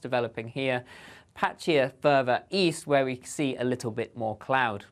developing here. Patchier further east where we see a little bit more cloud.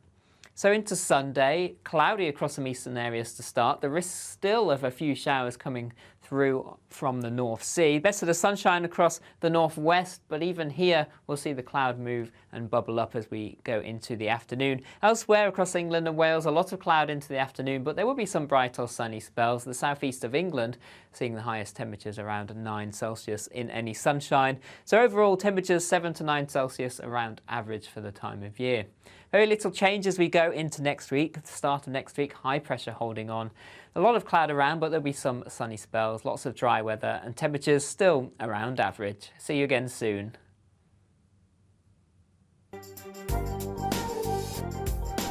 So into Sunday, cloudy across some eastern areas to start. The risk still of a few showers coming through from the North Sea. Best of the sunshine across the northwest, but even here we'll see the cloud move and bubble up as we go into the afternoon. Elsewhere across England and Wales, a lot of cloud into the afternoon, but there will be some bright or sunny spells. The southeast of England seeing the highest temperatures around 9 Celsius in any sunshine. So overall temperatures 7 to 9 Celsius around average for the time of year. Very little change as we go into next week. At the start of next week, high pressure holding on. A lot of cloud around, but there'll be some sunny spells, lots of dry weather, and temperatures still around average. See you again soon.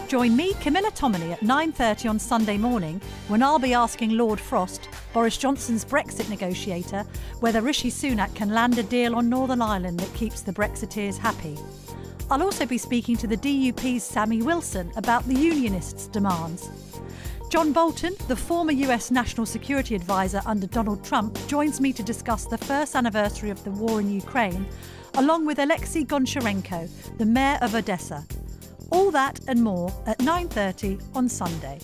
Join me, Camilla Tominey, at 9:30 on Sunday morning when I'll be asking Lord Frost, Boris Johnson's Brexit negotiator, whether Rishi Sunak can land a deal on Northern Ireland that keeps the Brexiteers happy. I'll also be speaking to the DUP's Sammy Wilson about the Unionists' demands. John Bolton, the former US National Security Advisor under Donald Trump, joins me to discuss the first anniversary of the war in Ukraine, along with Alexei Goncharenko, the mayor of Odessa. All that and more at 9:30 on Sunday.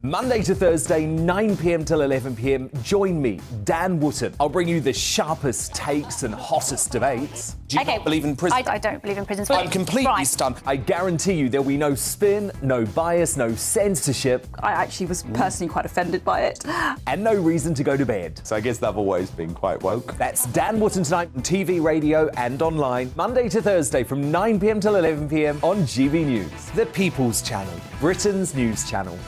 Monday to Thursday, 9 p.m. till 11 p.m. Join me, Dan Wootton. I'll bring you the sharpest takes and hottest debates. Do you not believe in prisons? I don't believe in prisons. I'm completely stunned. I guarantee you there'll be no spin, no bias, no censorship. I actually was personally quite offended by it. And no reason to go to bed. So I guess they've always been quite woke. That's Dan Wootton tonight on TV, radio and online. Monday to Thursday from 9 p.m. till 11 p.m. on GB News. The People's Channel, Britain's news channel.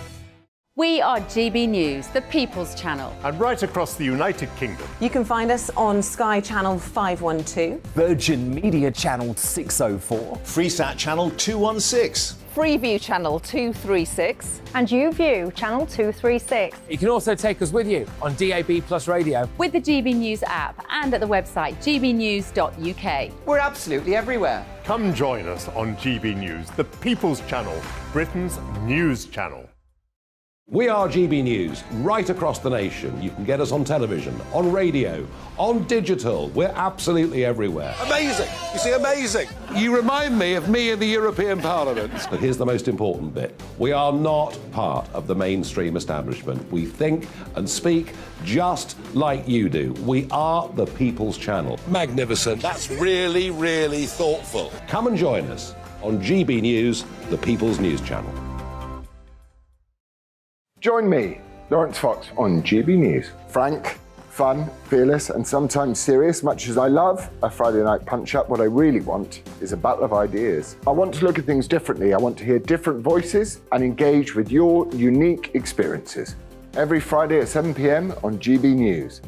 We are GB News, the People's Channel. And right across the United Kingdom. You can find us on Sky Channel 512. Virgin Media Channel 604. Freesat Channel 216. Freeview Channel 236. And YouView Channel 236. You can also take us with you on DAB+ radio. With the GB News app and at the website gbnews.uk. We're absolutely everywhere. Come join us on GB News, the People's Channel, Britain's news channel. We are GB News, right across the nation. You can get us on television, on radio, on digital. We're absolutely everywhere. Amazing! You see, amazing! You remind me of me in the European Parliament. But here's the most important bit. We are not part of the mainstream establishment. We think and speak just like you do. We are the People's Channel. Magnificent. That's really, really thoughtful. Come and join us on GB News, the People's News Channel. Join me, Lawrence Fox, on GB News. Frank, fun, fearless, and sometimes serious. Much as I love a Friday night punch-up, what I really want is a battle of ideas. I want to look at things differently. I want to hear different voices and engage with your unique experiences. Every Friday at 7 p.m. on GB News.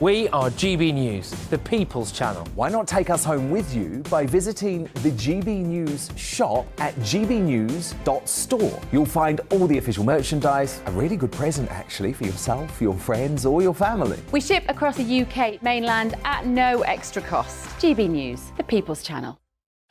We are GB News, the People's Channel. Why not take us home with you by visiting the GB News shop at gbnews.store. You'll find all the official merchandise, a really good present actually for yourself, your friends or your family. We ship across the UK mainland at no extra cost. GB News, the People's Channel.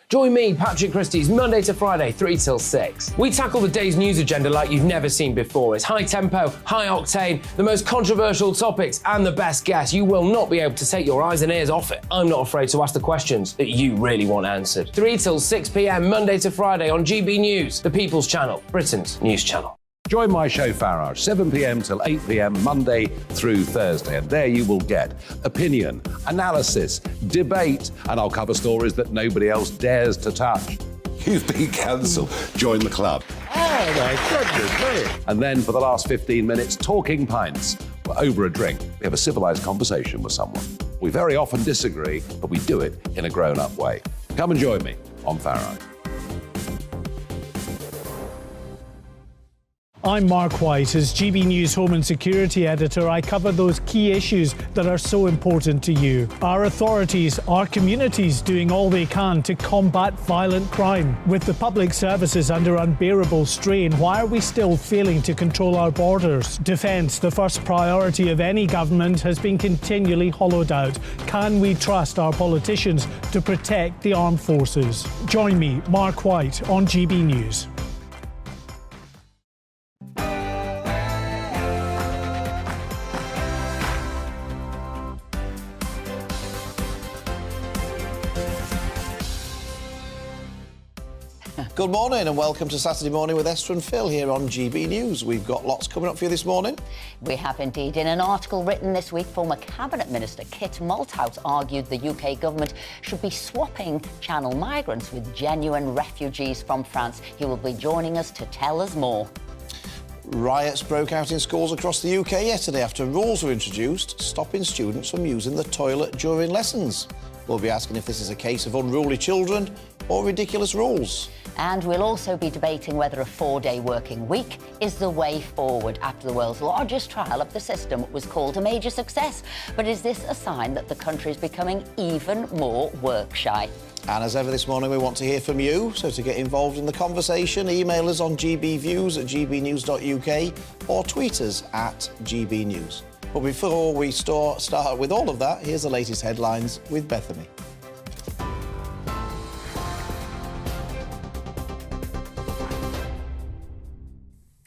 Join me, Patrick Christie's, Monday to Friday, 3 till 6. We tackle the day's news agenda like you've never seen before. It's high tempo, high octane, the most controversial topics and the best guests. You will not be able to take your eyes and ears off it. I'm not afraid to ask the questions that you really want answered. 3 till 6 p.m, Monday to Friday on GB News, the People's Channel, Britain's news channel. Join my show Farage, 7 p.m. till 8 p.m. Monday through Thursday. And there you will get opinion, analysis, debate, and I'll cover stories that nobody else dares to touch. You've been cancelled. Join the club. Oh, my goodness. And then for the last 15 minutes, talking pints. Over a drink, we have a civilised conversation with someone. We very often disagree, but we do it in a grown-up way. Come and join me on Farage. I'm Mark White. As GB News Home and Security Editor, I cover those key issues that are so important to you. Are authorities, our communities doing all they can to combat violent crime? With the public services under unbearable strain, why are we still failing to control our borders? Defence, the first priority of any government, has been continually hollowed out. Can we trust our politicians to protect the armed forces? Join me, Mark White, on GB News. Good morning and welcome to Saturday Morning with Esther and Phil here on GB News. We've got lots coming up for you this morning. We have indeed. In an article written this week, former Cabinet Minister Kit Malthouse argued the UK government should be swapping Channel migrants with genuine refugees from France. He will be joining us to tell us more. Riots broke out in schools across the UK yesterday after rules were introduced stopping students from using the toilet during lessons. We'll be asking if this is a case of unruly children or ridiculous rules. And we'll also be debating whether a 4-day working week is the way forward after the world's largest trial of the system was called a major success. But is this a sign that the country is becoming even more work-shy? And as ever this morning, we want to hear from you. So to get involved in the conversation, email us on gbviews@gbnews.uk or tweet us at gbnews. But before we start with all of that, here's the latest headlines with Bethany.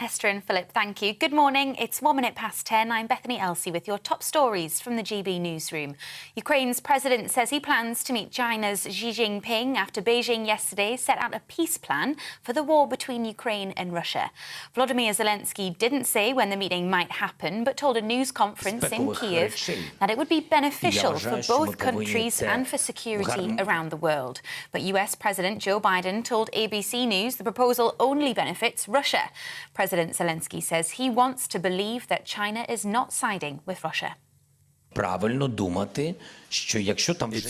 Esther and Philip, thank you. Good morning. It's 1 minute past 10. I'm Bethany Elsey with your top stories from the GB newsroom. Ukraine's president says he plans to meet China's Xi Jinping after Beijing yesterday set out a peace plan for the war between Ukraine and Russia. Volodymyr Zelensky didn't say when the meeting might happen, but told a news conference in Kyiv that it would be beneficial for both countries and for security around the world. But US President Joe Biden told ABC News the proposal only benefits Russia. President Zelensky says he wants to believe that China is not siding with Russia. It's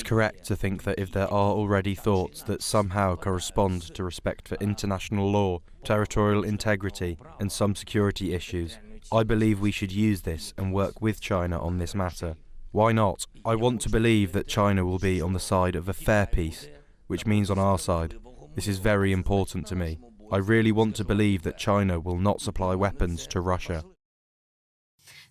correct to think that if there are already thoughts that somehow correspond to respect for international law, territorial integrity and some security issues, I believe we should use this and work with China on this matter. Why not? I want to believe that China will be on the side of a fair peace, which means on our side. This is very important to me. I really want to believe that China will not supply weapons to Russia.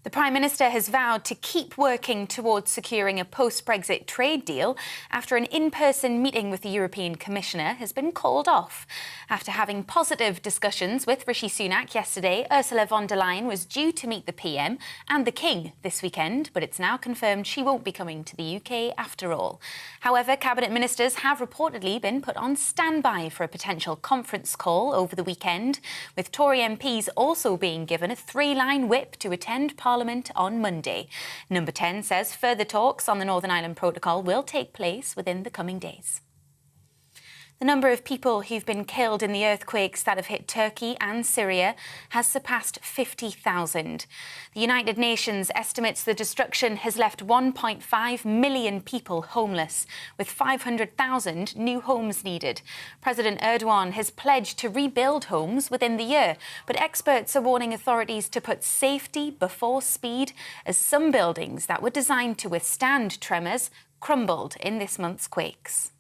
The Prime Minister has vowed to keep working towards securing a post-Brexit trade deal after an in-person meeting with the European Commissioner has been called off. After having positive discussions with Rishi Sunak yesterday, Ursula von der Leyen was due to meet the PM and the King this weekend, but it's now confirmed she won't be coming to the UK after all. However, Cabinet Ministers have reportedly been put on standby for a potential conference call over the weekend, with Tory MPs also being given a 3-line whip to attend Parliament on Monday. Number 10 says further talks on the Northern Ireland Protocol will take place within the coming days. The number of people who've been killed in the earthquakes that have hit Turkey and Syria has surpassed 50,000. The United Nations estimates the destruction has left 1.5 million people homeless, with 500,000 new homes needed. President Erdogan has pledged to rebuild homes within the year, but experts are warning authorities to put safety before speed, as some buildings that were designed to withstand tremors crumbled in this month's quakes.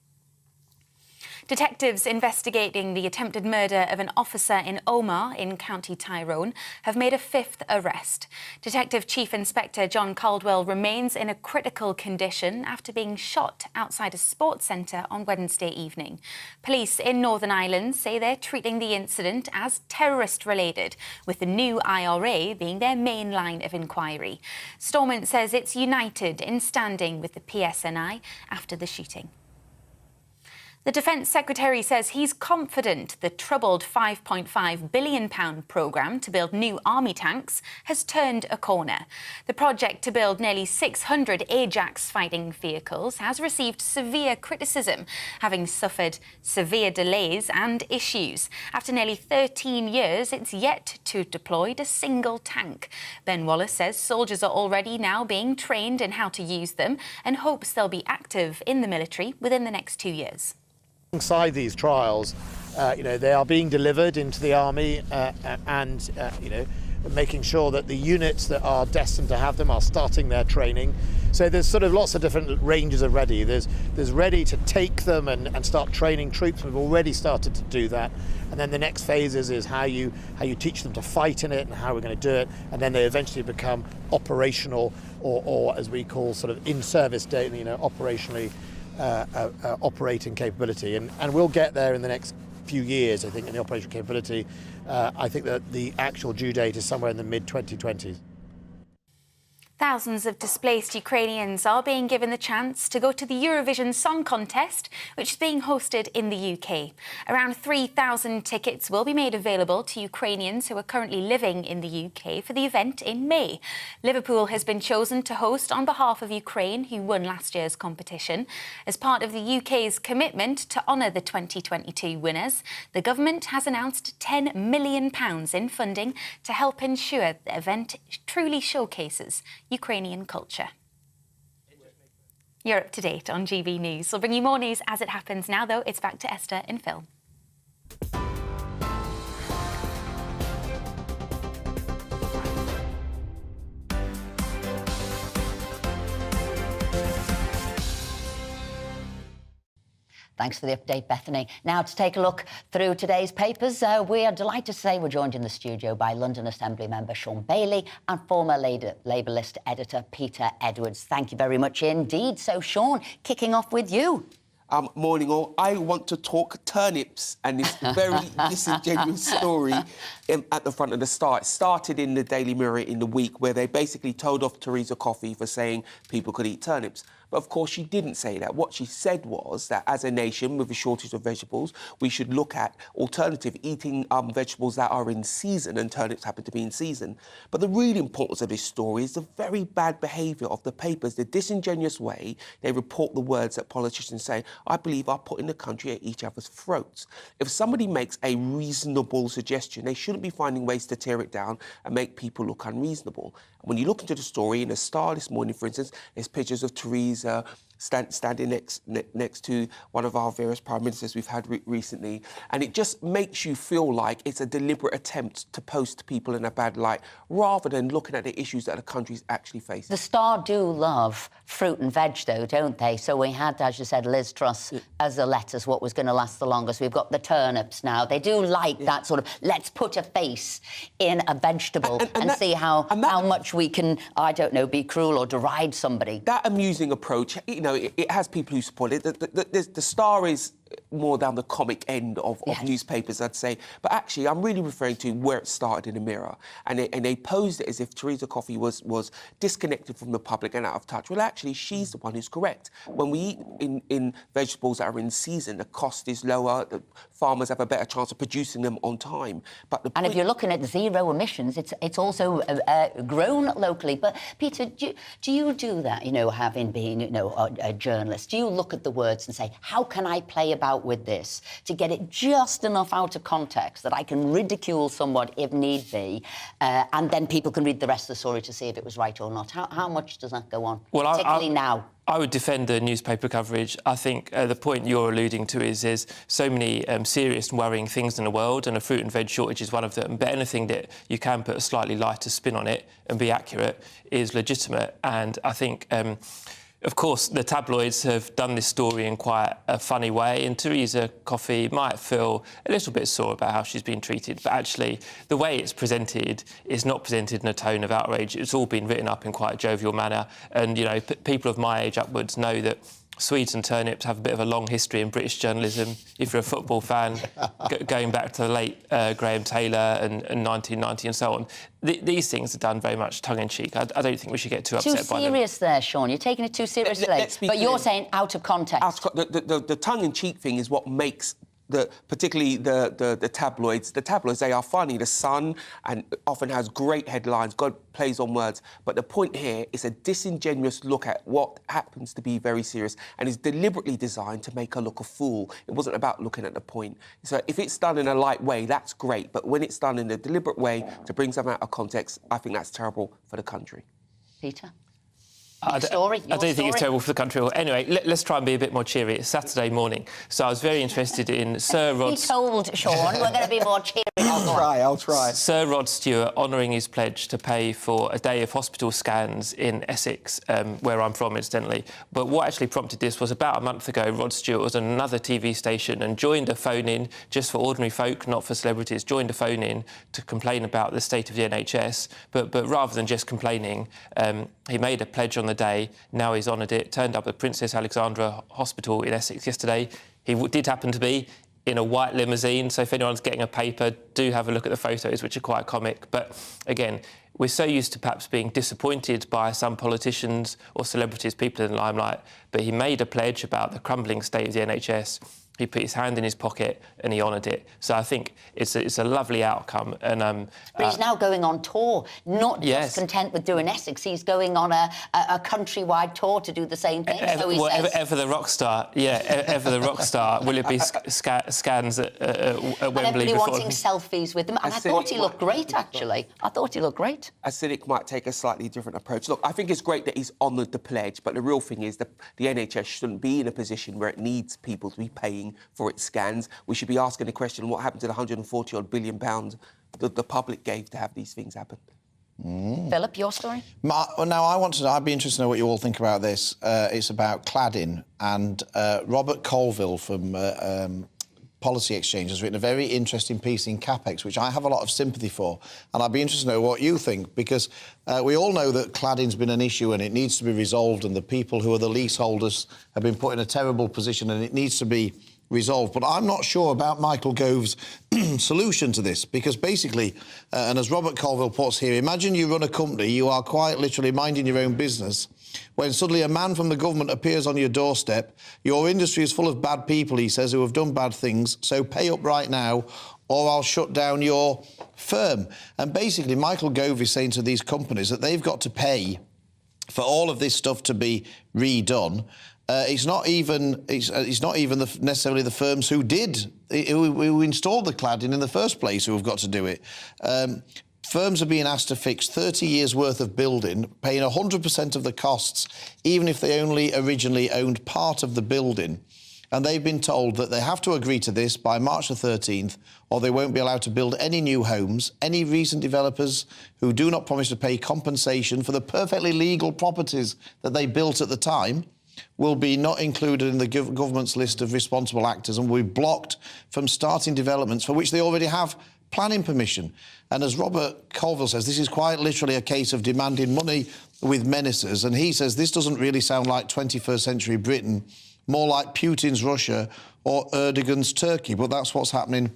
Detectives investigating the attempted murder of an officer in Omagh in County Tyrone have made a 5th arrest. Detective Chief Inspector John Caldwell remains in a critical condition after being shot outside a sports centre on Wednesday evening. Police in Northern Ireland say they're treating the incident as terrorist-related, with the new IRA being their main line of inquiry. Stormont says it's united in standing with the PSNI after the shooting. The Defence Secretary says he's confident the troubled £5.5 billion programme to build new army tanks has turned a corner. The project to build nearly 600 Ajax fighting vehicles has received severe criticism, having suffered severe delays and issues. After nearly 13 years, it's yet to have deployed a single tank. Ben Wallace says soldiers are already now being trained in how to use them and hopes they'll be active in the military within the next 2 years. Alongside these trials, they are being delivered into the army and making sure that the units that are destined to have them are starting their training. So there's sort of lots of different ranges of ready. There's ready to take them and start training troops. We've already started to do that. And then the next phases is how you teach them to fight in it and how we're going to do it. And then they eventually become operational or as we call sort of in-service, operationally operating capability. And we'll get there in the next few years, I think, in the operational capability. I think that the actual due date is somewhere in the mid-2020s. Thousands of displaced Ukrainians are being given the chance to go to the Eurovision Song Contest, which is being hosted in the UK. Around 3,000 tickets will be made available to Ukrainians who are currently living in the UK for the event in May. Liverpool has been chosen to host on behalf of Ukraine, who won last year's competition. As part of the UK's commitment to honour the 2022 winners, the government has announced £10 million in funding to help ensure the event truly showcases Ukrainian culture. You're up to date on GB News. We'll bring you more news as it happens. Now, though, it's back to Esther and Phil. Thanks for the update, Bethany. Now, to take a look through today's papers, we are delighted to say we're joined in the studio by London Assembly member Sean Bailey and former Labour List editor Peter Edwards. Thank you very much indeed. So, Sean, kicking off with you. Morning all. I want to talk turnips and this very disingenuous story at the front of the Star. It started in the Daily Mirror in the week where they basically told off Theresa Coffey for saying people could eat turnips. But of course she didn't say that. What she said was that as a nation with a shortage of vegetables, we should look at alternative eating vegetables that are in season, and turnips happen to be in season. But the real importance of this story is the very bad behaviour of the papers, the disingenuous way they report the words that politicians say, I believe, are putting the country at each other's throats. If somebody makes a reasonable suggestion, they shouldn't be finding ways to tear it down and make people look unreasonable. When you look into the story, in the Star this morning, for instance, there's pictures of Theresa standing next to one of our various prime ministers we've had recently, and it just makes you feel like it's a deliberate attempt to post people in a bad light, rather than looking at the issues that the country's actually facing. The Star do love fruit and veg, though, don't they? So we had, as you said, Liz Truss as the lettuce, what was going to last the longest. We've got the turnips now. They do like that sort of, let's put a face in a vegetable and see how much we can, I don't know, be cruel or deride somebody. That amusing approach, you know, it has people who support it. The Star is more down the comic end of newspapers, I'd say. But actually, I'm really referring to where it started in the Mirror. And they posed it as if Theresa Coffey was disconnected from the public and out of touch. Well, actually, she's the one who's correct. When we eat in vegetables that are in season, the cost is lower, the farmers have a better chance of producing them on time. But and if you're looking at zero emissions, it's also grown locally. But, Peter, do you do that, you know, having been, you know, a journalist? Do you look at the words and say, how can I play about with this to get it just enough out of context that I can ridicule someone if need be, and then people can read the rest of the story to see if it was right or not? How much does that go on, particularly now? I would defend the newspaper coverage. I think the point you're alluding to is there's so many serious and worrying things in the world, and a fruit and veg shortage is one of them. But anything that you can put a slightly lighter spin on it and be accurate is legitimate. And I think of course, the tabloids have done this story in quite a funny way, and Theresa Coffey might feel a little bit sore about how she's been treated, but actually the way it's presented is not presented in a tone of outrage. It's all been written up in quite a jovial manner, and, you know, people of my age upwards know that Swedes and turnips have a bit of a long history in British journalism. If you're a football fan, going back to the late Graham Taylor and 1990 and so on, these things are done very much tongue-in-cheek. I don't think we should get too upset by them. Too serious there, Sean. You're taking it too seriously. But you're saying out of context. The tongue-in-cheek thing is what makes particularly the tabloids. The tabloids, they are funny. The Sun and often has great headlines. God plays on words. But the point here is a disingenuous look at what happens to be very serious and is deliberately designed to make her look a fool. It wasn't about looking at the point. So if it's done in a light way, that's great. But when it's done in a deliberate way to bring something out of context, I think that's terrible for the country. Peter? I don't think it's terrible for the country. Anyway, let's try and be a bit more cheery. It's Saturday morning, so I was very interested in Sir Rod... Be told, Sean, we're going to be more cheery. I'll try. Sir Rod Stewart honouring his pledge to pay for a day of hospital scans in Essex, where I'm from, incidentally. But what actually prompted this was about a month ago, Rod Stewart was on another TV station and joined a phone-in, just for ordinary folk, not for celebrities, joined a phone-in to complain about the state of the NHS. But rather than just complaining, he made a pledge on the day. Now he's honoured it. Turned up at Princess Alexandra Hospital in Essex yesterday. He did happen to be in a white limousine, so if anyone's getting a paper, do have a look at the photos, which are quite comic. But again, we're so used to perhaps being disappointed by some politicians or celebrities, people in the limelight, but he made a pledge about the crumbling state of the NHS. He put his hand in his pocket and he honoured it. So I think it's a lovely outcome. And but he's now going on tour, not just content with doing Essex. He's going on a countrywide tour to do the same thing. Ever the rock star, ever the rock star. Will it be scans at Wembley? And everybody wanting selfies with him. And I thought he looked great, actually. I thought he looked great. A cynic might take a slightly different approach. Look, I think it's great that he's honoured the pledge, but the real thing is the NHS shouldn't be in a position where it needs people to be paying for its scans. We should be asking the question, what happened to the £140-odd billion that the public gave to have these things happen? Philip, your story? Now, I'd be interested to know what you all think about this. It's about cladding, and Robert Colville from Policy Exchange has written a very interesting piece in CapEx, which I have a lot of sympathy for, and I'd be interested to know what you think, because we all know that cladding's been an issue and it needs to be resolved, and the people who are the leaseholders have been put in a terrible position and it needs to be resolved. But I'm not sure about Michael Gove's solution to this, because basically, and as Robert Colville puts here, imagine you run a company, you are quite literally minding your own business, when suddenly a man from the government appears on your doorstep. Your industry is full of bad people, he says, who have done bad things, so pay up right now or I'll shut down your firm. And basically, Michael Gove is saying to these companies that they've got to pay for all of this stuff to be redone. It's not even necessarily the firms who installed the cladding in the first place who have got to do it. Firms are being asked to fix 30 years' worth of building, paying 100% of the costs, even if they only originally owned part of the building. And they've been told that they have to agree to this by March the 13th, or they won't be allowed to build any new homes. Any recent developers who do not promise to pay compensation for the perfectly legal properties that they built at the time will be not included in the government's list of responsible actors and will be blocked from starting developments for which they already have planning permission. And as Robert Colville says, this is quite literally a case of demanding money with menaces. And he says this doesn't really sound like 21st century Britain, more like Putin's Russia or Erdogan's Turkey. But that's what's happening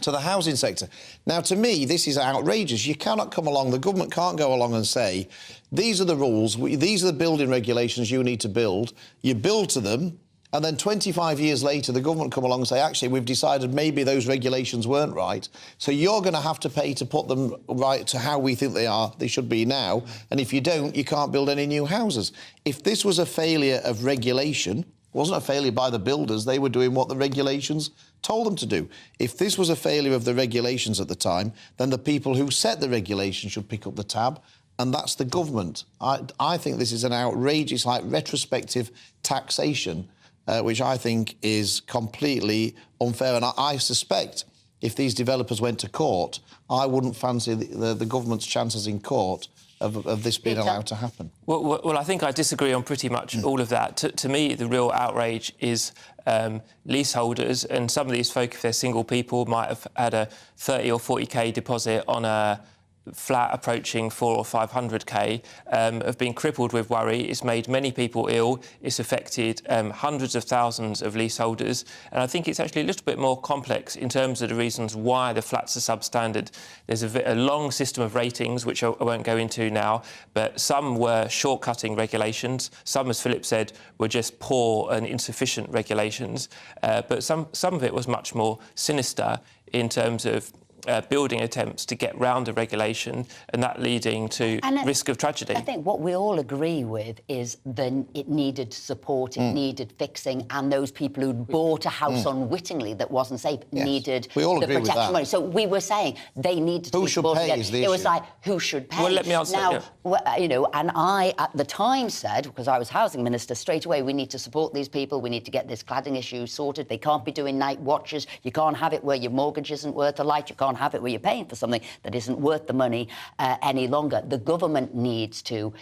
to the housing sector. Now, to me, this is outrageous. You cannot come along, the government can't go along and say, these are the rules, these are the building regulations you need to build. You build to them, and then 25 years later, the government come along and say, actually, we've decided maybe those regulations weren't right, so you're going to have to pay to put them right to how we think they should be now, and if you don't, you can't build any new houses. If this was a failure of regulation, it wasn't a failure by the builders, they were doing what the regulations told them to do. If this was a failure of the regulations at the time, then the people who set the regulation should pick up the tab, and that's the government. I think this is an outrageous, like, retrospective taxation, which I think is completely unfair. And I suspect if these developers went to court, I wouldn't fancy the government's chances in court of this being allowed to happen. Well, I think I disagree on pretty much all of that. To me, the real outrage is leaseholders, and some of these folk, if they're single people, might have had a 30 or 40k deposit on a flat approaching 400 or 500k, have been crippled with worry. It's made many people ill. It's affected hundreds of thousands of leaseholders. And I think it's actually a little bit more complex in terms of the reasons why the flats are substandard. There's a long system of ratings, which I won't go into now, but some were short-cutting regulations. Some, as Philip said, were just poor and insufficient regulations. But some of it was much more sinister in terms of building attempts to get round a regulation, and that leading to risk of tragedy. I think what we all agree with is that it needed support, it needed fixing, and those people who'd bought a house unwittingly that wasn't safe needed we all the agree with protection that. money. So we were saying they needed to Who be should supported. pay is the It was issue. like, who should pay? Well, let me answer now, that, you know, and I, at the time, said, because I was housing minister, straight away, we need to support these people, we need to get this cladding issue sorted. They can't be doing night watches. You can't have it where your mortgage isn't worth a light. You can't have it where you're paying for something that isn't worth the money any longer. The government needs to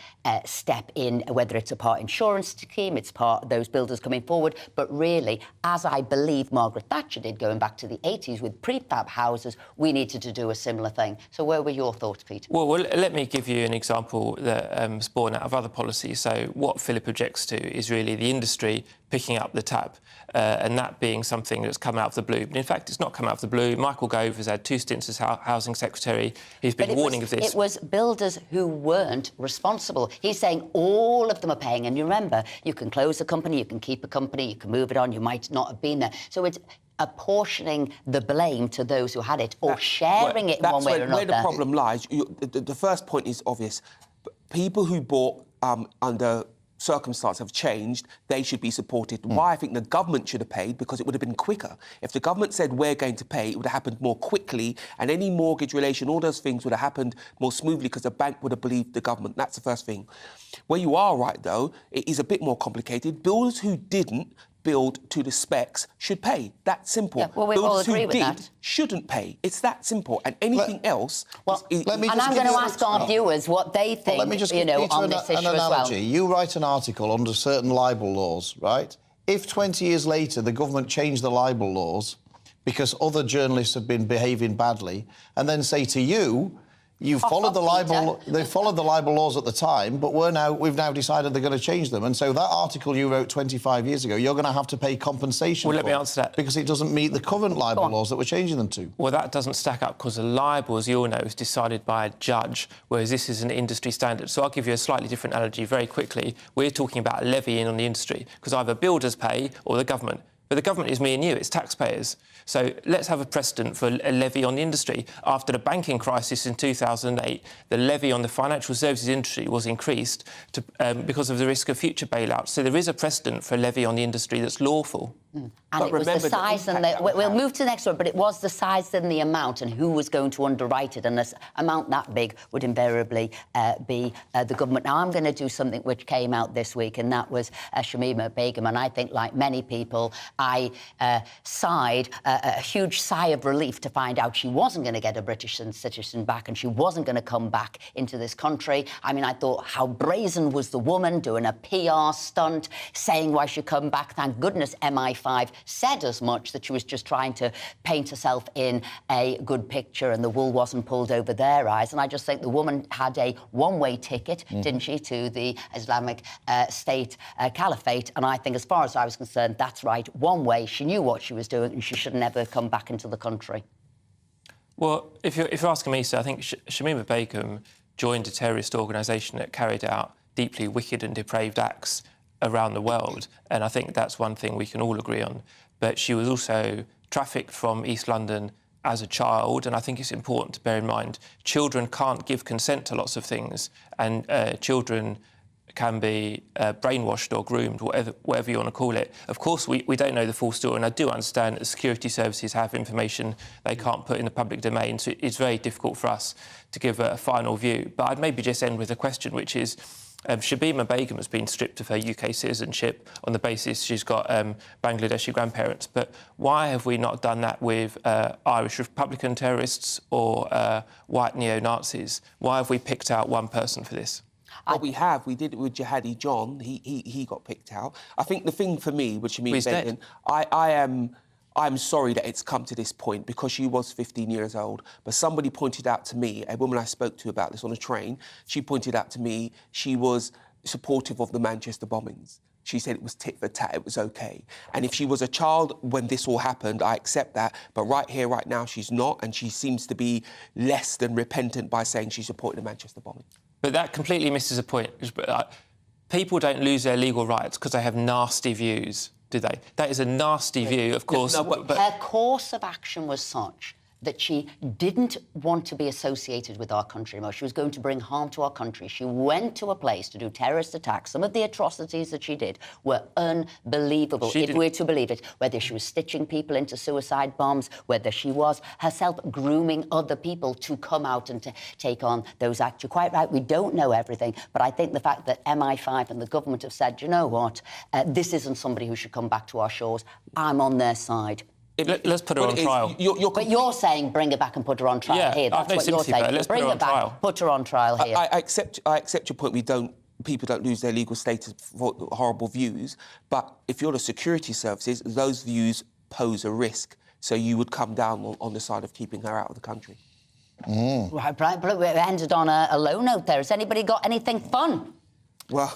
step in, whether it's a part insurance scheme, it's part of those builders coming forward. But really, as I believe Margaret Thatcher did going back to the 80s with prefab houses, we needed to do a similar thing. So where were your thoughts, Peter? Well, let me give you an example that was born out of other policies. So what Philip objects to is really the industry picking up the tab, and that being something that's come out of the blue. But in fact, it's not come out of the blue. Michael Gove has had 2 stints as Housing Secretary. He's been warning of this. It was builders who weren't responsible. He's saying all of them are paying. And you remember, you can close a company, you can keep a company, you can move it on, you might not have been there. So it's apportioning the blame to those who had it or sharing it in one way or another. Where the problem lies, the first point is obvious. People who bought under circumstances have changed, they should be supported. Why I think the government should have paid, because it would have been quicker. If the government said we're going to pay, it would have happened more quickly, and any mortgage relation, all those things would have happened more smoothly because the bank would have believed the government. That's the first thing. Where you are right, though, it is a bit more complicated. Builders who didn't build to the specs should pay. That's simple. Yeah, well, we all Builders agree who with did that. shouldn't pay. It's that simple. And anything else... And I'm going to ask our viewers what they think, let me just you give know, Peter on this issue an analogy. as well. You write an article under certain libel laws, right? If 20 years later the government changed the libel laws because other journalists have been behaving badly, and then say to you, you followed the libel. They followed the libel laws at the time, but we've now decided they're going to change them. And so that article you wrote 25 years ago, you're going to have to pay compensation. Well, let me answer that. Because it doesn't meet the current libel laws that we're changing them to. Well, that doesn't stack up because the libel, as you all know, is decided by a judge, whereas this is an industry standard. So I'll give you a slightly different analogy very quickly. We're talking about a levy in on the industry because either builders pay or the government. But the government is me and you, it's taxpayers. So let's have a precedent for a levy on the industry. After the banking crisis in 2008, the levy on the financial services industry was increased because of the risk of future bailouts. So there is a precedent for a levy on the industry that's lawful. And it was the size and we'll move to the next one, but it was the size and the amount and who was going to underwrite it, and this amount that big would invariably be the government. Now, I'm going to do something which came out this week, and that was Shamima Begum, and I think, like many people, I sighed a huge sigh of relief to find out she wasn't going to get a British citizen back and she wasn't going to come back into this country. I mean, I thought, how brazen was the woman doing a PR stunt, saying why she'd come back. Thank goodness MI5 said as much, that she was just trying to paint herself in a good picture and the wool wasn't pulled over their eyes. And I just think the woman had a one-way ticket, didn't she, to the Islamic State caliphate. And I think, as far as I was concerned, that's right. One way, she knew what she was doing and she should never come back into the country. Well, if you're asking me, so I think Shamima Begum joined a terrorist organisation that carried out deeply wicked and depraved acts around the world, and I think that's one thing we can all agree on. But she was also trafficked from East London as a child, and I think it's important to bear in mind children can't give consent to lots of things, and children can be brainwashed or groomed, whatever you want to call it. Of course, we don't know the full story, and I do understand that security services have information they can't put in the public domain, so it's very difficult for us to give a final view. But I'd maybe just end with a question, which is, Shamima Begum has been stripped of her UK citizenship on the basis she's got Bangladeshi grandparents. But why have we not done that with Irish Republican terrorists or white neo-Nazis? Why have we picked out one person for this? Well, we did it with Jihadi John. He got picked out. I think the thing for me, which means Begum, I'm sorry that it's come to this point because she was 15 years old. But somebody pointed out to me, a woman I spoke to about this on a train, she pointed out to me she was supportive of the Manchester bombings. She said it was tit for tat, it was OK. And if she was a child when this all happened, I accept that. But right here, right now, she's not. And she seems to be less than repentant by saying she supported the Manchester bombing. But that completely misses a point. People don't lose their legal rights because they have nasty views, do they? That is a nasty view, of course. Her course of action was such that she didn't want to be associated with our country anymore. She was going to bring harm to our country. She went to a place to do terrorist attacks. Some of the atrocities that she did were unbelievable, if we're to believe it. Whether she was stitching people into suicide bombs, whether she was herself grooming other people to come out and to take on those acts. You're quite right, we don't know everything, but I think the fact that MI5 and the government have said, you know what, this isn't somebody who should come back to our shores, I'm on their side. Let's put her on trial. But you're saying bring her back and put her on trial here. That's what you're saying. Let's bring her back, put her on trial here. I accept your point. People don't lose their legal status for horrible views. But if you're the security services, those views pose a risk. So you would come down on the side of keeping her out of the country. Right, but we ended on a low note there. Has anybody got anything fun? Well,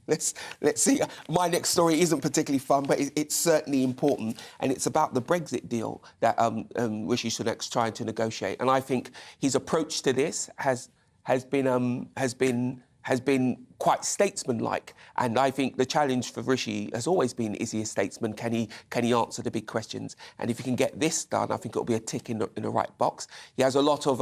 let's see. My next story isn't particularly fun, but it's certainly important, and it's about the Brexit deal that Rishi Sunak's trying to negotiate. And I think his approach to this has been quite statesman-like. And I think the challenge for Rishi has always been: is he a statesman? Can he answer the big questions? And if he can get this done, I think it'll be a tick in the right box. He has a lot of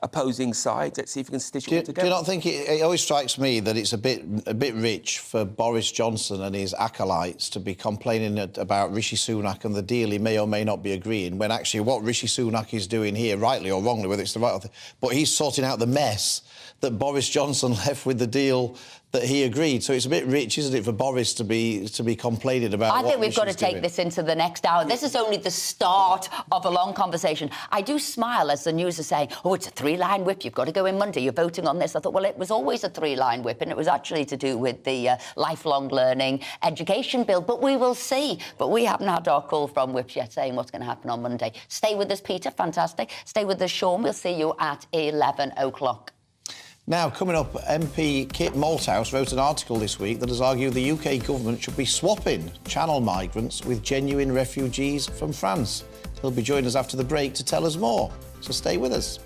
opposing sides. Let's see if he can stitch it all together. Do you not think it always strikes me that it's a bit rich for Boris Johnson and his acolytes to be complaining about Rishi Sunak and the deal he may or may not be agreeing, when actually what Rishi Sunak is doing here, rightly or wrongly, whether it's the right thing, but he's sorting out the mess that Boris Johnson left with the deal that he agreed. So it's a bit rich, isn't it, for Boris to be complaining about I what think we've got to Rishi's take doing. this into the next hour. This is only the start of a long conversation. I do smile as the news is saying, oh, it's a three-line whip, you've got to go in Monday, you're voting on this. I thought, well, it was always a three-line whip, and it was actually to do with the lifelong learning education bill. But we will see. But we haven't had our call from whips yet saying what's going to happen on Monday. Stay with us, Peter. Fantastic. Stay with us, Sean. We'll see you at 11 o'clock. Now, coming up, MP Kit Malthouse wrote an article this week that has argued the UK government should be swapping channel migrants with genuine refugees from France. He'll be joining us after the break to tell us more, so stay with us.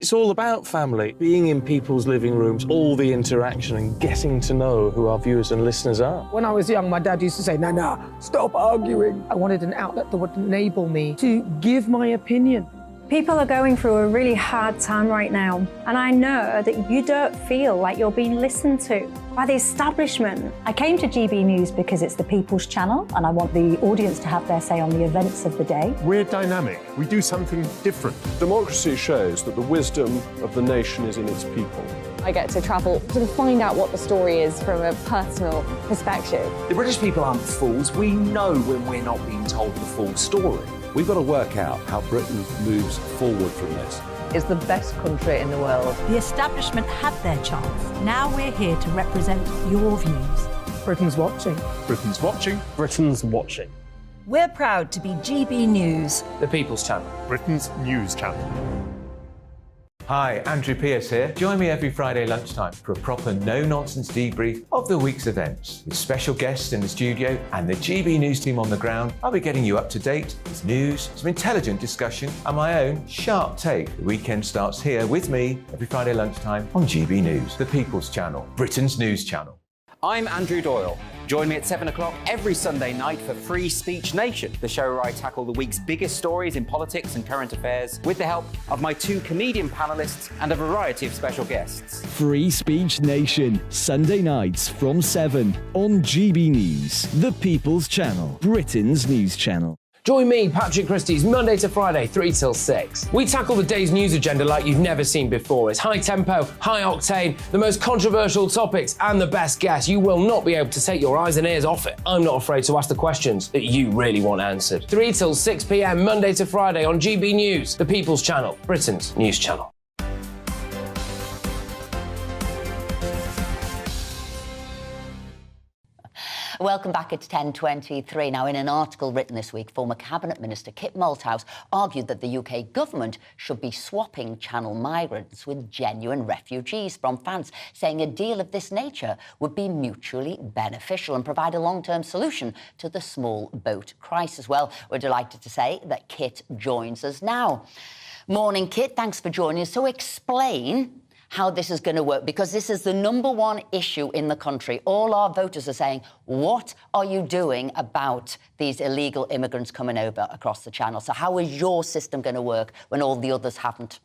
It's all about family, being in people's living rooms, all the interaction and getting to know who our viewers and listeners are. When I was young, my dad used to say, no, stop arguing. I wanted an outlet that would enable me to give my opinion. People are going through a really hard time right now, and I know that you don't feel like you're being listened to by the establishment. I came to GB News because it's the People's Channel, and I want the audience to have their say on the events of the day. We're dynamic. We do something different. Democracy shows that the wisdom of the nation is in its people. I get to travel to find out what the story is from a personal perspective. The British people aren't fools. We know when we're not being told the full story. We've got to work out how Britain moves forward from this. It's the best country in the world. The establishment had their chance. Now we're here to represent your views. Britain's watching. Britain's watching. Britain's watching. We're proud to be GB News. The People's Channel. Britain's news channel. Hi, Andrew Pearce here. Join me every Friday lunchtime for a proper no-nonsense debrief of the week's events. With special guests in the studio and the GB News team on the ground, I'll be getting you up to date with news, some intelligent discussion and my own sharp take. The weekend starts here with me every Friday lunchtime on GB News, the People's Channel, Britain's news channel. I'm Andrew Doyle. Join me at 7 o'clock every Sunday night for Free Speech Nation, the show where I tackle the week's biggest stories in politics and current affairs with the help of my two comedian panellists and a variety of special guests. Free Speech Nation, Sunday nights from 7 on GB News, the People's Channel, Britain's news channel. Join me, Patrick Christie's Monday to Friday, 3 till 6. We tackle the day's news agenda like you've never seen before. It's high tempo, high octane, the most controversial topics and the best guests. You will not be able to take your eyes and ears off it. I'm not afraid to ask the questions that you really want answered. 3 till 6 p.m, Monday to Friday on GB News, the People's Channel, Britain's news channel. Welcome back. It's 10:23. Now, in an article written this week, former Cabinet Minister Kit Malthouse argued that the UK government should be swapping channel migrants with genuine refugees from France, saying a deal of this nature would be mutually beneficial and provide a long-term solution to the small boat crisis. Well, we're delighted to say that Kit joins us now. Morning, Kit. Thanks for joining us. So explain how this is going to work, because this is the #1 issue in the country. All our voters are saying, what are you doing about these illegal immigrants coming over across the channel? So how is your system going to work when all the others haven't?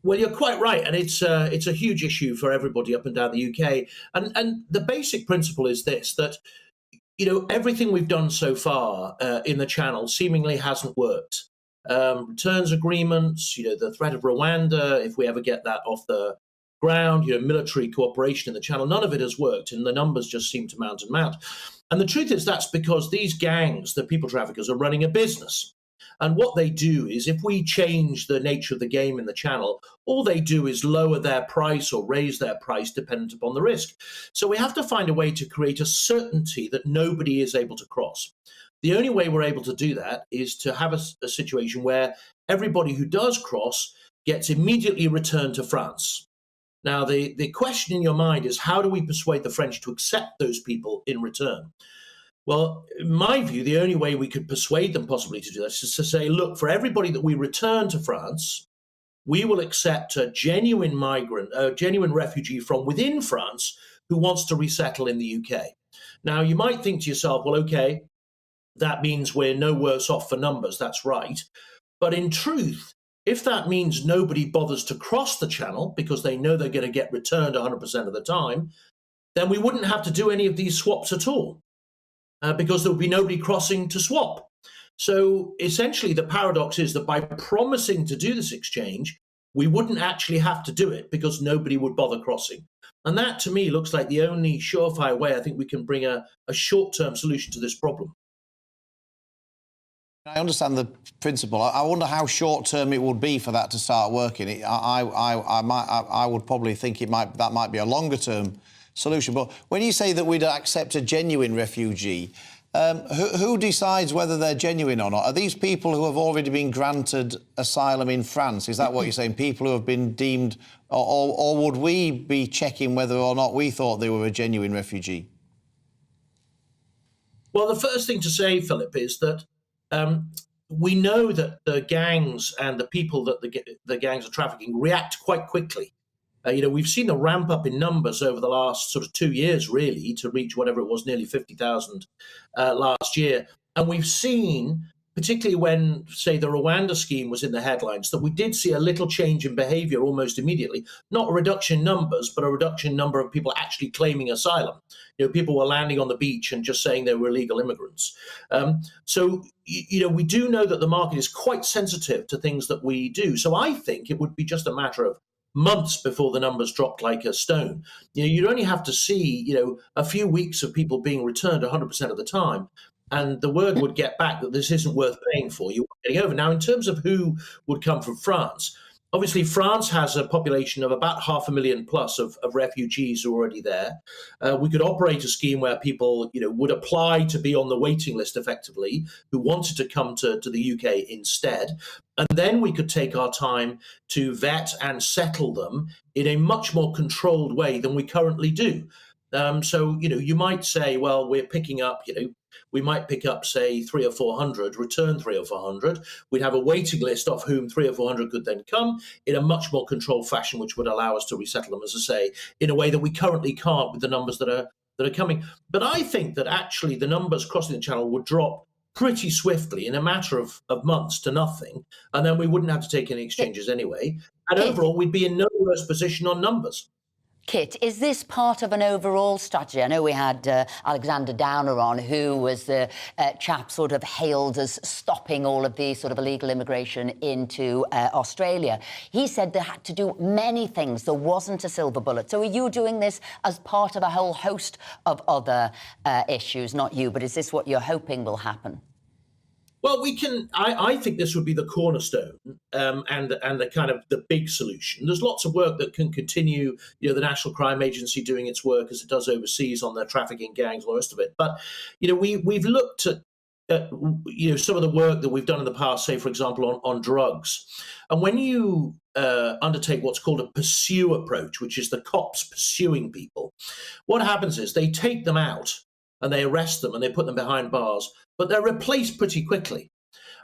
Well, you're quite right, and it's a huge issue for everybody up and down the UK. And the basic principle is this, that everything we've done so far in the channel seemingly hasn't worked. Returns agreements, the threat of Rwanda, if we ever get that off the ground, military cooperation in the channel, none of it has worked, and the numbers just seem to mount and mount. And the truth is that's because these gangs, the people traffickers, are running a business. And what they do is, if we change the nature of the game in the channel, all they do is lower their price or raise their price dependent upon the risk. So we have to find a way to create a certainty that nobody is able to cross. The only way we're able to do that is to have a situation where everybody who does cross gets immediately returned to France. Now, the question in your mind is, how do we persuade the French to accept those people in return? Well, in my view, the only way we could persuade them possibly to do that is to say, look, for everybody that we return to France, we will accept a genuine migrant, a genuine refugee from within France who wants to resettle in the UK. Now, you might think to yourself, well, okay, that means we're no worse off for numbers. That's right. But in truth, if that means nobody bothers to cross the channel because they know they're going to get returned 100% of the time, then we wouldn't have to do any of these swaps at all. Because there would be nobody crossing to swap. So essentially the paradox is that by promising to do this exchange, we wouldn't actually have to do it because nobody would bother crossing. And that, to me, looks like the only surefire way I think we can bring a short-term solution to this problem. I understand the principle. I wonder how short-term it would be for that to start working. I would probably think that might be a longer-term solution. But when you say that we'd accept a genuine refugee, who decides whether they're genuine or not? Are these people who have already been granted asylum in France? Is that what you're saying? People who have been deemed... Or would we be checking whether or not we thought they were a genuine refugee? Well, the first thing to say, Philip, is that we know that the gangs and the people that the gangs are trafficking react quite quickly. We've seen a ramp up in numbers over the last sort of 2 years, really, to reach whatever it was, nearly 50,000 last year. And we've seen, particularly when, say, the Rwanda scheme was in the headlines, that we did see a little change in behavior almost immediately. Not a reduction in numbers, but a reduction in number of people actually claiming asylum. People were landing on the beach and just saying they were illegal immigrants. So we do know that the market is quite sensitive to things that we do. So I think it would be just a matter of months before the numbers dropped like a stone. You'd only have to see, a few weeks of people being returned 100% of the time, and the word would get back that this isn't worth paying for. You're getting over. Now, in terms of who would come from France, obviously France has a population of about 500,000 plus of refugees who are already there. We could operate a scheme where people, would apply to be on the waiting list effectively, who wanted to come to the UK instead. And then we could take our time to vet and settle them in a much more controlled way than we currently do. So, you might say, well, we're picking up, we might pick up, say, 300 or 400, return 300 or 400. We'd have a waiting list of whom 300 or 400 could then come in a much more controlled fashion, which would allow us to resettle them, as I say, in a way that we currently can't with the numbers that are coming. But I think that actually the numbers crossing the channel would drop pretty swiftly in a matter of months to nothing, and then we wouldn't have to take any exchanges anyway. And overall, we'd be in no worse position on numbers. Kit, is this part of an overall strategy? I know we had Alexander Downer on, who was the chap sort of hailed as stopping all of the sort of illegal immigration into Australia. He said they had to do many things. There wasn't a silver bullet. So are you doing this as part of a whole host of other issues? Not you, but is this what you're hoping will happen? Well, we can. I think this would be the cornerstone and the kind of the big solution. There's lots of work that can continue. The National Crime Agency doing its work as it does overseas on their trafficking gangs, all the rest of it. But we've looked at some of the work that we've done in the past. Say, for example, on drugs, and when you undertake what's called a pursue approach, which is the cops pursuing people, what happens is they take them out and they arrest them and they put them behind bars, but they're replaced pretty quickly.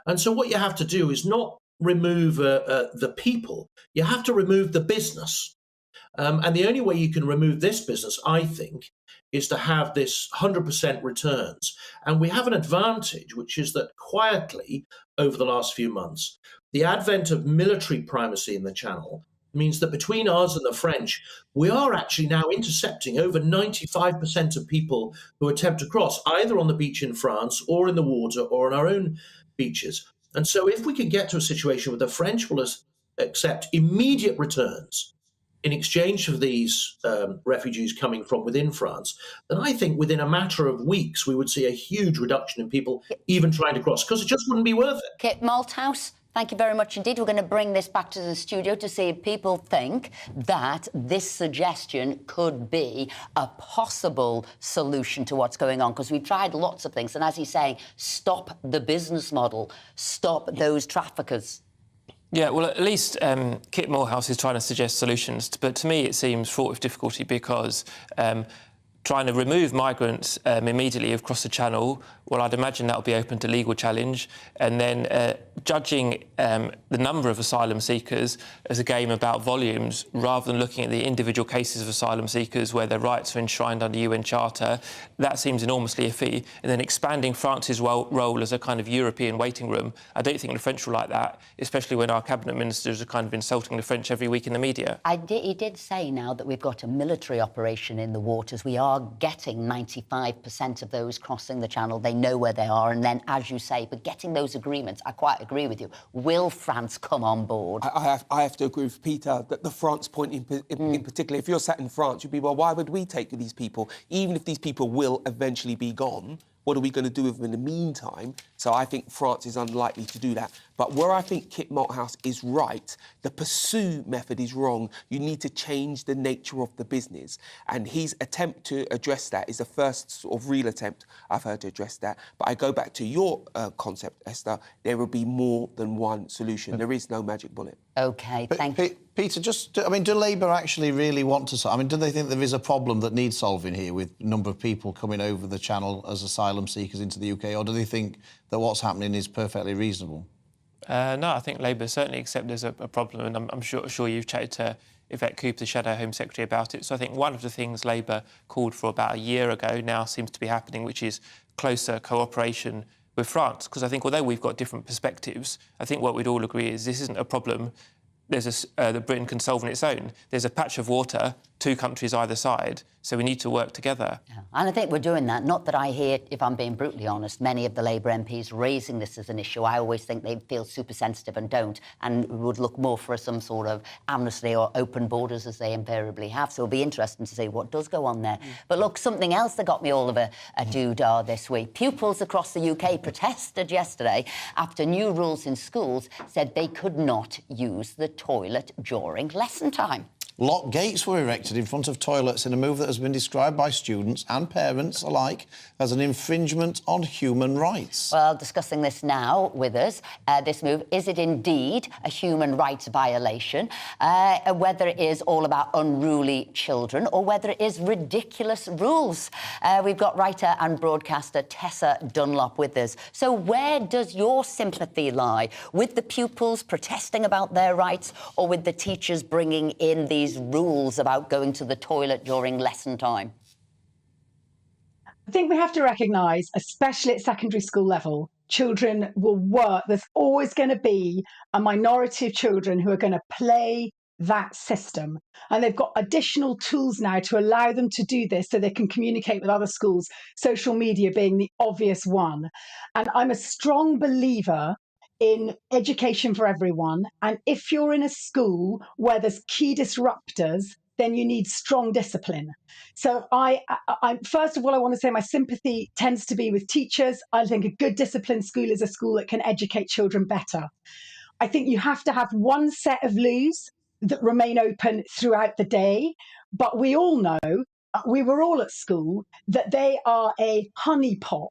And so what you have to do is not remove the people. You have to remove the business. And the only way you can remove this business, I think, is to have this 100% returns. And we have an advantage, which is that quietly over the last few months, the advent of military primacy in the channel means that between us and the French, we are actually now intercepting over 95% of people who attempt to cross, either on the beach in France or in the water or on our own beaches. And so if we can get to a situation where the French will accept immediate returns in exchange for these refugees coming from within France, then I think within a matter of weeks, we would see a huge reduction in people even trying to cross, because it just wouldn't be worth it. Kit Malthouse, thank you very much indeed. We're going to bring this back to the studio to see if people think that this suggestion could be a possible solution to what's going on, because we've tried lots of things. And as he's saying, stop the business model, stop those traffickers. Yeah, well, at least Kit Morehouse is trying to suggest solutions, but to me it seems fraught with difficulty because trying to remove migrants immediately across the channel, well, I'd imagine that will be open to legal challenge, and then judging the number of asylum seekers as a game about volumes rather than looking at the individual cases of asylum seekers where their rights are enshrined under UN Charter, that seems enormously iffy. And then expanding France's role as a kind of European waiting room, I don't think the French will like that, especially when our cabinet ministers are kind of insulting the French every week in the media. He did say now that we've got a military operation in the waters. We are getting 95% of those crossing the channel. They know where they are, and then, as you say, but getting those agreements, I quite agree with you. Will France come on board? I have to agree with Peter that the France point in particular, if you're sat in France, you'd be, well, why would we take these people? Even if these people will eventually be gone, what are we going to do with them in the meantime? So I think France is unlikely to do that. But where I think Kit Malthouse is right, the pursue method is wrong. You need to change the nature of the business. And his attempt to address that is the first sort of real attempt I've heard to address that. But I go back to your concept, Esther, there will be more than one solution. There is no magic bullet. OK, thank you. Peter, do Labour actually really want to solve? Do they think there is a problem that needs solving here with a number of people coming over the channel as asylum seekers into the UK, or do they think that what's happening is perfectly reasonable? No, I think Labour certainly accept there's a problem, and I'm sure you've chatted to Yvette Cooper, the Shadow Home Secretary, about it. So I think one of the things Labour called for about a year ago now seems to be happening, which is closer cooperation with France. Because I think although we've got different perspectives, I think what we'd all agree is this isn't a problem that Britain can solve on its own. There's a patch of water, 2 countries either side, so we need to work together. Yeah. And I think we're doing that. Not that I hear, if I'm being brutally honest, many of the Labour MPs raising this as an issue. I always think they feel super sensitive and don't, and would look more for some sort of amnesty or open borders as they invariably have. So it'll be interesting to see what does go on there. But look, something else that got me all of a doodah this week. Pupils across the UK protested yesterday after new rules in schools said they could not use the toilet during lesson time. Lock gates were erected in front of toilets in a move that has been described by students and parents alike as an infringement on human rights. Well, discussing this now with us, this move, is it indeed a human rights violation? Whether it is all about unruly children or whether it is ridiculous rules. We've got writer and broadcaster Tessa Dunlop with us. So where does your sympathy lie? With the pupils protesting about their rights or with the teachers bringing in these rules about going to the toilet during lesson time? I think we have to recognise, especially at secondary school level, children will work. There's always going to be a minority of children who are going to play that system. And they've got additional tools now to allow them to do this so they can communicate with other schools, social media being the obvious one. And I'm a strong believer in education for everyone. And if you're in a school where there's key disruptors, then you need strong discipline. So I first of all, I want to say my sympathy tends to be with teachers. I think a good disciplined school is a school that can educate children better. I think you have to have one set of loos that remain open throughout the day. But we all know, we were all at school, that they are a honeypot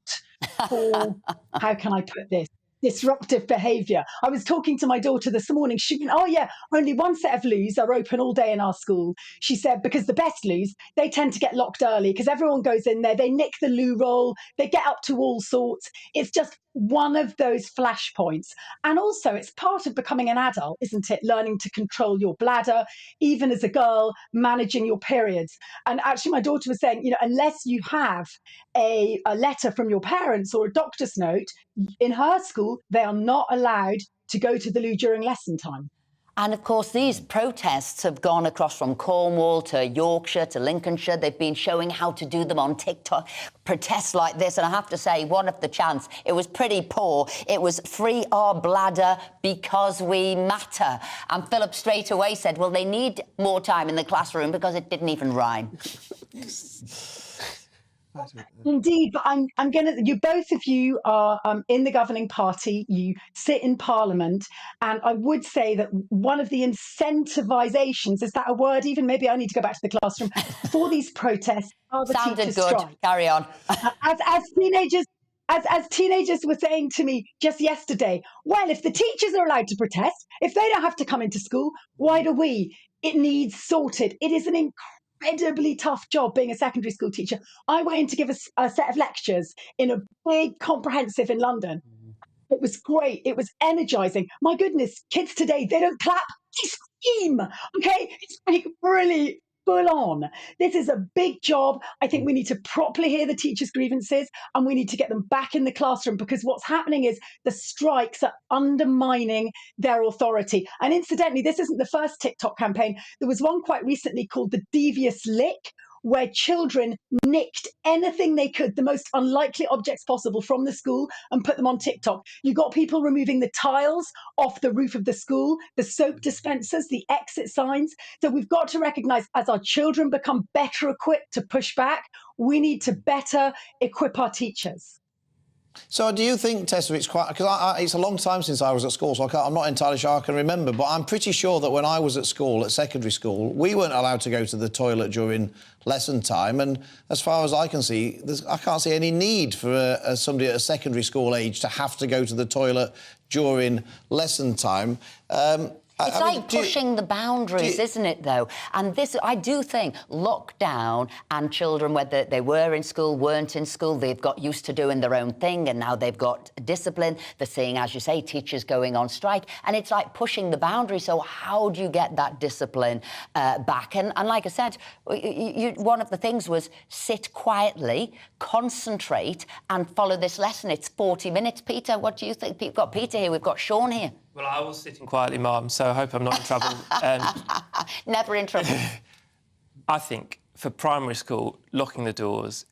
for, how can I put this? Disruptive behaviour. I was talking to my daughter this morning. She went, oh yeah, only one set of loos are open all day in our school. She said, because the best loos, they tend to get locked early because everyone goes in there, they nick the loo roll, they get up to all sorts. It's just one of those flashpoints. And also, it's part of becoming an adult, isn't it? Learning to control your bladder, even as a girl, managing your periods. And actually, my daughter was saying, unless you have a letter from your parents or a doctor's note, in her school, they are not allowed to go to the loo during lesson time. And of course, these protests have gone across from Cornwall to Yorkshire to Lincolnshire. They've been showing how to do them on TikTok, protests like this. And I have to say, one of the chants, it was pretty poor. It was free our bladder because we matter. And Philip straight away said, well, they need more time in the classroom because it didn't even rhyme. Indeed, but both of you are in the governing party, you sit in Parliament, and I would say that one of the incentivisations, is that a word even? Maybe I need to go back to the classroom, for these protests are the Sounded teachers' good. strike. Carry on. As teenagers were saying to me just yesterday, well, if the teachers are allowed to protest, if they don't have to come into school, why do we? It needs sorted. It is an incredibly tough job being a secondary school teacher. I went in to give a set of lectures in a big comprehensive in London. It was great. It was energizing. My goodness, kids today, they don't clap, they scream. Okay, it's like really full on. This is a big job. I think we need to properly hear the teachers' grievances and we need to get them back in the classroom, because what's happening is the strikes are undermining their authority. And incidentally, this isn't the first TikTok campaign. There was one quite recently called the Devious Lick, where children nicked anything they could, the most unlikely objects possible from the school, and put them on TikTok. You got people removing the tiles off the roof of the school, the soap dispensers, the exit signs. So we've got to recognise, as our children become better equipped to push back, we need to better equip our teachers. So do you think, Tessa, it's quite... Because it's a long time since I was at school, so I'm not entirely sure I can remember, but I'm pretty sure that when I was at school, at secondary school, we weren't allowed to go to the toilet during lesson time, and as far as I can see, I can't see any need for somebody at a secondary school age to have to go to the toilet during lesson time. It's like pushing the boundaries, isn't it, though? And this, I do think, lockdown and children, whether they were in school, weren't in school, they've got used to doing their own thing, and now they've got discipline. They're seeing, as you say, teachers going on strike, and it's like pushing the boundaries. So how do you get that discipline back? And like I said, one of the things was sit quietly, concentrate, and follow this lesson. It's 40 minutes. Peter, what do you think? We've got Peter here, we've got Sean here. Well, I was sitting quietly, Mum, so I hope I'm not in trouble. Never in trouble. I think for primary school, locking the doors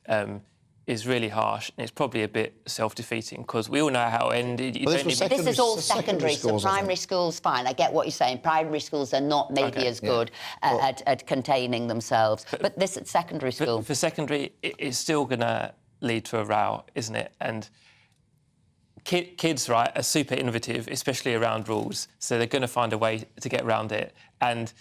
is really harsh, and it's probably a bit self-defeating, because we all know how it ended. This is all secondary, so primary school's fine. I get what you're saying. Primary schools are not maybe as good at containing themselves. But this at secondary school... For secondary, it's still going to lead to a row, isn't it? And kids, right, are super innovative, especially around rules, so they're going to find a way to get around it. And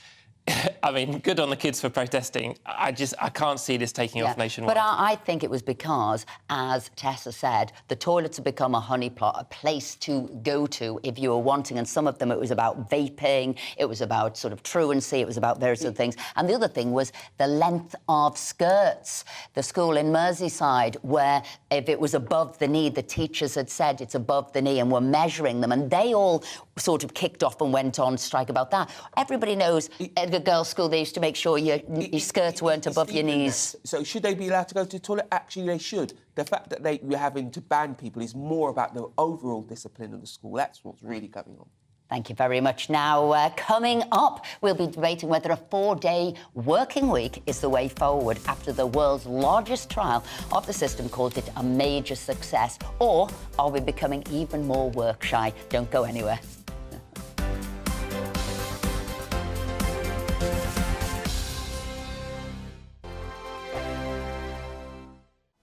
I mean, good on the kids for protesting. I can't see this taking off nationwide. But I think it was because, as Tessa said, the toilets have become a honeypot, a place to go to if you were wanting. And some of them, it was about vaping, it was about sort of truancy, it was about various other things. And the other thing was the length of skirts. The school in Merseyside, where if it was above the knee, the teachers had said it's above the knee and were measuring them. And they all sort of kicked off and went on strike about that. Everybody knows at a girls' school they used to make sure your skirts weren't above your knees. So should they be allowed to go to the toilet? Actually, they should. The fact that we're having to ban people is more about the overall discipline of the school. That's what's really going on. Thank you very much. Now, coming up, we'll be debating whether a 4-day working week is the way forward after the world's largest trial of the system called it a major success. Or are we becoming even more work shy? Don't go anywhere.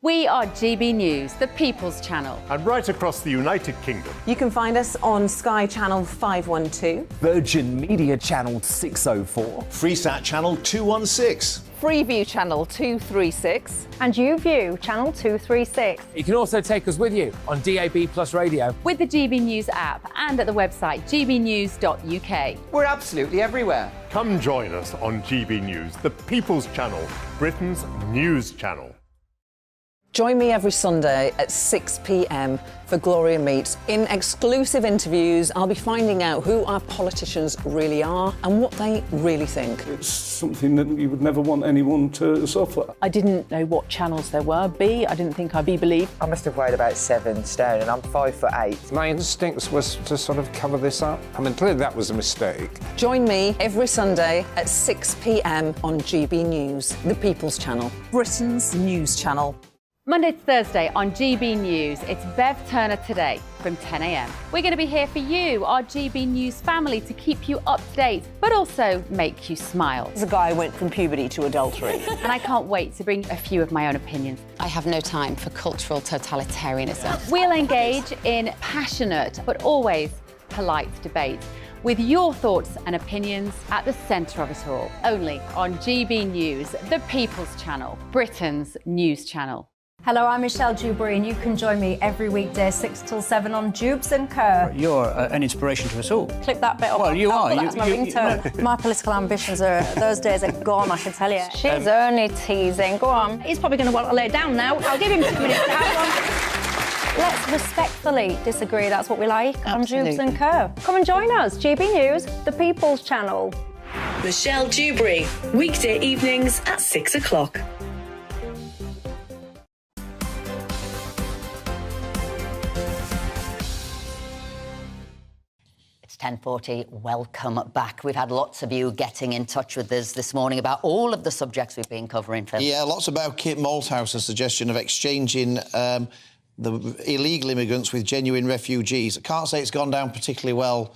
We are GB News, the People's Channel. And right across the United Kingdom. You can find us on Sky Channel 512, Virgin Media Channel 604, Freesat Channel 216, Freeview Channel 236, and YouView Channel 236. You can also take us with you on DAB+ radio, with the GB News app and at the website gbnews.uk. We're absolutely everywhere. Come join us on GB News, the People's Channel, Britain's news channel. Join me every Sunday at 6 p.m. for Gloria Meets. In exclusive interviews, I'll be finding out who our politicians really are and what they really think. It's something that you would never want anyone to suffer. I didn't know what channels there were. I didn't think I'd be believed. I must have weighed about 7 stone and I'm 5'8". My instincts was to sort of cover this up. I mean, clearly that was a mistake. Join me every Sunday at 6 p.m. on GB News, the People's Channel, Britain's news channel. Monday to Thursday on GB News, it's Bev Turner Today from 10 a.m. We're going to be here for you, our GB News family, to keep you up to date, but also make you smile. The guy went from puberty to adultery. And I can't wait to bring a few of my own opinions. I have no time for cultural totalitarianism. We'll engage in passionate, but always polite debate, with your thoughts and opinions at the centre of it all. Only on GB News, the People's Channel, Britain's news channel. Hello, I'm Michelle Dewberry, and you can join me every weekday 6 till 7 on Jubes and Kerr. You're an inspiration to us all. Clip that bit off. Well, you are. That's my ringtone. My political ambitions those days are gone, I can tell you. She's only teasing. Go on. He's probably going to want to lay down now. I'll give him 2 minutes to have one. Let's respectfully disagree. That's what we like on Jubes and Kerr. Come and join us. GB News, the People's Channel. Michelle Dewberry, weekday evenings at 6 o'clock. It's 10:40. Welcome back. We've had lots of you getting in touch with us this morning about all of the subjects we've been covering, Phil. Yeah, lots about Kit Malthouse's suggestion of exchanging the illegal immigrants with genuine refugees. I can't say it's gone down particularly well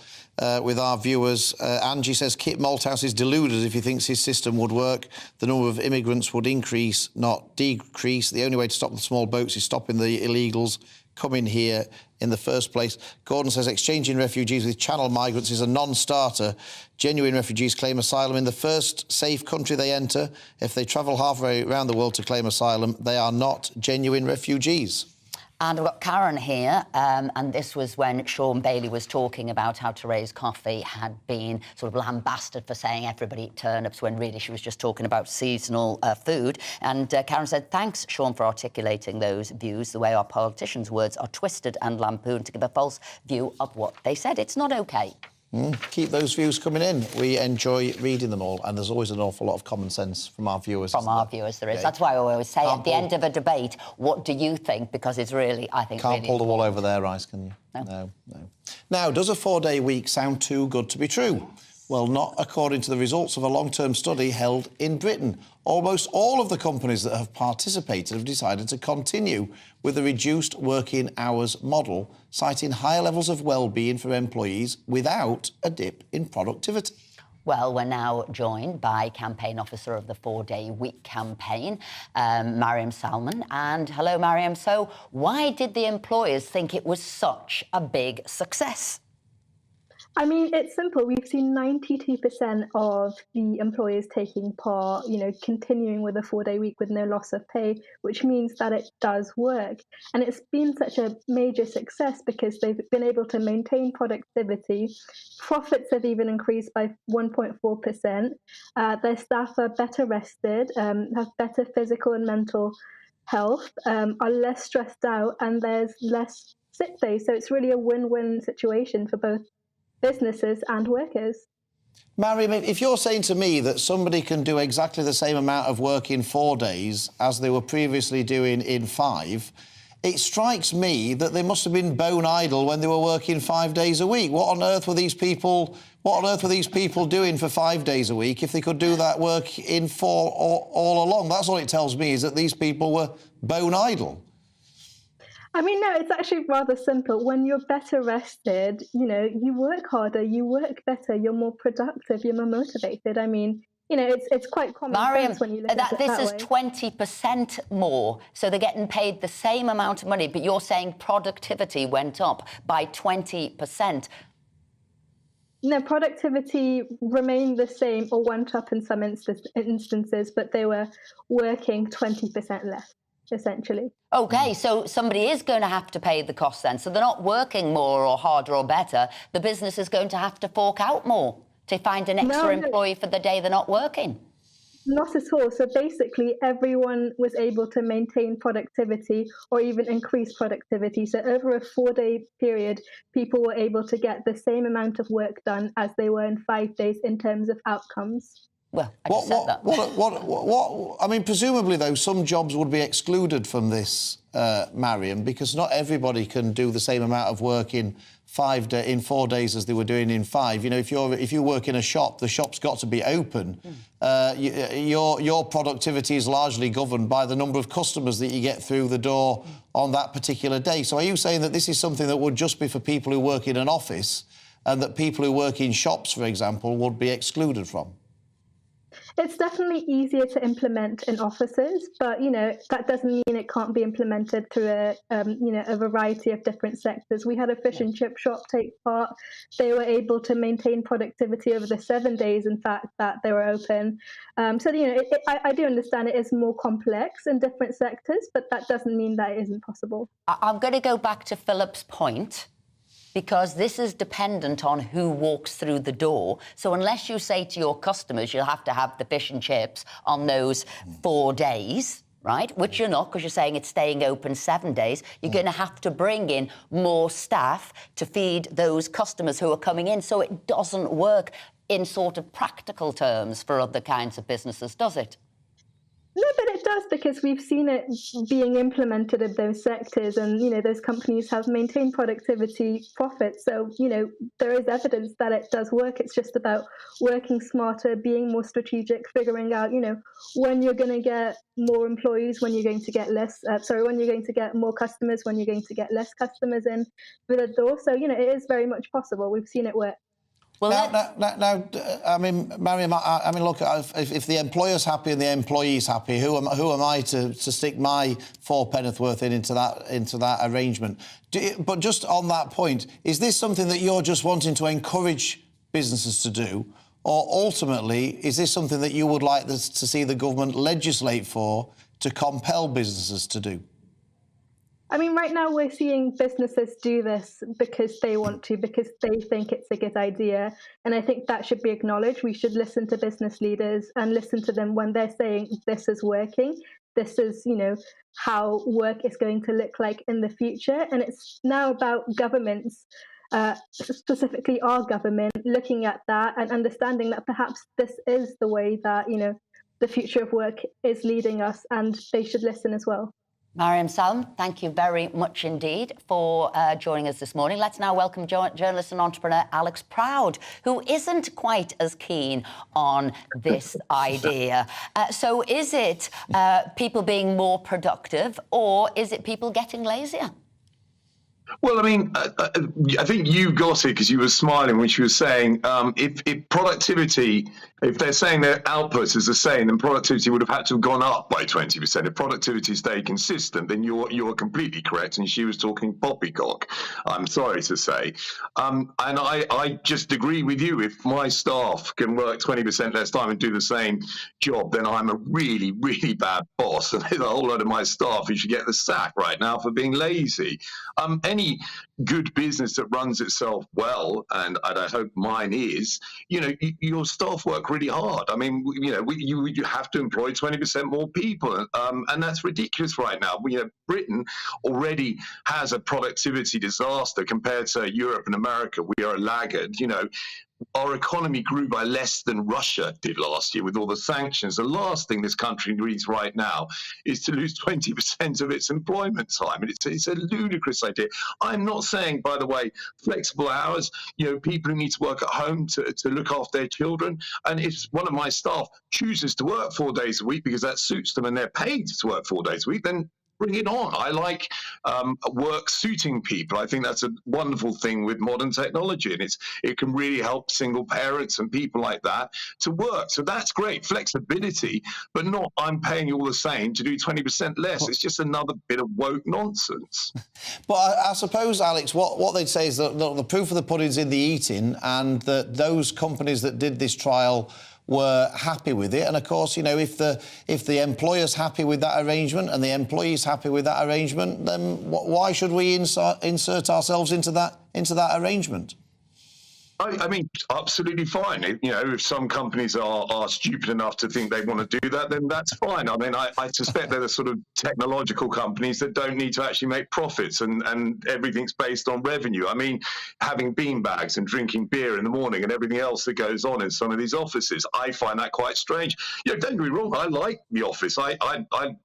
with our viewers. Angie says Kit Malthouse is deluded if he thinks his system would work. The number of immigrants would increase, not decrease. The only way to stop the small boats is stopping the illegals coming here in the first place. Gordon says exchanging refugees with channel migrants is a non-starter. Genuine refugees claim asylum in the first safe country they enter. If they travel halfway around the world to claim asylum, they are not genuine refugees. And I've got Karen here, and this was when Sean Bailey was talking about how Therese Coffey had been sort of lambasted for saying everybody eat turnips, when really she was just talking about seasonal food. And Karen said, thanks, Sean, for articulating those views. The way our politicians' words are twisted and lampooned to give a false view of what they said. It's not OK. Keep those views coming in. We enjoy reading them all, and there's always an awful lot of common sense from our viewers. From our viewers, there is. That's why I always say at the end of a debate, what do you think? Because it's really, I think, Can't pull the wool over their eyes, can you? No. Now, does a 4-day week sound too good to be true? Well, not according to the results of a long-term study held in Britain. Almost all of the companies that have participated have decided to continue with the reduced working hours model, citing higher levels of well-being for employees without a dip in productivity. Well, we're now joined by campaign officer of the 4-day week campaign, Mariam Salman. And hello, Mariam. So why did the employers think it was such a big success? I mean, it's simple. We've seen 92% of the employers taking part, continuing with a 4-day week with no loss of pay, which means that it does work. And it's been such a major success because they've been able to maintain productivity. Profits have even increased by 1.4%. Their staff are better rested, have better physical and mental health, are less stressed out, and there's less sick days. So it's really a win-win situation for both businesses and workers. Mariam, if you're saying to me that somebody can do exactly the same amount of work in 4 days as they were previously doing in 5, it strikes me that they must have been bone idle when they were working 5 days a week. What on earth were these people doing for 5 days a week if they could do that work in 4 all along? That's all it tells me, is that these people were bone idle. I mean, no, it's actually rather simple. When you're better rested, you work harder, you work better, you're more productive, you're more motivated. I mean, it's quite common sense when you look at it this that is way. 20% more, so they're getting paid the same amount of money, but you're saying productivity went up by 20%. No, productivity remained the same or went up in some instances, but they were working 20% less, essentially. OK, so somebody is going to have to pay the cost then. So they're not working more or harder or better. The business is going to have to fork out more to find an extra employee for the day they're not working. Not at all. So basically, everyone was able to maintain productivity or even increase productivity. So over a 4-day period, people were able to get the same amount of work done as they were in 5 days in terms of outcomes. Well, I just said that. What? I mean, presumably, though, some jobs would be excluded from this, Mariam, because not everybody can do the same amount of work in 4 days as they were doing in 5. You know, if you work in a shop, the shop's got to be open. Your productivity is largely governed by the number of customers that you get through the door on that particular day. So are you saying that this is something that would just be for people who work in an office and that people who work in shops, for example, would be excluded from? It's definitely easier to implement in offices, but, you know, that doesn't mean it can't be implemented through a variety of different sectors. We had a fish and chip shop take part. They were able to maintain productivity over the 7 days, in fact, that they were open. So, you know, I do understand it is more complex in different sectors, but that doesn't mean that it isn't possible. I'm going to go back to Philip's point, because this is dependent on who walks through the door. So unless you say to your customers you'll have to have the fish and chips on those 4 days, right, which you're not because you're saying it's staying open 7 days, you're going to have to bring in more staff to feed those customers who are coming in. So it doesn't work in sort of practical terms for other kinds of businesses, does it? No, but it does, because we've seen it being implemented in those sectors, and, you know, those companies have maintained productivity profits. So, you know, there is evidence that it does work. It's just about working smarter, being more strategic, figuring out, you know, when you're going to get more employees, when you're going to get when you're going to get more customers, when you're going to get less customers in through the door. So, you know, it is very much possible. We've seen it work. Well, now, I mean, Mariam, I mean, look, if the employer's happy and the employee's happy, who am I to stick my 4 penneth worth into that arrangement? But just on that point, is this something that you're just wanting to encourage businesses to do, or ultimately is this something that you would like to see the government legislate for to compel businesses to do? I mean, right now we're seeing businesses do this because they want to, because they think it's a good idea. And I think that should be acknowledged. We should listen to business leaders and listen to them when they're saying this is working. This is, you know, how work is going to look like in the future. And it's now about governments, specifically our government, looking at that and understanding that perhaps this is the way that, you know, the future of work is leading us, and they should listen as well. Mariam Salem, thank you very much indeed for joining us this morning. Let's now welcome journalist and entrepreneur Alex Proud, who isn't quite as keen on this idea. So is it people being more productive, or is it people getting lazier? Well, I mean, I think you got it because you were smiling when she was saying if productivity, if they're saying their output is the same, then productivity would have had to have gone up by 20%. If productivity stayed consistent, then you're completely correct. And she was talking poppycock, I'm sorry to say. And I just agree with you. If my staff can work 20% less time and do the same job, then I'm a really, really bad boss. And there's a whole lot of my staff who should get the sack right now for being lazy. Any good business that runs itself well, and I hope mine is, you know, your staff work really hard. I mean, you know, you have to employ 20% more people, and that's ridiculous right now. You know, Britain already has a productivity disaster compared to Europe and America. We are a laggard, you know. Our economy grew by less than Russia did last year with all the sanctions. The last thing this country needs right now is to lose 20% of its employment time. And it's a ludicrous idea. I'm not saying, by the way, flexible hours, you know, people who need to work at home to look after their children. And if one of my staff chooses to work 4 days a week because that suits them and they're paid to work 4 days a week, then bring it on. I like work suiting people. I think that's a wonderful thing with modern technology, and it can really help single parents and people like that to work. So that's great, flexibility, but not I'm paying you all the same to do 20% less. It's just another bit of woke nonsense. But I suppose, Alex, what they'd say is that the proof of the pudding's in the eating, and that those companies that did this trial were happy with it. And of course, you know, if the employer's happy with that arrangement and the employee's happy with that arrangement, then why should we insert ourselves into that arrangement? I mean, absolutely fine. If some companies are stupid enough to think they want to do that, then that's fine. I mean, I suspect they're the sort of technological companies that don't need to actually make profits, and everything's based on revenue. I mean, having beanbags and drinking beer in the morning and everything else that goes on in some of these offices, I find that quite strange. Don't get me wrong, I like the office. I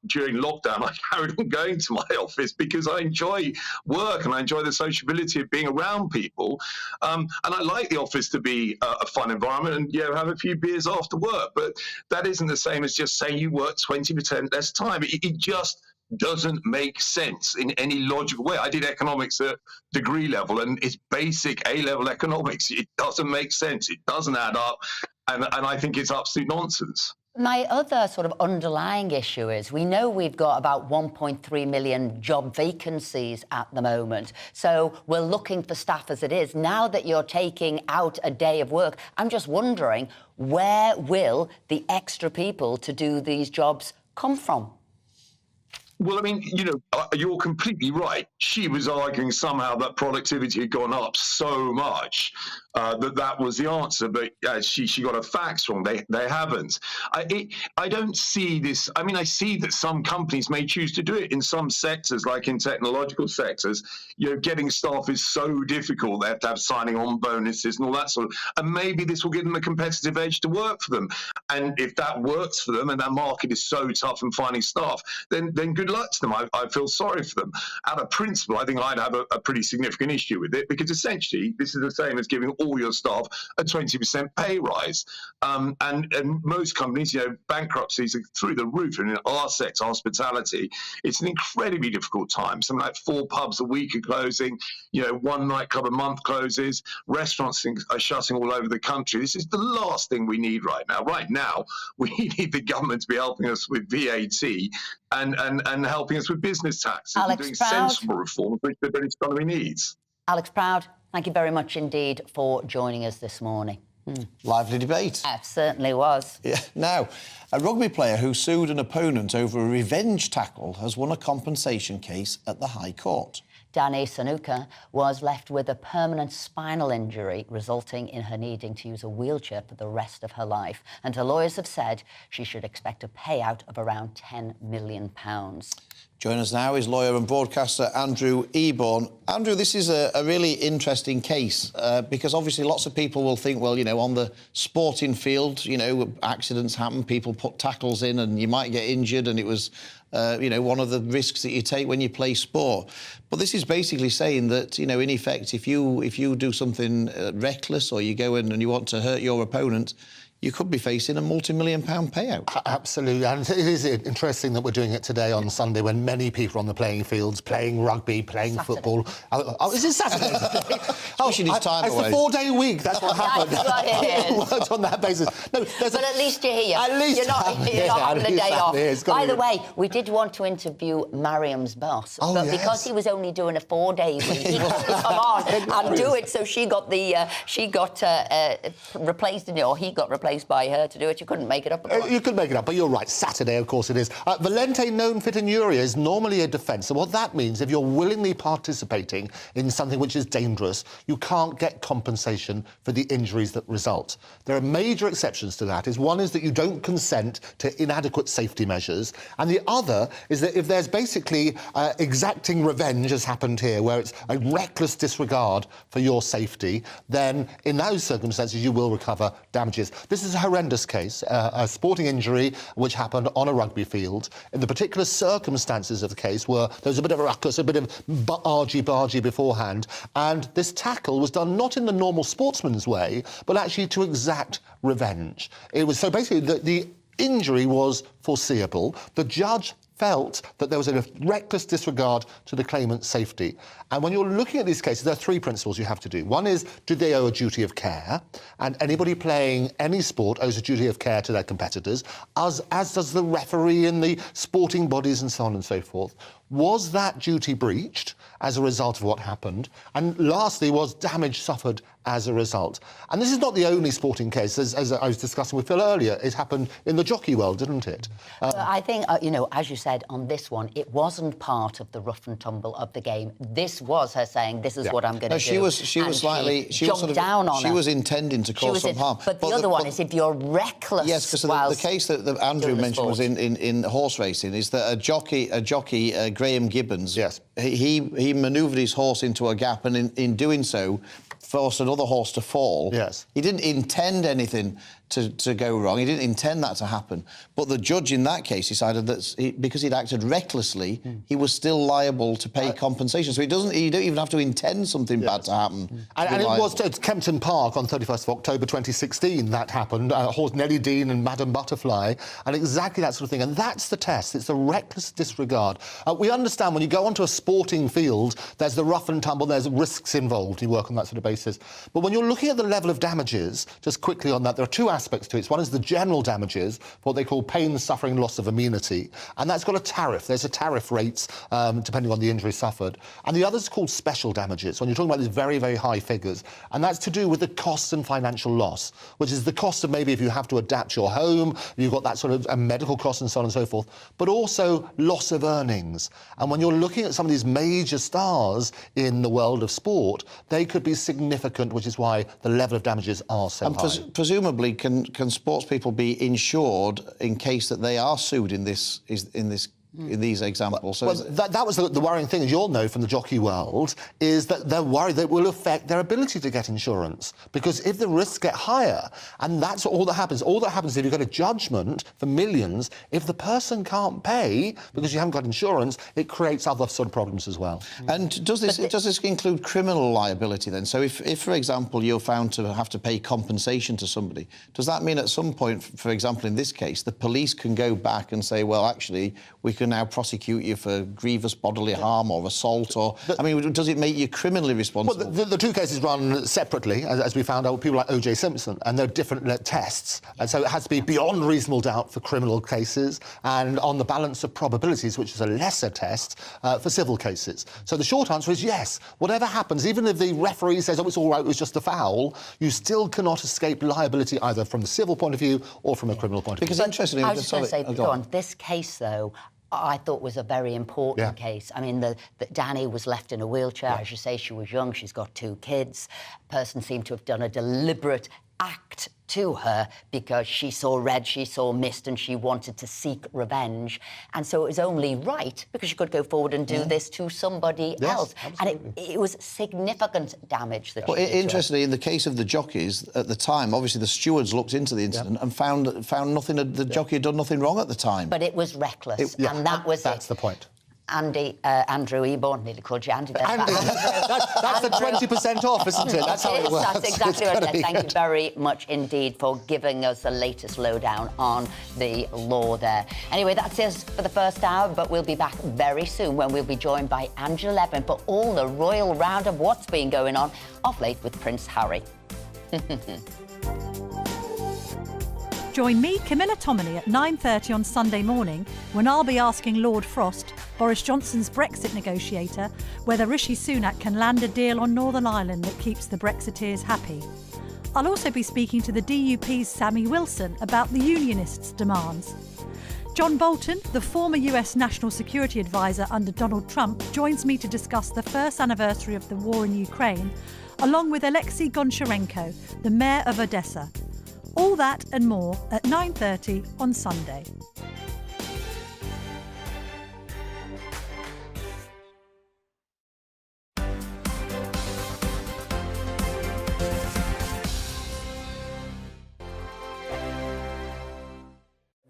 during lockdown, I carried on going to my office because I enjoy work and I enjoy the sociability of being around people, and I like the office to be a fun environment and have a few beers after work, but that isn't the same as just saying you work 20% less time. It just doesn't make sense in any logical way. I did economics at degree level, and it's basic A-level economics. It doesn't make sense. It doesn't add up, and I think it's absolute nonsense. My other sort of underlying issue is we know we've got about 1.3 million job vacancies at the moment. So we're looking for staff as it is. Now that you're taking out a day of work, I'm just wondering, where will the extra people to do these jobs come from? Well, I mean, you're completely right. She was arguing somehow that productivity had gone up so much that was the answer, but she got her facts wrong. They haven't. I don't see this. I mean, I see that some companies may choose to do it in some sectors, like in technological sectors. Getting staff is so difficult. They have to have signing on bonuses and all that sort of. And maybe this will give them a competitive edge to work for them. And if that works for them, and that market is so tough in finding staff, then good luck to them. I feel sorry for them. Out of principle, I think I'd have a pretty significant issue with it, because essentially this is the same as giving all your staff a 20% pay rise. And most companies, bankruptcies are through the roof. And in our sector, hospitality, it's an incredibly difficult time. Something like 4 pubs a week are closing, 1 nightclub a month closes, restaurants are shutting all over the country. This is the last thing we need right now. Right now, we need the government to be helping us with VAT and helping us with business taxes and doing sensible reforms which the British economy needs. Alex Proud, thank you very much indeed for joining us this morning. Lively debate. It certainly was. Yeah. Now, a rugby player who sued an opponent over a revenge tackle has won a compensation case at the High Court. Dani Sanuka was left with a permanent spinal injury, resulting in her needing to use a wheelchair for the rest of her life. And her lawyers have said she should expect a payout of around £10 million. Joining us now is lawyer and broadcaster Andrew Eborn. Andrew, this is a really interesting case because obviously lots of people will think, well, on the sporting field, accidents happen, people put tackles in and you might get injured, and it was, one of the risks that you take when you play sport. But this is basically saying that, in effect, if you do something reckless or you go in and you want to hurt your opponent, you could be facing a multi-million-pound payout. Absolutely, and it is interesting that we're doing it today on Sunday when many people are on the playing fields, playing rugby, playing football. Oh, is it Saturday today? Pushing his time away. It's the 4-day week, that's what happened. It worked on that basis. No, but at least you're here. At least you're not having a day off. By the way, we did want to interview Mariam's boss, but because he was only doing a 4-day week, he couldn't come on and do it, so she got replaced, or he got replaced by her to do it. You couldn't make it up. You could make it up, but you're right. Saturday, of course, it is. Valente non fittinuria is normally a defence. So what that means, if you're willingly participating in something which is dangerous, you can't get compensation for the injuries that result. There are major exceptions to that. One is that you don't consent to inadequate safety measures, and the other is that if there's basically exacting revenge, as happened here, where it's a reckless disregard for your safety, then in those circumstances you will recover damages. This is a horrendous case, a sporting injury which happened on a rugby field. In the particular circumstances of the case there was a bit of a ruckus, a bit of argy-bargy beforehand, and this tackle was done not in the normal sportsman's way, but actually to exact revenge. It was so basically the injury was foreseeable. The judge felt that there was a reckless disregard to the claimant's safety. And when you're looking at these cases, there are 3 principles you have to do. One is, do they owe a duty of care? And anybody playing any sport owes a duty of care to their competitors, as does the referee and the sporting bodies and so on and so forth. Was that duty breached as a result of what happened? And lastly, was damage suffered as a result? And this is not the only sporting case. As I was discussing with Phil earlier, it happened in the jockey world, didn't it? But I think, as you said, on this one, it wasn't part of the rough and tumble of the game. This was her saying, this is what I'm going to do. She was slightly... She was intending to cause some harm. But the other one is if you're reckless. Yes, because the case that Andrew mentioned was in horse racing, is that a jockey, Graham Gibbons, he manoeuvred his horse into a gap, and in doing so, forced another horse to fall. Yes. He didn't intend anything to go wrong. He didn't intend that to happen. But the judge in that case decided that because he'd acted recklessly, he was still liable to pay compensation. So you don't even have to intend something bad to happen. And it was at Kempton Park on 31st of October 2016 that happened. Horse Nellie Dean and Madame Butterfly, and exactly that sort of thing. And that's the test. It's the reckless disregard. We understand when you go onto a sporting field, there's the rough and tumble, there's risks involved. You work on that sort of basis. But when you're looking at the level of damages, just quickly on that, there are two aspects to it. One is the general damages, what they call pain, suffering, loss of amenity, and that's got a tariff. There's a tariff rates depending on the injury suffered. And the other is called special damages, when you're talking about these very, very high figures, and that's to do with the costs and financial loss, which is the cost of maybe if you have to adapt your home, you've got that sort of medical costs and so on and so forth, but also loss of earnings. And when you're looking at some of these major stars in the world of sport, they could be significant, which is why the level of damages are so high. Presumably, can sports people be insured in case that they are sued in these examples? So that was the worrying thing, as you'll know from the jockey world, is that they're worried that it will affect their ability to get insurance. Because if the risks get higher, and that's all that happens if you've got a judgment for millions, if the person can't pay because you haven't got insurance, it creates other sort of problems as well. And does this include criminal liability then? So if, for example, you're found to have to pay compensation to somebody, does that mean at some point, for example, in this case, the police can go back and say, well, actually, we can now prosecute you for grievous bodily harm or assault, or... does it make you criminally responsible? Well, the two cases run separately, as we found out with people like O.J. Simpson, and they're different tests. And so it has to be beyond reasonable doubt for criminal cases and on the balance of probabilities, which is a lesser test for civil cases. So the short answer is yes. Whatever happens, even if the referee says, oh, it's all right, it was just a foul, you still cannot escape liability either from the civil point of view or from a criminal point of view. Because interestingly... I was just going to say, go on. This case, though, I thought was a very important case. I mean, that Danny was left in a wheelchair. As you say, she was young, she's got 2 kids. Person seemed to have done a deliberate act to her because she saw red, she saw mist, and she wanted to seek revenge. And so it was only right, because she could go forward and do this to somebody else. Absolutely. And it was significant damage that she did. Interestingly, in the case of the jockeys, at the time, obviously the stewards looked into the incident and found nothing, the jockey had done nothing wrong at the time. But it was reckless, and that's the point. Andrew Eborn, nearly called you Andy. That's the 20% off, isn't it? That's how it works. That's exactly right. Thank you very much indeed for giving us the latest lowdown on the law there. Anyway, that's it for the first hour, but we'll be back very soon when we'll be joined by Angela Levin for all the royal round of what's been going on of late with Prince Harry. Join me, Camilla Tominey, at 9:30 on Sunday morning when I'll be asking Lord Frost, Boris Johnson's Brexit negotiator, whether Rishi Sunak can land a deal on Northern Ireland that keeps the Brexiteers happy. I'll also be speaking to the DUP's Sammy Wilson about the Unionists' demands. John Bolton, the former US National Security Advisor under Donald Trump, joins me to discuss the first anniversary of the war in Ukraine, along with Alexei Goncharenko, the mayor of Odessa. All that and more at 9:30 on Sunday.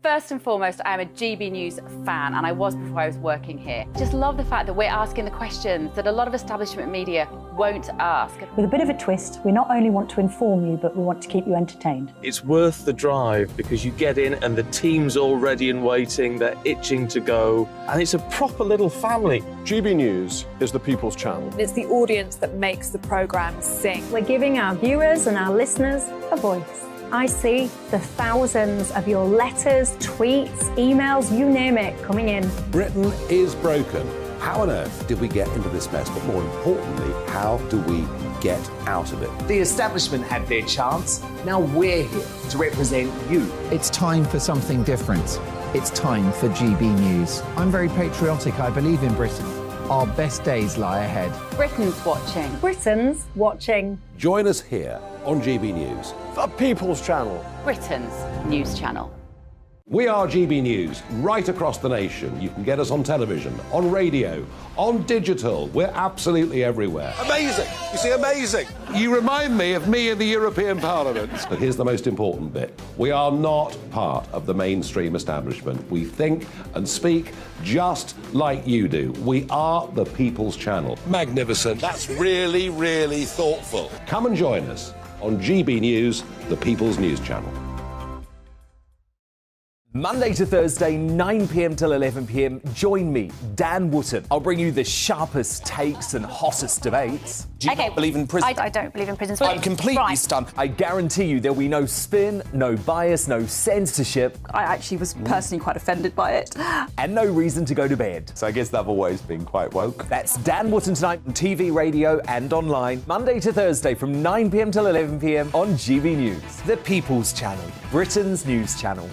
First and foremost, I'm a GB News fan, and I was before I was working here. Just love the fact that we're asking the questions that a lot of establishment media won't ask. With a bit of a twist, we not only want to inform you, but we want to keep you entertained. It's worth the drive because you get in and the team's all ready and waiting, they're itching to go, and it's a proper little family. GB News is the people's channel. It's the audience that makes the programme sing. We're giving our viewers and our listeners a voice. I see the thousands of your letters, tweets, emails, you name it, coming in. Britain is broken, How on earth did we get into this mess? But more importantly, how do we get out of it? The establishment had their chance. Now we're here to represent you. It's time for something different. It's time for GB News. I'm very patriotic. I believe in Britain. Our best days lie ahead. Britain's watching. Britain's watching. Join us here on GB News. The People's Channel. Britain's news channel. We are GB News, right across the nation. You can get us on television, on radio, on digital. We're absolutely everywhere. Amazing. You see, amazing. You remind me of me in the European Parliament. But here's the most important bit. We are not part of the mainstream establishment. We think and speak just like you do. We are the People's Channel. Magnificent. That's really, really thoughtful. Come and join us on GB News, the People's News Channel. Monday to Thursday, 9 p.m. till 11 p.m. Join me, Dan Wootton. I'll bring you the sharpest takes and hottest debates. Do you not believe in prison? I don't believe in prisons. I'm completely stunned. I guarantee you there'll be no spin, no bias, no censorship. I actually was personally quite offended by it. And no reason to go to bed. So I guess they've always been quite woke. That's Dan Wootton tonight on TV, radio and online. Monday to Thursday from 9 p.m. till 11 p.m. on GB News. The People's Channel, Britain's news channel.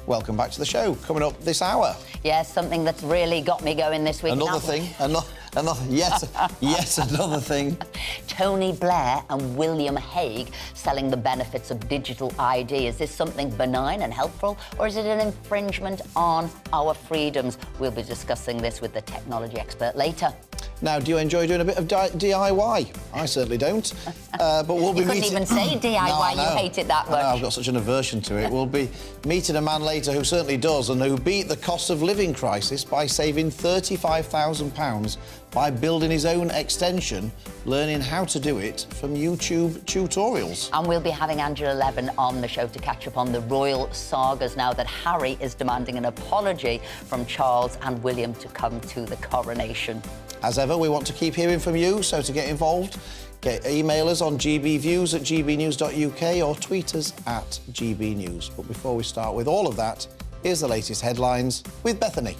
Welcome back to the show. Coming up this hour. Yes, something that's really got me going this week. Another thing. Yet another thing. Tony Blair and William Hague selling the benefits of digital ID. Is this something benign and helpful, or is it an infringement on our freedoms? We'll be discussing this with the technology expert later. Now, do you enjoy doing a bit of DIY? I certainly don't. But we'll be You couldn't even say DIY, you hate it that much. I know, I've got such an aversion to it. We'll be meeting a man later who certainly does, and who beat the cost of living crisis by saving £35,000 by building his own extension, learning how to do it from YouTube tutorials. And we'll be having Angela Levin on the show to catch up on the royal sagas now that Harry is demanding an apology from Charles and William to come to the coronation. As ever, we want to keep hearing from you, so to get involved, email us on gbviews@gbnews.uk or tweet us at gbnews. But before we start with all of that, here's the latest headlines with Bethany.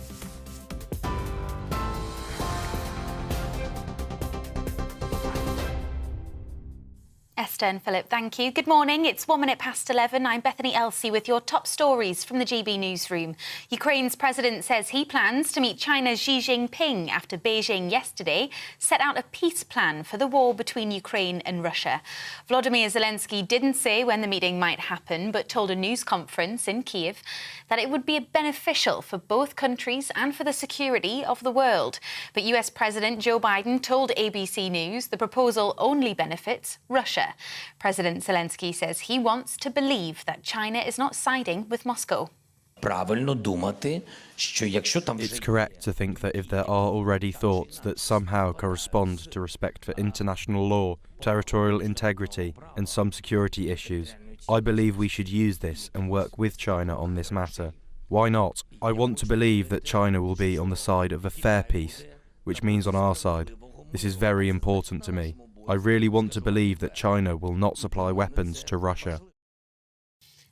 Esther and Philip, thank you. Good morning. It's 1 minute past 11. I'm Bethany Elsey with your top stories from the GB newsroom. Ukraine's president says he plans to meet China's Xi Jinping after Beijing yesterday set out a peace plan for the war between Ukraine and Russia. Volodymyr Zelensky didn't say when the meeting might happen, but told a news conference in Kyiv that it would be beneficial for both countries and for the security of the world. But US President Joe Biden told ABC News the proposal only benefits Russia. President Zelensky says he wants to believe that China is not siding with Moscow. It's correct to think that if there are already thoughts that somehow correspond to respect for international law, territorial integrity and some security issues, I believe we should use this and work with China on this matter. Why not? I want to believe that China will be on the side of a fair peace, which means on our side. This is very important to me. I really want to believe that China will not supply weapons to Russia.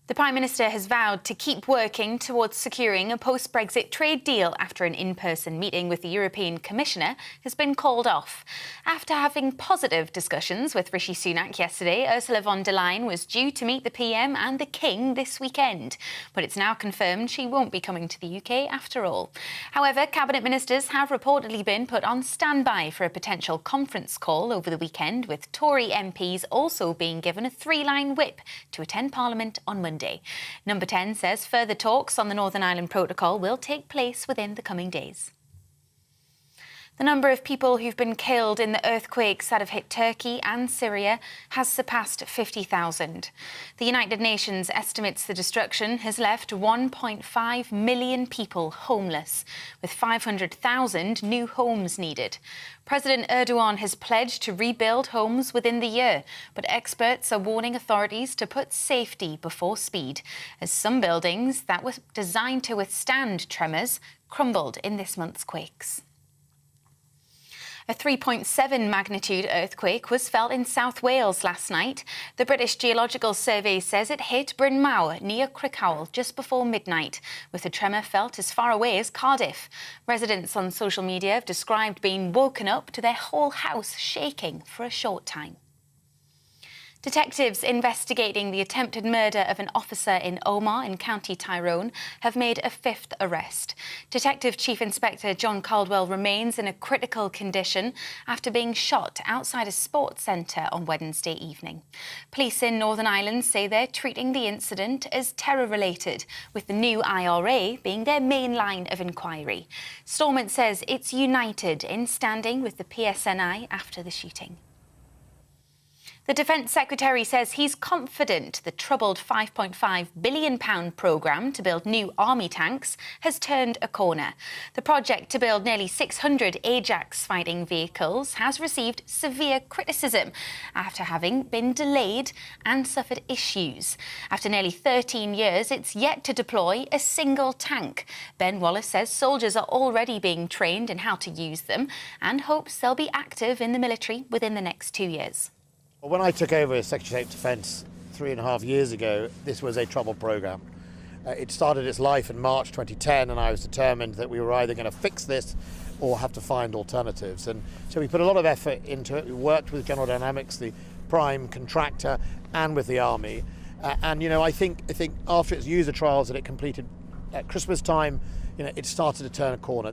The Prime Minister has vowed to keep working towards securing a post-Brexit trade deal after an in-person meeting with the European Commissioner has been called off. After having positive discussions with Rishi Sunak yesterday, Ursula von der Leyen was due to meet the PM and the King this weekend. But it's now confirmed she won't be coming to the UK after all. However, Cabinet Ministers have reportedly been put on standby for a potential conference call over the weekend, with Tory MPs also being given a 3-line whip to attend Parliament on Monday. Number 10 says further talks on the Northern Ireland Protocol will take place within the coming days. The number of people who've been killed in the earthquakes that have hit Turkey and Syria has surpassed 50,000. The United Nations estimates the destruction has left 1.5 million people homeless, with 500,000 new homes needed. President Erdogan has pledged to rebuild homes within the year, but experts are warning authorities to put safety before speed, as some buildings that were designed to withstand tremors crumbled in this month's quakes. A 3.7 magnitude earthquake was felt in South Wales last night. The British Geological Survey says it hit Bryn Mawr near Crickhowell just before midnight, with the tremor felt as far away as Cardiff. Residents on social media have described being woken up to their whole house shaking for a short time. Detectives investigating the attempted murder of an officer in Omagh in County Tyrone have made a 5th arrest. Detective Chief Inspector John Caldwell remains in a critical condition after being shot outside a sports centre on Wednesday evening. Police in Northern Ireland say they're treating the incident as terror-related, with the new IRA being their main line of inquiry. Stormont says it's united in standing with the PSNI after the shooting. The Defence Secretary says he's confident the troubled £5.5 billion programme to build new army tanks has turned a corner. The project to build nearly 600 Ajax fighting vehicles has received severe criticism after having been delayed and suffered issues. After nearly 13 years, it's yet to deploy a single tank. Ben Wallace says soldiers are already being trained in how to use them and hopes they'll be active in the military within the next 2 years. Well, when I took over as Secretary of Defence 3.5 years ago, this was a troubled programme. It started its life in March 2010, and I was determined that we were either going to fix this or have to find alternatives. And so we put a lot of effort into it. We worked with General Dynamics, the prime contractor, and with the Army. And, you know, I think after its user trials that it completed at Christmas time, you know, it started to turn a corner.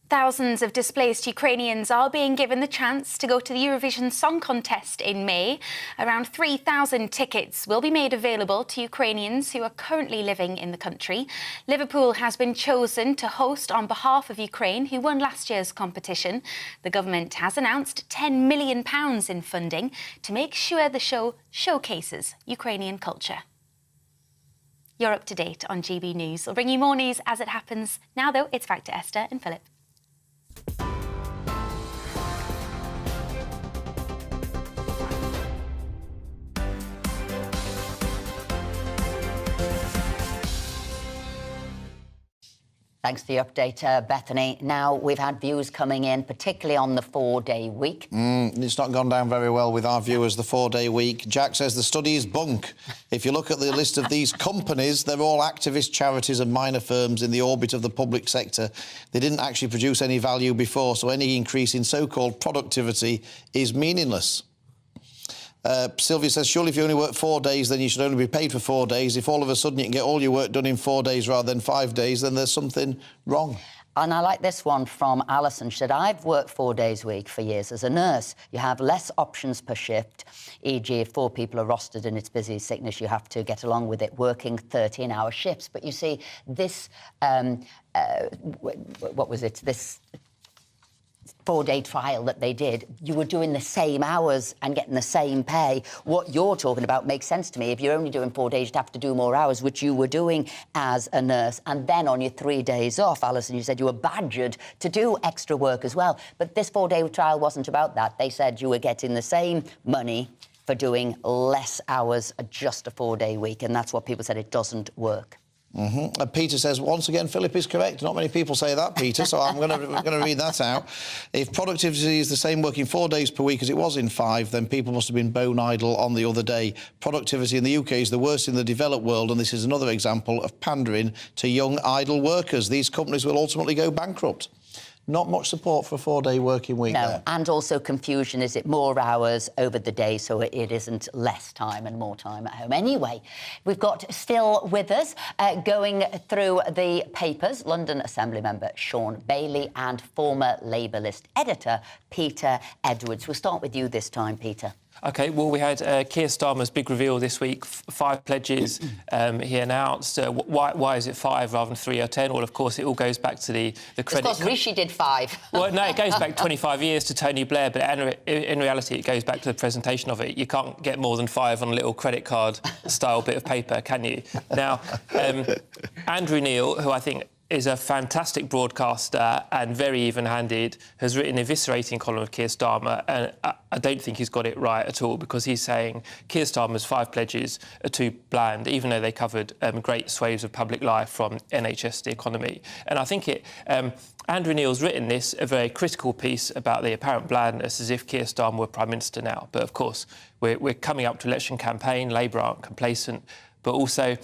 Thousands of displaced Ukrainians are being given the chance to go to the Eurovision Song Contest in May. Around 3,000 tickets will be made available to Ukrainians who are currently living in the country. Liverpool has been chosen to host on behalf of Ukraine, who won last year's competition. The government has announced £10 million in funding to make sure the show showcases Ukrainian culture. You're up to date on GB News. I'll bring you more news as it happens. Now, though, it's back to Esther and Philip. Thanks for the update, Bethany. Now, we've had views coming in, particularly on the 4-day week. It's not gone down very well with our viewers, the 4-day week. Jack says the study is bunk. If you look at the list of these companies, they're all activist charities and minor firms in the orbit of the public sector. They didn't actually produce any value before, so any increase in so-called productivity is meaningless. Sylvia says, surely if you only work 4 days, then you should only be paid for 4 days. If all of a sudden you can get all your work done in 4 days rather than 5 days, then there's something wrong. And I like this one from Alison. She said, I've worked 4 days a week for years as a nurse. You have less options per shift, e.g. if 4 people are rostered and it's busy sickness, you have to get along with it, working 13-hour shifts. But you see, this, what was it, this 4-day trial that they did, you were doing the same hours and getting the same pay. What you're talking about makes sense to me. If you're only doing 4 days, you'd have to do more hours, which you were doing as a nurse. And then on your 3 days off, Alison, you said you were badgered to do extra work as well. But this 4-day trial wasn't about that. They said you were getting the same money for doing less hours, just a 4-day week. And that's what people said, it doesn't work. And Peter says, once again, Philip is correct. Not many people say that, Peter, so I'm going to read that out. If productivity is the same working 4 days per week as it was in 5, then people must have been bone idle on the other day. Productivity in the UK is the worst in the developed world, and this is another example of pandering to young idle workers. These companies will ultimately go bankrupt. Not much support for a 4-day working week there. And also confusion. Is it more hours over the day so it isn't less time and more time at home? Anyway, we've got still with us, going through the papers, London Assembly member Sean Bailey and former Labour List editor Peter Edwards. We'll start with you this time, Peter. OK, well, we had Keir Starmer's big reveal this week, 5 pledges he announced. Why is it 5 rather than 3 or 10? Well, of course, it all goes back to the credit... Of course, Rishi did 5. Well, no, it goes back 25 years to Tony Blair, but in reality, it goes back to the presentation of it. You can't get more than 5 on a little credit card-style bit of paper, can you? Now, Andrew Neil, who I think is a fantastic broadcaster and very even-handed, has written an eviscerating column of Keir Starmer, and I don't think he's got it right at all, because he's saying Keir Starmer's 5 pledges are too bland, even though they covered great swathes of public life from NHS to the economy. And I think Andrew Neil's written this, a very critical piece about the apparent blandness, as if Keir Starmer were Prime Minister now. But of course, we're coming up to election campaign, Labour aren't complacent, but also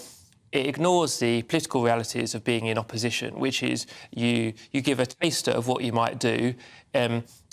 it ignores the political realities of being in opposition, which is you give a taster of what you might do.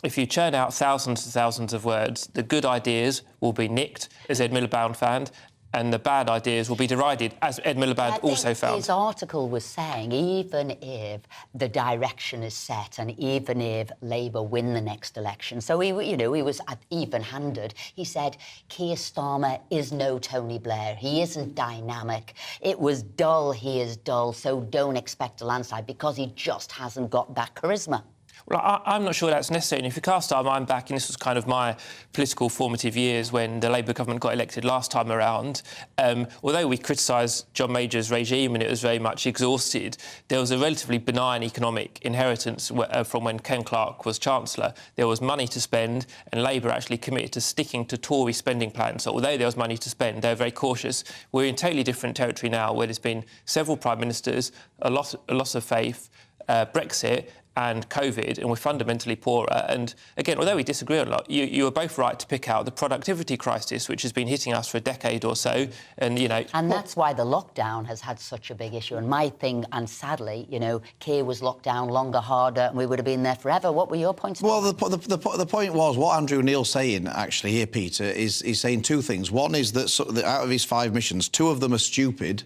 If you churn out thousands and thousands of words, the good ideas will be nicked, as Ed Miliband found, and the bad ideas will be derided, as Ed Miliband also found. His article was saying even if the direction is set and even if Labour win the next election, so he was even-handed. He said Keir Starmer is no Tony Blair. He isn't dynamic. It was dull. He is dull. So don't expect a landslide because he just hasn't got that charisma. Well, I'm not sure that's necessary. And if you cast our mind back, and this was kind of my political formative years when the Labour government got elected last time around, although we criticised John Major's regime and it was very much exhausted, there was a relatively benign economic inheritance from when Ken Clarke was Chancellor. There was money to spend, and Labour actually committed to sticking to Tory spending plans. So although there was money to spend, they were very cautious. We're in totally different territory now, where there's been several prime ministers, a loss of faith, Brexit, and COVID, and we're fundamentally poorer. And again, although we disagree a lot, you are both right to pick out the productivity crisis, which has been hitting us for a decade or so. And, And that's why the lockdown has had such a big issue. And my thing, and sadly, Keir was locked down longer, harder, and we would have been there forever. What were your points? Well, the point was, what Andrew Neil's saying, actually, here, Peter, is saying 2 things. One is that out of his 5 missions, 2 of them are stupid,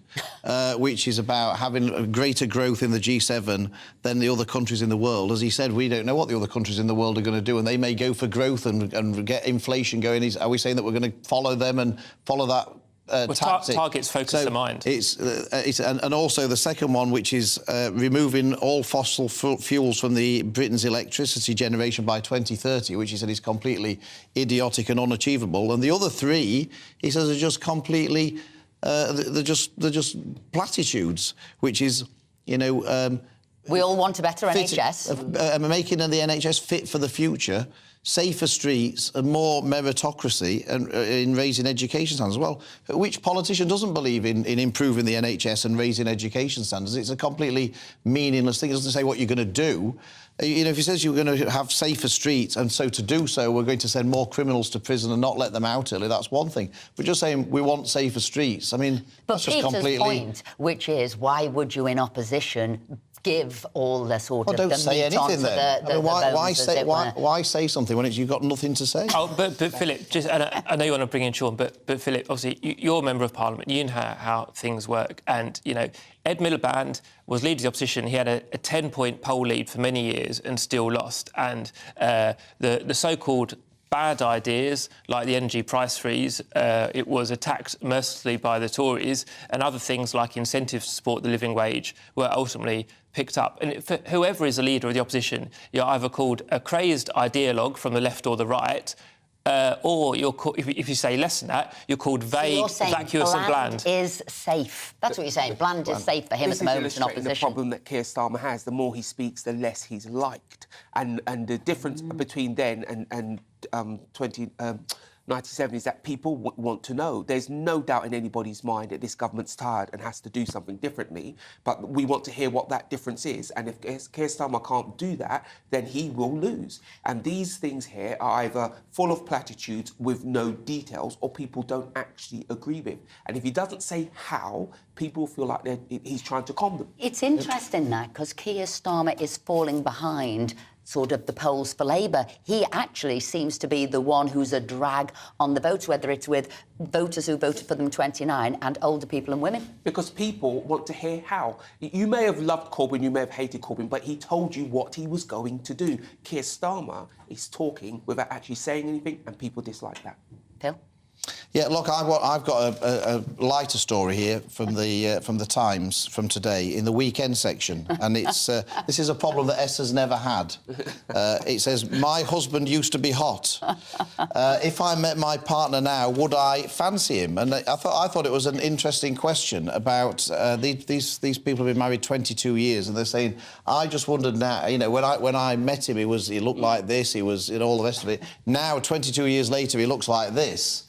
which is about having greater growth in the G7 than the other countries in the world. As he said, we don't know what the other countries in the world are going to do, and they may go for growth and get inflation going. Are we saying that we're going to follow them and follow that tactic? Targets focus the mind. And also the second one, which is removing all fossil fuels from Britain's electricity generation by 2030, which he said is completely idiotic and unachievable. And the other 3, he says, are just completely they're just platitudes, which is we all want a better NHS. Making the NHS fit for the future, safer streets and more meritocracy and in raising education standards. Well, which politician doesn't believe in improving the NHS and raising education standards? It's a completely meaningless thing. It doesn't say what you're going to do. If he says you're going to have safer streets and so to do so we're going to send more criminals to prison and not let them out early, that's one thing. But just saying we want safer streets, I mean, that's just completely... But Peter's point, which is, why would you in opposition give all the sort of... don't say anything then. Why say something when you've got nothing to say? Oh, but Philip, I know you want to bring in Sean, but Philip, obviously, you're a member of Parliament. You know how things work. And, Ed Miliband was leader of the opposition. He had a 10-point poll lead for many years and still lost. And the so-called bad ideas, like the energy price freeze, it was attacked mercilessly by the Tories, and other things like incentives to support the living wage were ultimately picked up. And for whoever is a leader of the opposition, you're either called a crazed ideologue from the left or the right, or you're if you say less than that, you're called vague, vacuous and bland. Is safe. That's what you're saying. Bland is safe for him at the moment in opposition. The problem that Keir Starmer has, the more he speaks, the less he's liked. And the difference between then and 1997 is that people want to know. There's no doubt in anybody's mind that this government's tired and has to do something differently, but we want to hear what that difference is. And if Keir Starmer can't do that, then he will lose. And these things here are either full of platitudes with no details or people don't actually agree with. And if he doesn't say how, people feel like he's trying to calm them. It's interesting that, because Keir Starmer is falling behind sort of the polls for Labour. He actually seems to be the one who's a drag on the votes, whether it's with voters who voted for them in 29 and older people and women. Because people want to hear how. You may have loved Corbyn, you may have hated Corbyn, but he told you what he was going to do. Keir Starmer is talking without actually saying anything, and people dislike that. Phil? Yeah, look, I've got a lighter story here from the Times from today in the weekend section, and it's this is a problem that Esther's never had. It says, "My husband used to be hot. If I met my partner now, would I fancy him?" And I thought it was an interesting question about these people have been married 22 years, and they're saying, "I just wondered now, you know, when I met him, he looked like this, he was, you know, all the rest of it. Now, 22 years later, he looks like this."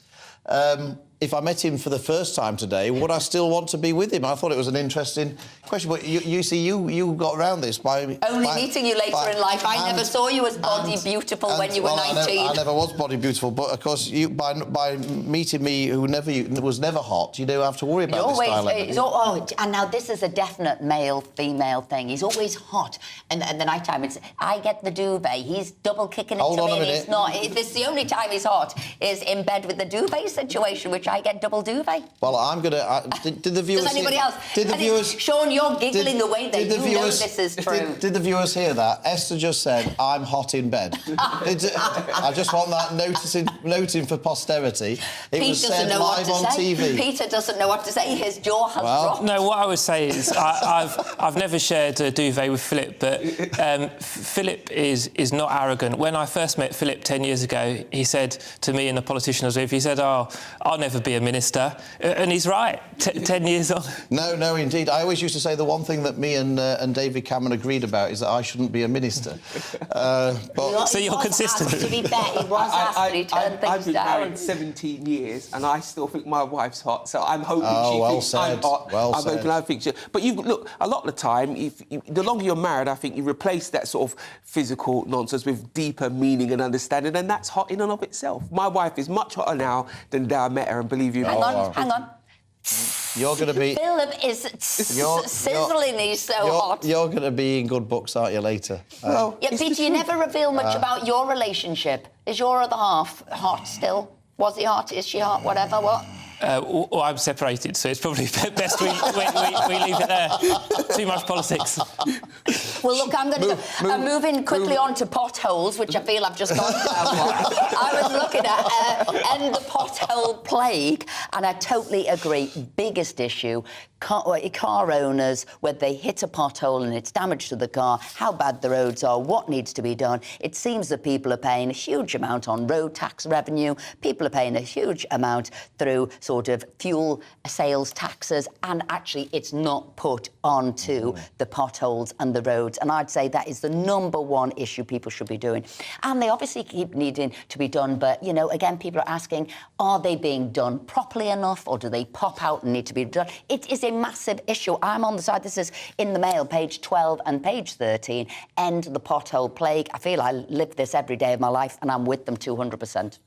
If I met him for the first time today, would I still want to be with him? I thought it was an interesting question. But you got around this by... Only meeting you later in life. I never saw you as body beautiful when you were 19. I never was body beautiful, but of course, by meeting me, who was never hot, you don't have to worry about this dilemma. And now this is a definite male-female thing. He's always hot. And at the night time, I get the duvet. He's double kicking it to me. It's not. This is the only time he's hot is in bed with the duvet situation, which I get double duvet. Well, I'm going to... Did the viewers... Does anybody else? Did the viewers... Sean, you're giggling the way that you know this is true. Did the viewers hear that? Esther just said, "I'm hot in bed." I just want that noting for posterity. It was said live on TV. Peter doesn't know what to say. His jaw has dropped. No, what I would say is I've never shared a duvet with Philip, but Philip is not arrogant. When I first met Philip 10 years ago, he said to me and the politician I was with, he said, "Oh, I'll never be a minister," and he's right. 10 years on. No, indeed. I always used to say the one thing that me and David Cameron agreed about is that I shouldn't be a minister. So you're consistent. To be fair, he was asked, but he turned things I've been down. married 17 years, and I still think my wife's hot. So I'm hoping she thinks I'm hot. Well I'm hoping I think she. But look, a lot of the time, the longer you're married, I think you replace that sort of physical nonsense with deeper meaning and understanding, and that's hot in and of itself. My wife is much hotter now than the day I met her, and believe you me. Hang on. You're going to be... Philip is sizzling, he's so hot. You're going to be in good books, aren't you, later? Peter, you never reveal much about your relationship. Is your other half hot still? Was he hot? Is she hot? Whatever, what? Well, I'm separated, so it's probably best we leave it there. Too much politics. Well, look, I'm going to moving quickly on to potholes, which I feel I've just gone down one. I was looking at end the pothole plague, and I totally agree. Biggest issue, car owners, where they hit a pothole and it's damage to the car, how bad the roads are, what needs to be done. It seems that people are paying a huge amount on road tax revenue. People are paying a huge amount through sort of fuel sales taxes, and actually it's not put onto the potholes and the roads. And I'd say that is the #1 issue people should be doing. And they obviously keep needing to be done, but, you know, again, people are asking, are they being done properly enough, or do they pop out and need to be done? It is a massive issue. I'm on the side, this is in the Mail, page 12 and page 13, end the pothole plague. I feel I live this every day of my life, and I'm with them 200%.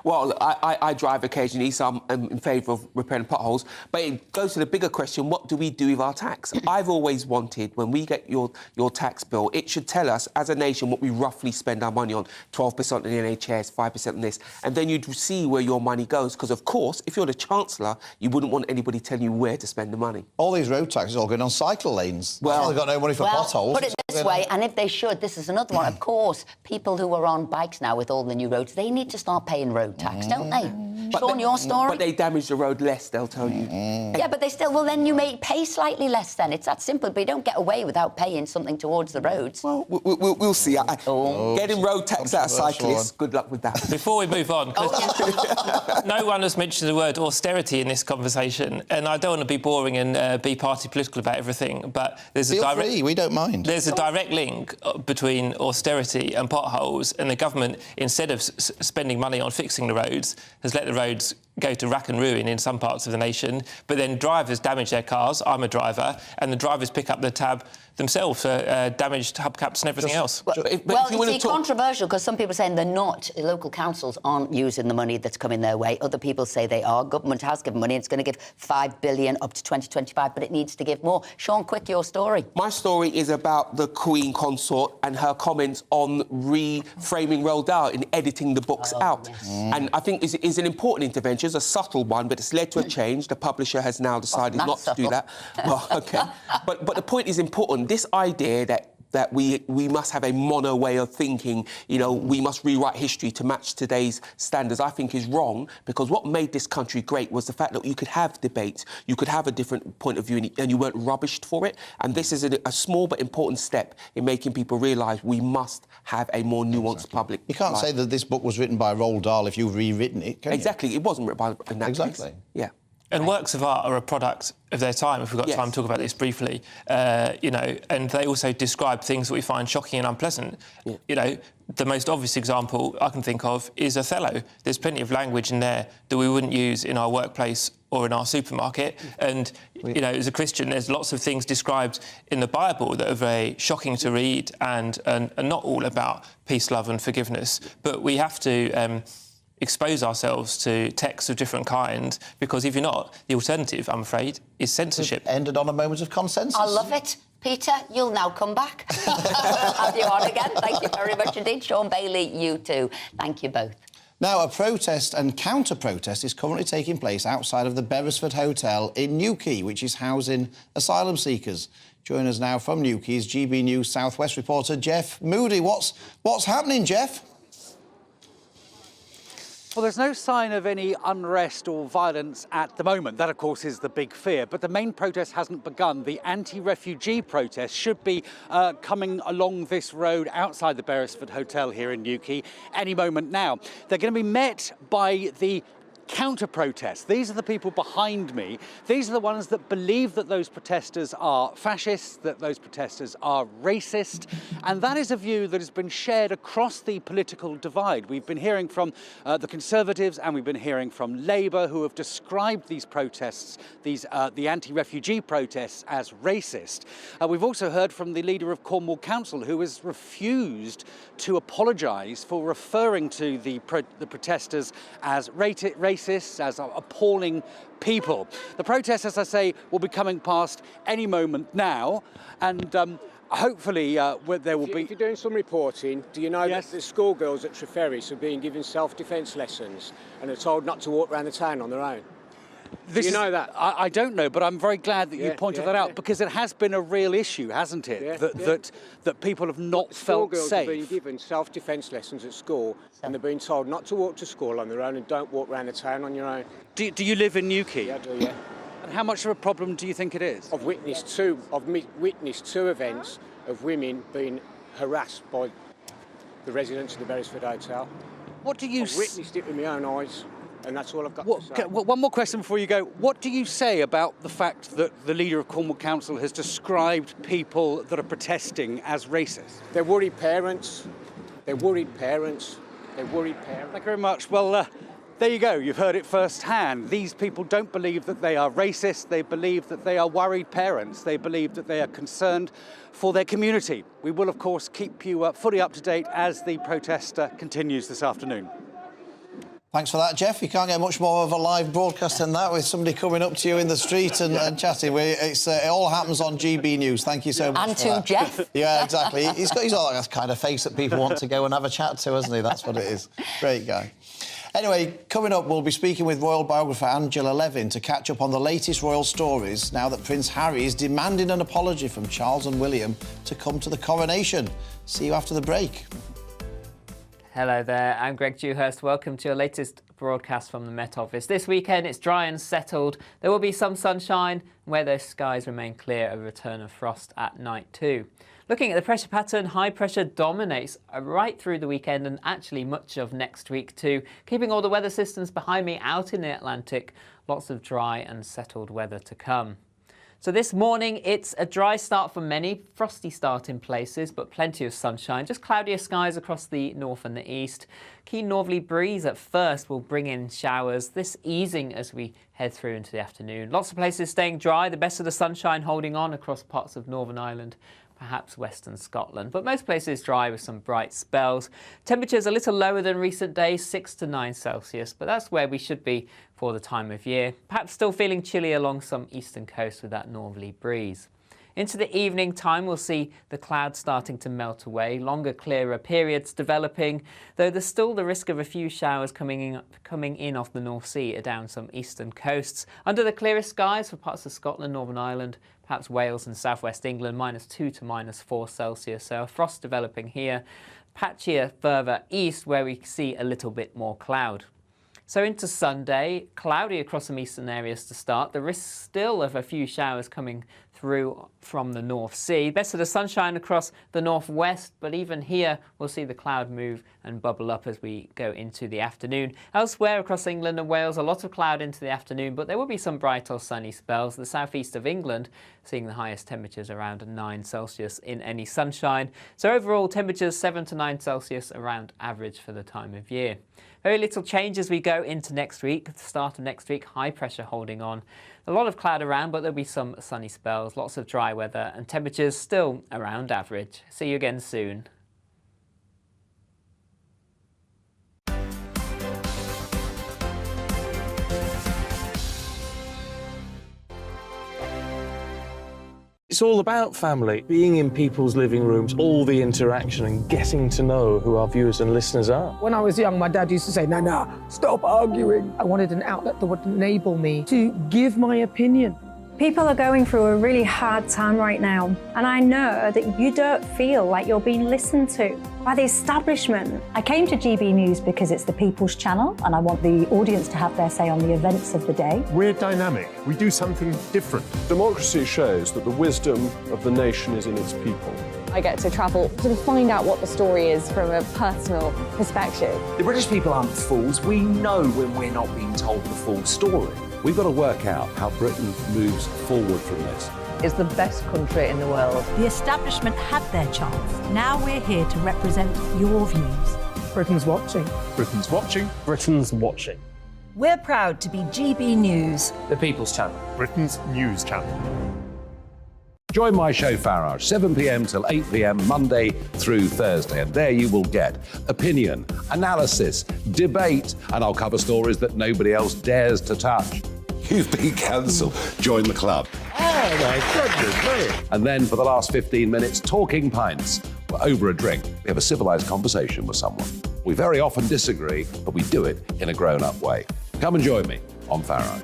Well, I drive occasionally, so I'm in favour of repairing potholes. But it goes to the bigger question, what do we do with our tax? I've always wanted, when we get your tax bill, it should tell us, as a nation, what we roughly spend our money on. 12% on the NHS, 5% on this. And then you'd see where your money goes. Because, of course, if you're the Chancellor, you wouldn't want anybody telling you where to spend the money. All these road taxes are all going on cycle lanes. Well, they've got no money for potholes. Put it this way, and if they should, this is another one. Of course, people who are on bikes now with all the new roads, they need to start paying road tax, don't they? Sean, your story? But they damage the road less, they'll tell you. Yeah, but they still... Well, then you may pay slightly less then. It's that simple. But you don't get away without paying something towards the roads. Well, we'll see. Getting road tax out of cyclists, good luck with that. Before we move on, no one has mentioned the word austerity in this conversation, and I don't want to be boring and be party political about everything, but there's a direct... free, we don't mind. There's a direct link between austerity and potholes, and the government, instead of spending money on fixing the roads, has let the roads go to rack and ruin in some parts of the nation, but then drivers damage their cars. I'm a driver, and the drivers pick up the tab themselves for damaged hubcaps and everything else. Well, it's controversial because some people are saying they're not. Local councils aren't using the money that's coming their way. Other people say they are. Government has given money. It's going to give $5 billion up to 2025, but it needs to give more. Sean, quick, your story. My story is about the Queen Consort and her comments on reframing Roald Dahl and editing the books out. Yes. And I think it's an important intervention. It's a subtle one, but it's led to a change. The publisher has now decided not to do that. Well, OK. But the point is important. This idea that that we must have a mono way of thinking, you know, we must rewrite history to match today's standards, I think is wrong, because what made this country great was the fact that you could have debates, you could have a different point of view, and you weren't rubbished for it. And this is a small but important step in making people realise we must have a more nuanced public. You can't say that this book was written by Roald Dahl if you've rewritten it, can you? Exactly, it wasn't written by an actress. Exactly. Yeah. And works of art are a product of their time, if we've got time to talk about this briefly. You know, and they also describe things that we find shocking and unpleasant. Yeah. You know, the most obvious example I can think of is Othello. There's plenty of language in there that we wouldn't use in our workplace or in our supermarket. And, you know, as a Christian, there's lots of things described in the Bible that are very shocking to read and not all about peace, love and forgiveness. But we have to expose ourselves to texts of different kind, because if you're not, the alternative, I'm afraid, is censorship. We've ended on a moment of consensus. I love it. Peter, you'll now come back. Have you on again. Thank you very much indeed. Sean Bailey, you too. Thank you both. Now, a protest and counter-protest is currently taking place outside of the Beresford Hotel in Newquay, which is housing asylum seekers. Joining us now from Newquay is GB News South West reporter Jeff Moody. What's happening, Jeff? Well, there's no sign of any unrest or violence at the moment. That, of course, is the big fear. But the main protest hasn't begun. The anti-refugee protest should be coming along this road outside the Beresford Hotel here in Newquay any moment now. They're going to be met by the counter-protest. These are the people behind me. These are the ones that believe that those protesters are fascist, that those protesters are racist, and that is a view that has been shared across the political divide. We've been hearing from the Conservatives and we've been hearing from Labour, who have described these protests, the anti-refugee protests, as racist. We've also heard from the leader of Cornwall Council, who has refused to apologise for referring to the protesters as racist, as appalling people. The protests, as I say, will be coming past any moment now, and hopefully there will be... If you're doing some reporting, do you know that the schoolgirls at Treferris are being given self-defence lessons and are told not to walk around the town on their own? Do you know that? I don't know, but I'm very glad that you pointed that out, because it has been a real issue, hasn't it? That people have not felt safe. Schoolgirls are being given self-defence lessons at school, and they're being told not to walk to school on their own and don't walk around the town on your own. Do you live in Newquay? Yeah, I do, yeah. And how much of a problem do you think it is? I've witnessed two events of women being harassed by the residents of the Beresford Hotel. What do you... I've witnessed it with my own eyes. And that's all I've got to say. One more question before you go. What do you say about the fact that the leader of Cornwall Council has described people that are protesting as racist? They're worried parents. They're worried parents. They're worried parents. Thank you very much. Well, there you go. You've heard it firsthand. These people don't believe that they are racist. They believe that they are worried parents. They believe that they are concerned for their community. We will, of course, keep you fully up to date as the protest continues this afternoon. Thanks for that, Jeff. You can't get much more of a live broadcast than that, with somebody coming up to you in the street and chatting. It all happens on GB News. Thank you so much. And to Jeff. Yeah, exactly. He's got that kind of face that people want to go and have a chat to, hasn't he? That's what it is. Great guy. Anyway, coming up, we'll be speaking with royal biographer Angela Levin to catch up on the latest royal stories now that Prince Harry is demanding an apology from Charles and William to come to the coronation. See you after the break. Hello there, I'm Greg Dewhurst. Welcome to your latest broadcast from the Met Office. This weekend it's dry and settled. There will be some sunshine, and where those skies remain clear, a return of frost at night too. Looking at the pressure pattern, high pressure dominates right through the weekend and actually much of next week too, keeping all the weather systems behind me out in the Atlantic. Lots of dry and settled weather to come. So this morning, it's a dry start for many, frosty start in places, but plenty of sunshine. Just cloudier skies across the north and the east. Keen northerly breeze at first will bring in showers, this easing as we head through into the afternoon. Lots of places staying dry, the best of the sunshine holding on across parts of Northern Ireland, perhaps western Scotland, but most places dry with some bright spells. Temperatures a little lower than recent days, 6 to 9 Celsius, but that's where we should be for the time of year. Perhaps still feeling chilly along some eastern coast with that northerly breeze. Into the evening time, we'll see the clouds starting to melt away, longer, clearer periods developing, though there's still the risk of a few showers coming in off the North Sea down some eastern coasts. Under the clearest skies for parts of Scotland, Northern Ireland, perhaps Wales and southwest England, -2 to -4 Celsius. So a frost developing here. Patchier further east where we see a little bit more cloud. So into Sunday, cloudy across some eastern areas to start. The risk still of a few showers coming through from the North Sea. Best of the sunshine across the northwest, but even here we'll see the cloud move and bubble up as we go into the afternoon. Elsewhere across England and Wales, a lot of cloud into the afternoon, but there will be some bright or sunny spells. The southeast of England seeing the highest temperatures around 9 Celsius in any sunshine. So overall temperatures 7 to 9 Celsius around average for the time of year. Very little change as we go into next week. At the start of next week, high pressure holding on. A lot of cloud around, but there'll be some sunny spells, lots of dry weather, and temperatures still around average. See you again soon. It's all about family, being in people's living rooms, all the interaction and getting to know who our viewers and listeners are. When I was young, my dad used to say, "Nana, stop arguing." I wanted an outlet that would enable me to give my opinion. People are going through a really hard time right now, and I know that you don't feel like you're being listened to by the establishment. I came to GB News because it's the People's Channel, and I want the audience to have their say on the events of the day. We're dynamic. We do something different. Democracy shows that the wisdom of the nation is in its people. I get to travel to find out what the story is from a personal perspective. The British people aren't fools. We know when we're not being told the full story. We've got to work out how Britain moves forward from this. It's the best country in the world. The establishment had their chance. Now we're here to represent your views. Britain's watching. Britain's watching. Britain's watching. We're proud to be GB News, The People's Channel. Britain's news channel. Join my show Farage, 7 p.m. till 8 p.m. Monday through Thursday, and there you will get opinion, analysis, debate, and I'll cover stories that nobody else dares to touch. You've been cancelled. Join the club. Oh my goodness me. And then for the last 15 minutes, talking pints. We're over a drink. We have a civilised conversation with someone. We very often disagree, but we do it in a grown-up way. Come and join me on Farage.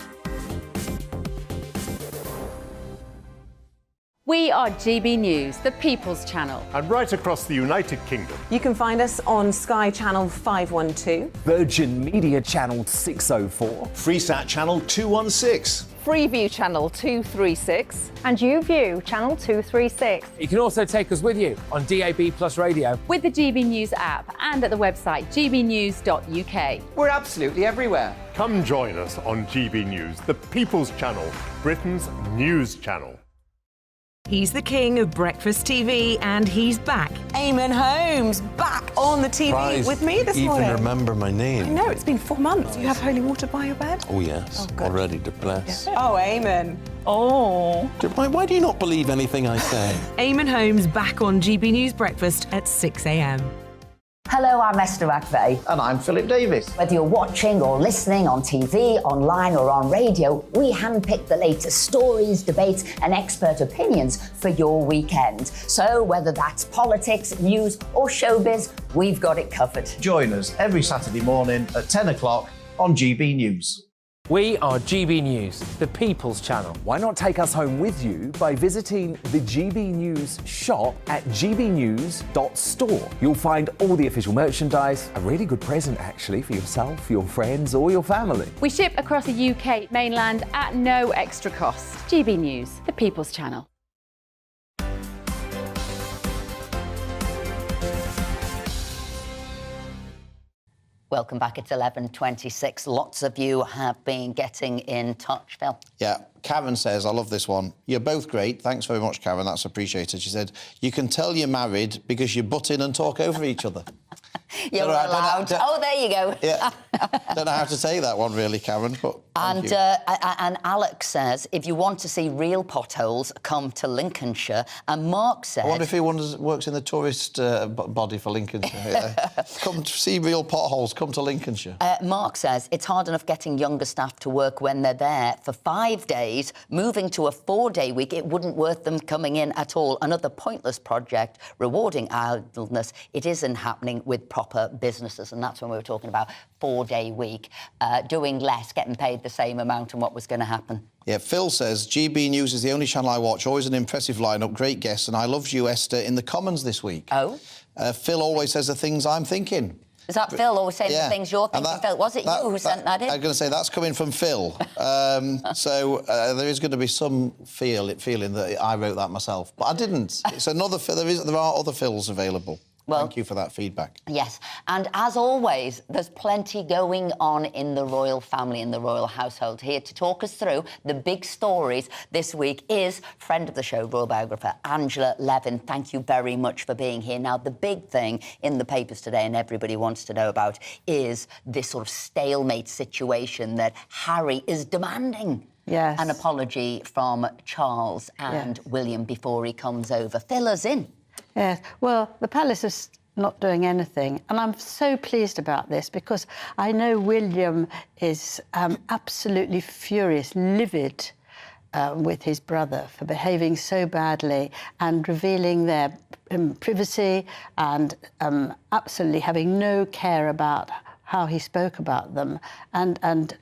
We are GB News, the People's Channel. And right across the United Kingdom. You can find us on Sky Channel 512, Virgin Media Channel 604, Freesat Channel 216. Freeview Channel 236, And YouView, Channel 236. You can also take us with you on DAB+ radio. With the GB News app and at the website gbnews.uk. We're absolutely everywhere. Come join us on GB News, the People's Channel, Britain's news channel. He's the king of breakfast TV, and he's back. Eamon Holmes, back on the TV with me this morning. Even remember my name. I know, it's been 4 months. You have holy water by your bed? Oh, yes. Already to bless. Oh, Eamon. Oh. Why do you not believe anything I say? Eamon Holmes back on GB News Breakfast at 6 a.m. Hello, I'm Esther McVeigh. And I'm Philip Davis. Whether you're watching or listening on TV, online or on radio, we handpick the latest stories, debates and expert opinions for your weekend. So whether that's politics, news or showbiz, we've got it covered. Join us every Saturday morning at 10 o'clock on GB News. We are GB News, the People's Channel. Why not take us home with you by visiting the GB News shop at gbnews.store. You'll find all the official merchandise, a really good present actually for yourself, your friends or your family. We ship across the UK mainland at no extra cost. GB News, the People's Channel. Welcome back. It's 11:26. Lots of you have been getting in touch, Phil. Yeah, Karen says, I love this one. You're both great. Thanks very much, Karen. That's appreciated. She said, you can tell you're married because you butt in and talk over each other. You're allowed. Oh, there you go. Yeah. Don't know how to say that one, really, Karen, but and Alex says, if you want to see real potholes, come to Lincolnshire. And Mark said... I wonder if he works in the tourist body for Lincolnshire. Come to see real potholes, come to Lincolnshire. Mark says, it's hard enough getting younger staff to work when they're there for 5 days. Moving to a 4-day week, it wouldn't worth them coming in at all. Another pointless project, rewarding idleness. It isn't happening with proper businesses. And that's when we were talking about 4-day week, doing less, getting paid the same amount and what was going to happen. Yeah, Phil says, GB News is the only channel I watch. Always an impressive lineup, great guests, and I loved you, Esther, in the Commons this week. Oh? Phil always says the things I'm thinking. Is that Phil always saying the things you're thinking, Phil? Was it you who sent that in? I'm going to say that's coming from Phil. So there is going to be some feeling that I wrote that myself. But I didn't. It's another Phil. There are other Phils available. Well, thank you for that feedback. Yes, and as always, there's plenty going on in the royal family, in the royal household. Here to talk us through the big stories this week is friend of the show, royal biographer Angela Levin. Thank you very much for being here. Now, the big thing in the papers today and everybody wants to know about is this sort of stalemate situation that Harry is demanding. Yes. An apology from Charles and William before he comes over. Fill us in. Yes, well, the palace is not doing anything, and I'm so pleased about this because I know William is absolutely furious, livid with his brother for behaving so badly and revealing their privacy and absolutely having no care about how he spoke about them and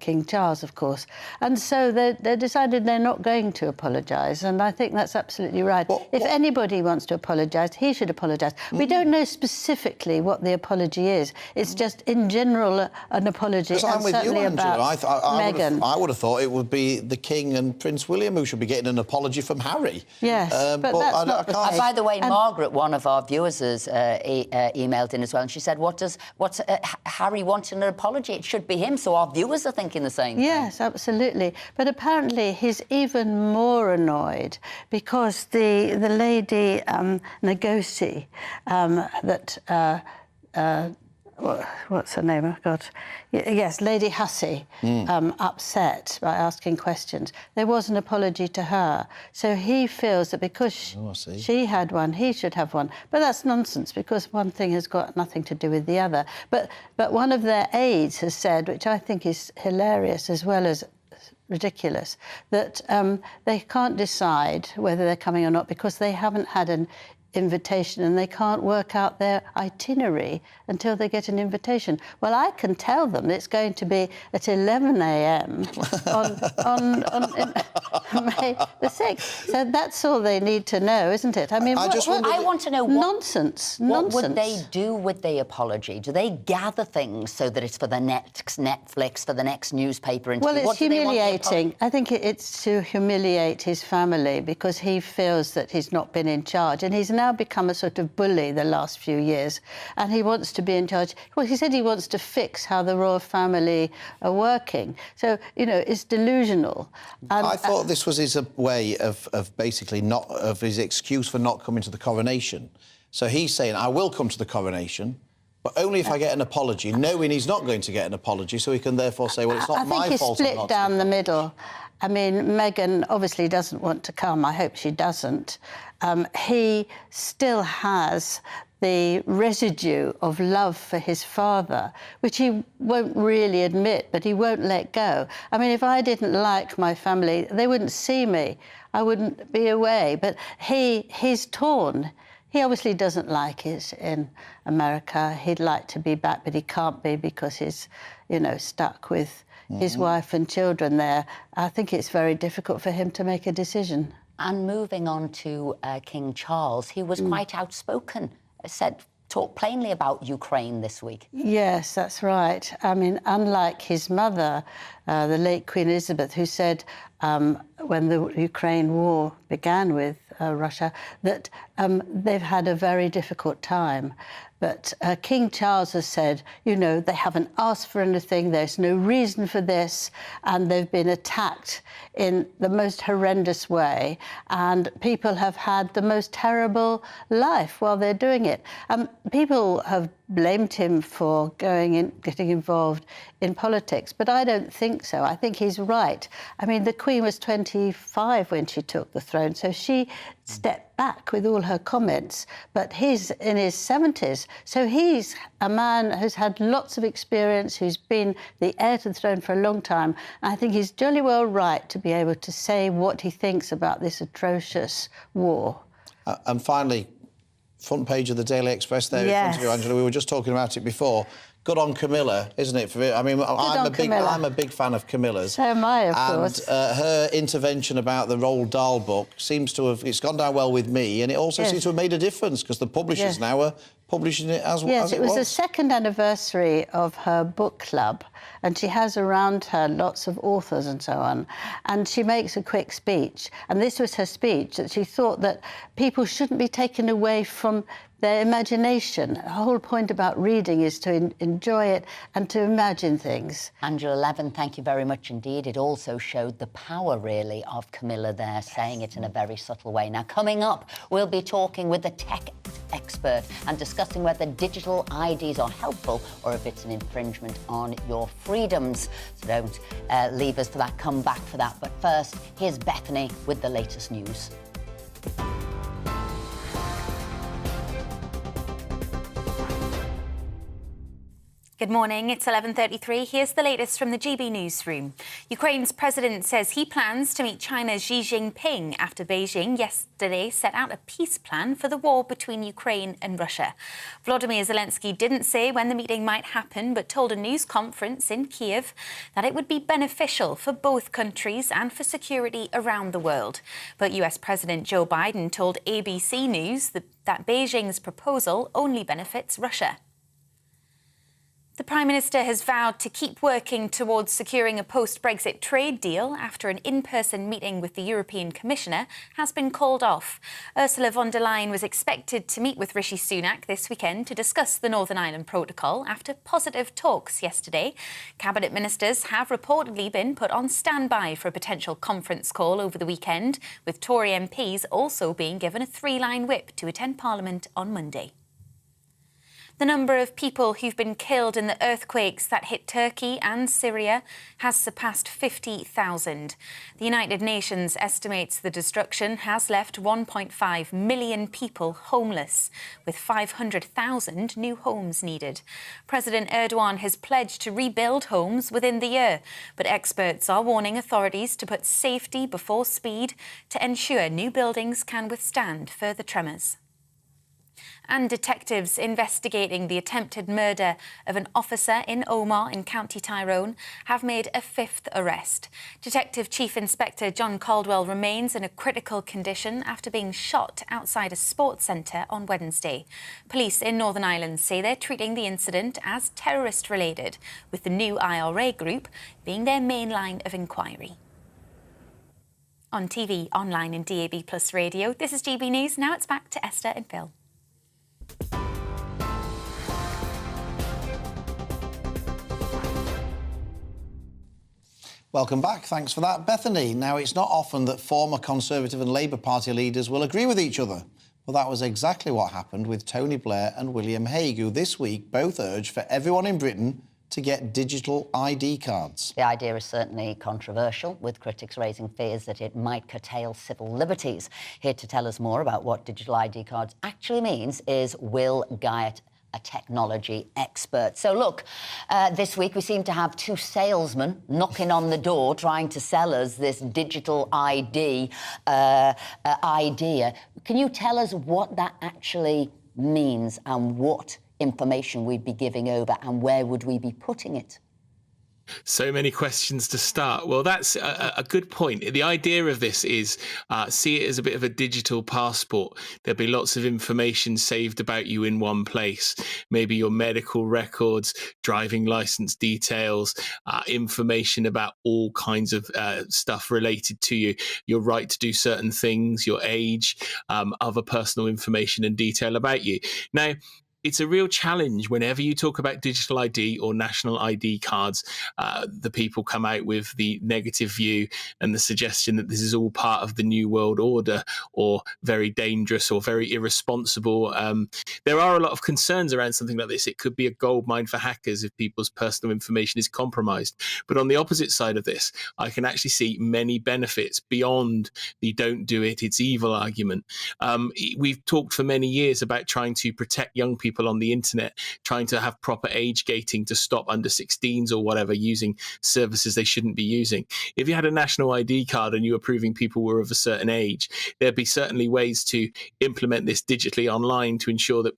King Charles, of course. And so they decided they're not going to apologise, and I think that's absolutely right. If anybody wants to apologise, he should apologise. We don't know specifically what the apology is. It's just, in general, an apology, and I'm with certainly you, Angela. about Meghan. I would have thought it would be the King and Prince William who should be getting an apology from Harry. Yes, but that's not the case. By the way, Margaret, one of our viewers, has emailed in as well, and she said, what's Harry wanting an apology? It should be him, so our viewers are thinking the same thing. Yes, absolutely. But apparently he's even more annoyed because the lady Ngozi, what's her name? Oh, God. Yes, Lady Hussey, upset by asking questions. There was an apology to her. So he feels that because she had one, he should have one. But that's nonsense, because one thing has got nothing to do with the other. But one of their aides has said, which I think is hilarious as well as ridiculous, that they can't decide whether they're coming or not because they haven't had an invitation and they can't work out their itinerary until they get an invitation. Well, I can tell them it's going to be at 11 a.m. on May the 6th. So that's all they need to know, isn't it? I mean, I want to know nonsense. What would they do with the apology? Do they gather things so that it's for the next Netflix, for the next newspaper interview? Well, it's humiliating. I think it's to humiliate his family because he feels that he's not been in charge, and he's now become a sort of bully the last few years, and he wants to be in charge. Well, he said he wants to fix how the royal family are working. So, you know, it's delusional. I thought this was his way of basically his excuse for not coming to the coronation. So he's saying, I will come to the coronation, but only if I get an apology, knowing he's not going to get an apology, so he can therefore say, well, it's not my fault. I think he's split down the middle. I mean, Meghan obviously doesn't want to come. I hope she doesn't. He still has the residue of love for his father, which he won't really admit, but he won't let go. I mean, if I didn't like my family, they wouldn't see me. I wouldn't be away. But he's torn. He obviously doesn't like it in America. He'd like to be back, but he can't be because he's, you know, stuck with his wife and children there. I think it's very difficult for him to make a decision. And moving on to King Charles, he was quite outspoken, talked plainly about Ukraine this week. Yes, that's right. I mean, unlike his mother, the late Queen Elizabeth, who said when the Ukraine war began with Russia, that they've had a very difficult time. But King Charles has said, you know, they haven't asked for anything, there's no reason for this, and they've been attacked in the most horrendous way, and people have had the most terrible life while they're doing it. People have blamed him for getting involved in politics, but I don't think so. I think he's right. I mean, the Queen was 25 when she took the throne, so she stepped back with all her comments, but he's in his 70s, so he's a man who's had lots of experience, who's been the heir to the throne for a long time. I think he's jolly well right to be able to say what he thinks about this atrocious war. And finally, front page of the Daily Express there in front of you, Angela. We were just talking about it before. good on Camilla, isn't it? I mean, I'm a big fan of Camilla's. So am I, of course. And her intervention about the Roald Dahl book seems to have... It's gone down well with me, and it also seems to have made a difference, because the publishers now are publishing it as it was. Yes, it was the second anniversary of her book club, and she has around her lots of authors and so on, and she makes a quick speech, and this was her speech, that she thought that people shouldn't be taken away from their imagination. The whole point about reading is to enjoy it and to imagine things. Angela Levin, thank you very much indeed. It also showed the power, really, of Camilla there, saying it in a very subtle way. Now, coming up, we'll be talking with a tech expert and discussing whether digital IDs are helpful or if it's an infringement on your freedoms. So don't leave us for that. Come back for that. But first, here's Bethany with the latest news. Good morning, it's 11:33. Here's the latest from the GB newsroom. Ukraine's president says he plans to meet China's Xi Jinping after Beijing yesterday set out a peace plan for the war between Ukraine and Russia. Volodymyr Zelensky didn't say when the meeting might happen, but told a news conference in Kiev that it would be beneficial for both countries and for security around the world. But US President Joe Biden told ABC News that Beijing's proposal only benefits Russia. The Prime Minister has vowed to keep working towards securing a post-Brexit trade deal after an in-person meeting with the European Commissioner has been called off. Ursula von der Leyen was expected to meet with Rishi Sunak this weekend to discuss the Northern Ireland Protocol after positive talks yesterday. Cabinet ministers have reportedly been put on standby for a potential conference call over the weekend, with Tory MPs also being given a 3-line whip to attend Parliament on Monday. The number of people who've been killed in the earthquakes that hit Turkey and Syria has surpassed 50,000. The United Nations estimates the destruction has left 1.5 million people homeless, with 500,000 new homes needed. President Erdogan has pledged to rebuild homes within the year, but experts are warning authorities to put safety before speed to ensure new buildings can withstand further tremors. And detectives investigating the attempted murder of an officer in Omagh in County Tyrone have made a 5th arrest. Detective Chief Inspector John Caldwell remains in a critical condition after being shot outside a sports centre on Wednesday. Police in Northern Ireland say they're treating the incident as terrorist-related, with the new IRA group being their main line of inquiry. On TV, online and DAB+ radio, this is GB News. Now it's back to Esther and Phil. Welcome back. Thanks for that, Bethany. Now, it's not often that former Conservative and Labour Party leaders will agree with each other. Well, that was exactly what happened with Tony Blair and William Hague, who this week both urged for everyone in Britain to get digital ID cards. The idea is certainly controversial, with critics raising fears that it might curtail civil liberties. Here to tell us more about what digital ID cards actually means is Will Guyatt, a technology expert. So look, this week we seem to have two salesmen knocking on the door trying to sell us this digital ID idea. Can you tell us what that actually means and what information we'd be giving over and where would we be putting it? So many questions to start. Well, that's a good point. The idea of this is see it as a bit of a digital passport. There'll be lots of information saved about you in one place. Maybe your medical records, driving license details, information about all kinds of stuff related to you, your right to do certain things, your age, other personal information and detail about you. Now, it's a real challenge whenever you talk about digital ID or national ID cards. The people come out with the negative view and the suggestion that this is all part of the New World Order or very dangerous or very irresponsible. There are a lot of concerns around something like this. It could be a goldmine for hackers if people's personal information is compromised. But on the opposite side of this, I can actually see many benefits beyond the don't do it, it's evil argument. We've talked for many years about trying to protect young people people on the internet trying to have proper age gating to stop under 16s or whatever using services they shouldn't be using. If you had a national ID card and you were proving people were of a certain age, there'd be certainly ways to implement this digitally online to ensure that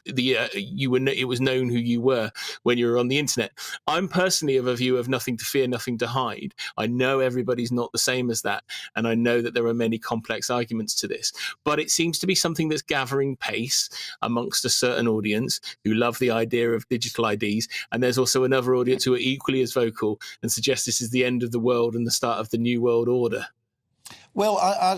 it was known who you were when you were on the internet. I'm personally of a view of nothing to fear, nothing to hide. I know everybody's not the same as that, and I know that there are many complex arguments to this, but it seems to be something that's gathering pace amongst a certain audience who love the idea of digital IDs, and there's also another audience who are equally as vocal and suggest this is the end of the world and the start of the new world order. Well,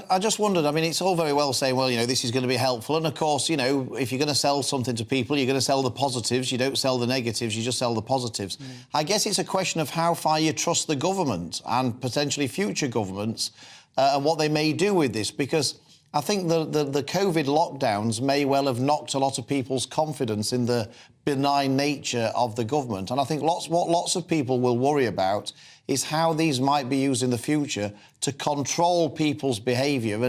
I just wondered, I mean, it's all very well saying, well, you know, this is going to be helpful. And, of course, you know, if you're going to sell something to people, you're going to sell the positives. You don't sell the negatives, you just sell the positives. I guess it's a question of how far you trust the government and potentially future governments and what they may do with this, because I think the COVID lockdowns may well have knocked a lot of people's confidence in the benign nature of the government. And I think what lots of people will worry about is how these might be used in the future to control people's behaviour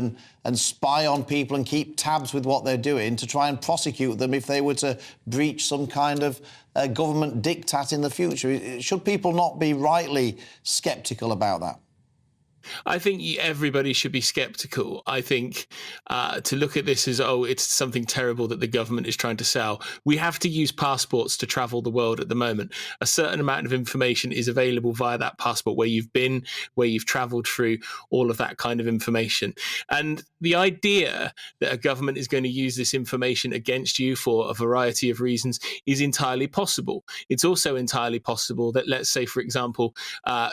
and spy on people and keep tabs with what they're doing to try and prosecute them if they were to breach some kind of government diktat in the future. Should people not be rightly sceptical about that? I think everybody should be sceptical. I think to look at this as, oh, it's something terrible that the government is trying to sell. We have to use passports to travel the world at the moment. A certain amount of information is available via that passport, where you've been, where you've travelled through, all of that kind of information. And the idea that a government is going to use this information against you for a variety of reasons is entirely possible. It's also entirely possible that, let's say, for example,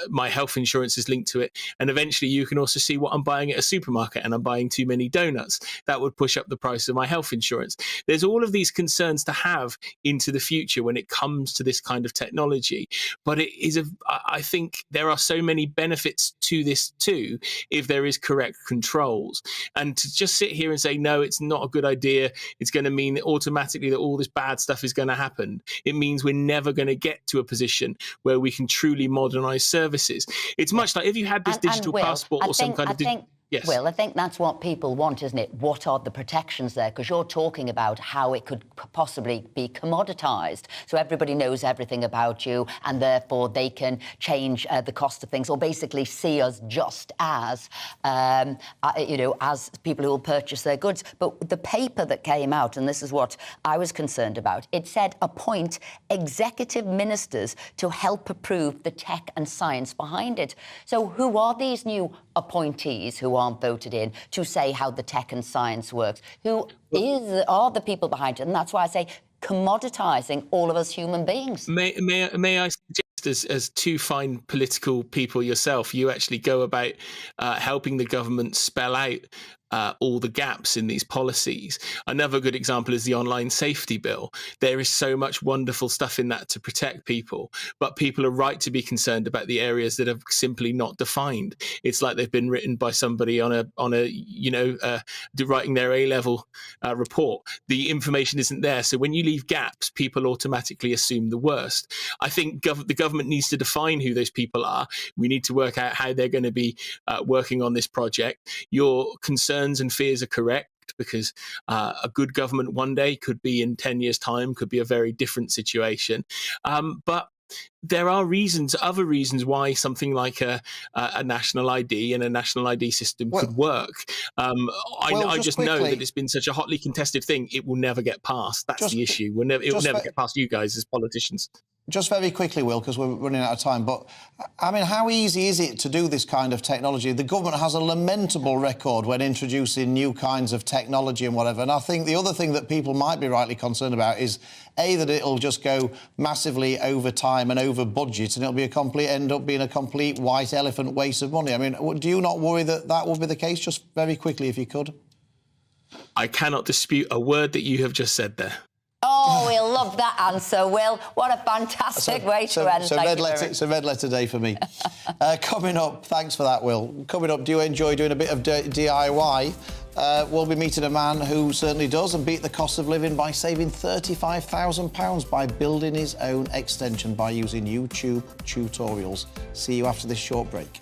my health insurance is linked to it, and eventually you can also see what I'm buying at a supermarket and I'm buying too many donuts. That would push up the price of my health insurance. There's all of these concerns to have into the future when it comes to this kind of technology. But I think there are so many benefits to this too, if there is correct controls. And to just sit here and say, no, it's not a good idea, it's going to mean that automatically that all this bad stuff is going to happen. It means we're never going to get to a position where we can truly modernize services. It's much like if you had this digital passport or some kind of... Yes. Will, I think that's what people want, isn't it? What are the protections there? Because you're talking about how it could possibly be commoditised, so everybody knows everything about you, and therefore they can change the cost of things, or basically see us just as, as people who will purchase their goods. But the paper that came out, and this is what I was concerned about, it said appoint executive ministers to help approve the tech and science behind it. So who are these new appointees who aren't voted in to say how the tech and science works? Who are the people behind it? And that's why I say commoditising all of us human beings. May I suggest, as two fine political people yourself, you actually go about helping the government spell out all the gaps in these policies. Another good example is the online safety bill. There is so much wonderful stuff in that to protect people, but people are right to be concerned about the areas that are simply not defined. It's like they've been written by somebody on a writing their A-level report. The information isn't there, so when you leave gaps, people automatically assume the worst. I think the government needs to define who those people are. We need to work out how they're going to be working on this project. Your concerns and fears are correct, because a good government one day could be in 10 years' time, could be a very different situation. But there are other reasons why something like a national ID and a national ID system could work. I just know that it's been such a hotly contested thing, it will never get passed. That's the issue. It will never get past you guys as politicians. Just very quickly, Will, because we're running out of time, but, I mean, how easy is it to do this kind of technology? The government has a lamentable record when introducing new kinds of technology and whatever, and I think the other thing that people might be rightly concerned about is, A, that it'll just go massively over time and over budget, and it'll end up being a complete white elephant waste of money. I mean, do you not worry that that will be the case? Just very quickly, if you could. I cannot dispute a word that you have just said there. Oh, we'll love that answer, Will. What a fantastic way to end. So red letter day for me. Coming up, thanks for that, Will. Coming up, do you enjoy doing a bit of DIY? We'll be meeting a man who certainly does and beat the cost of living by saving £35,000 by building his own extension by using YouTube tutorials. See you after this short break.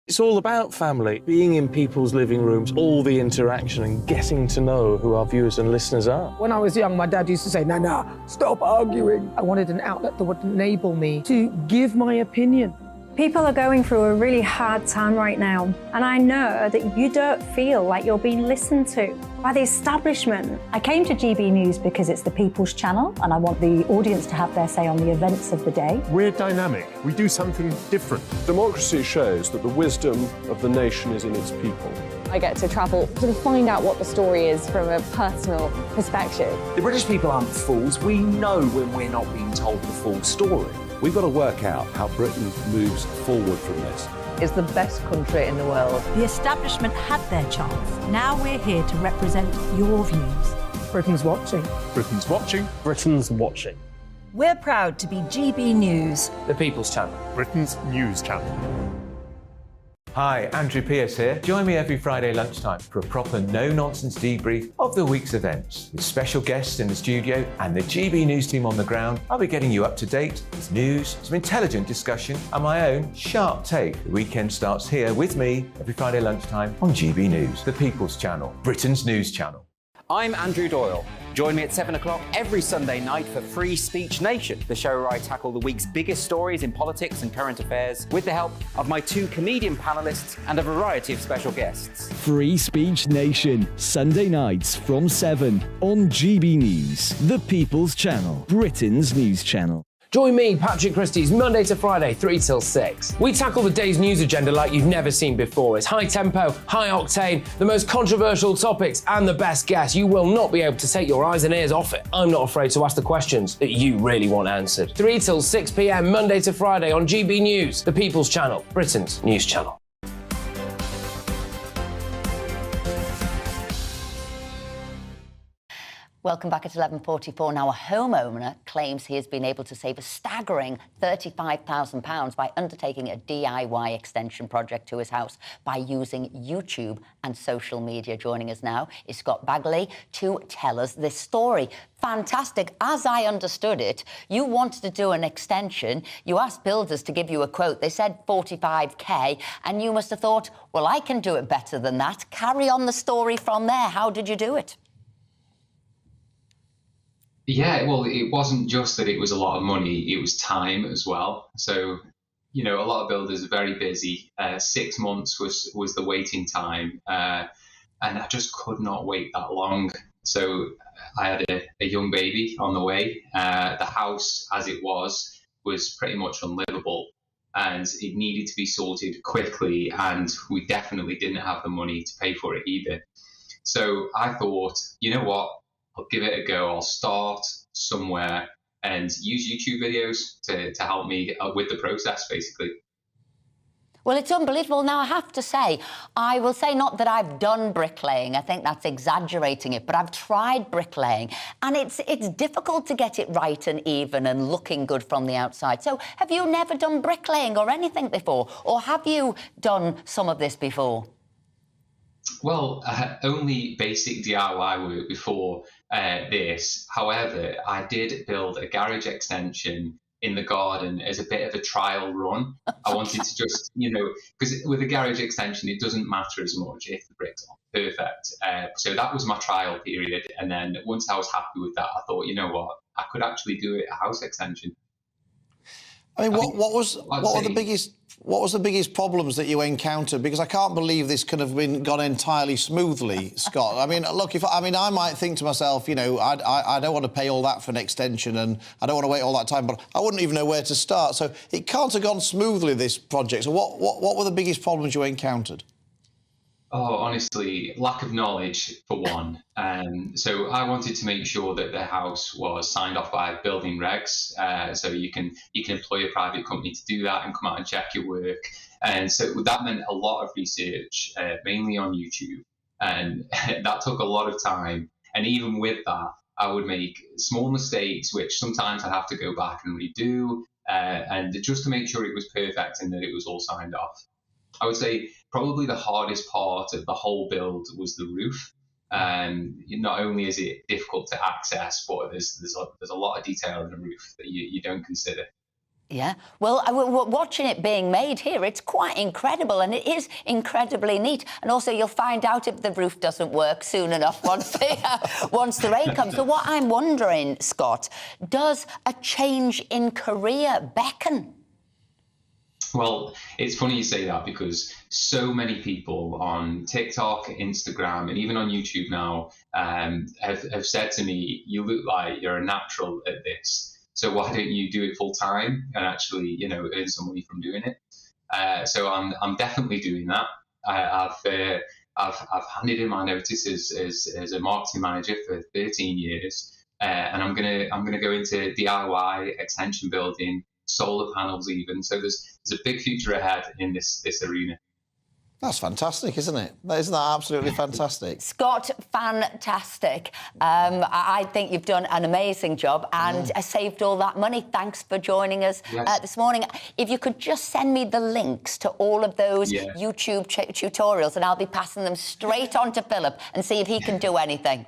It's all about family, being in people's living rooms, all the interaction and getting to know who our viewers and listeners are. When I was young, my dad used to say, no, stop arguing. I wanted an outlet that would enable me to give my opinion. People are going through a really hard time right now, and I know that you don't feel like you're being listened to by the establishment. I came to GB News because it's the People's Channel, and I want the audience to have their say on the events of the day. We're dynamic. We do something different. Democracy shows that the wisdom of the nation is in its people. I get to travel to find out what the story is from a personal perspective. The British people aren't fools. We know when we're not being told the full story. We've got to work out how Britain moves forward from this. It's the best country in the world. The establishment had their chance. Now we're here to represent your views. Britain's watching. Britain's watching. Britain's watching. We're proud to be GB News. The People's Channel. Britain's news channel. Hi, Andrew Pierce here. Join me every Friday lunchtime for a proper no-nonsense debrief of the week's events. With special guests in the studio and the GB News team on the ground, I'll be getting you up to date with news, some intelligent discussion and my own sharp take. The weekend starts here with me every Friday lunchtime on GB News, the People's Channel, Britain's news channel. I'm Andrew Doyle. Join me at 7 o'clock every Sunday night for Free Speech Nation, the show where I tackle the week's biggest stories in politics and current affairs with the help of my 2 comedian panellists and a variety of special guests. Free Speech Nation, Sunday nights from 7 on GB News, the People's Channel, Britain's news channel. Join me, Patrick Christie's, Monday to Friday, 3 till 6. We tackle the day's news agenda like you've never seen before. It's high tempo, high octane, the most controversial topics, and the best guests. You will not be able to take your eyes and ears off it. I'm not afraid to ask the questions that you really want answered. 3 till 6 p.m, Monday to Friday on GB News, the People's Channel, Britain's news channel. Welcome back at 11:44. Now, a homeowner claims he has been able to save a staggering £35,000 by undertaking a DIY extension project to his house by using YouTube and social media. Joining us now is Scott Bagley to tell us this story. Fantastic. As I understood it, you wanted to do an extension. You asked builders to give you a quote. They said 45k, and you must have thought, well, I can do it better than that. Carry on the story from there. How did you do it? Yeah, well, it wasn't just that it was a lot of money, it was time as well. So, you know, a lot of builders are very busy. 6 months was the waiting time, and I just could not wait that long. So I had a young baby on the way. The house, as it was pretty much unlivable, and it needed to be sorted quickly, and we definitely didn't have the money to pay for it either. So I thought, you know what? I'll give it a go. I'll start somewhere and use YouTube videos to help me with the process, basically. Well, it's unbelievable. Now, I have to say, I will say not that I've done bricklaying. I think that's exaggerating it, but I've tried bricklaying, and it's difficult to get it right and even and looking good from the outside. So have you never done bricklaying or anything before? Or have you done some of this before? Well, only basic DIY work before this. However, I did build a garage extension in the garden as a bit of a trial run. I wanted to just, you know, because with a garage extension, it doesn't matter as much if the bricks aren't perfect. So that was my trial period. And then once I was happy with that, I thought, you know what, I could actually do it a house extension. I mean, what was the biggest problems that you encountered? Because I can't believe this could have gone entirely smoothly, Scott. I mean, look, I might think to myself, you know, I don't want to pay all that for an extension, and I don't want to wait all that time, but I wouldn't even know where to start. So it can't have gone smoothly, this project. So what were the biggest problems you encountered? Oh, honestly, lack of knowledge for one. So I wanted to make sure that the house was signed off by building regs. So you can employ a private company to do that and come out and check your work. And so that meant a lot of research, mainly on YouTube. And that took a lot of time. And even with that, I would make small mistakes, which sometimes I'd have to go back and redo, and just to make sure it was perfect and that it was all signed off. I would say probably the hardest part of the whole build was the roof. Not only is it difficult to access, but there's a lot of detail in the roof that you don't consider. Yeah, well, we're watching it being made here. It's quite incredible, and it is incredibly neat. And also, you'll find out if the roof doesn't work soon enough once the rain comes. So what I'm wondering, Scott, does a change in career beckon? Well, it's funny you say that because so many people on TikTok, Instagram, and even on YouTube now have said to me, "You look like you're a natural at this. So why don't you do it full time and actually, you know, earn some money from doing it?" So I'm definitely doing that. I've handed in my notice as a marketing manager for 13 years, and I'm gonna go into DIY, extension building, solar panels even. So there's a big future ahead in this arena. That's fantastic, isn't it? Isn't that absolutely fantastic? Scott, fantastic. I think you've done an amazing job and saved all that money. Thanks for joining us this morning. If you could just send me the links to all of those YouTube tutorials, and I'll be passing them straight on to Philip and see if he can do anything.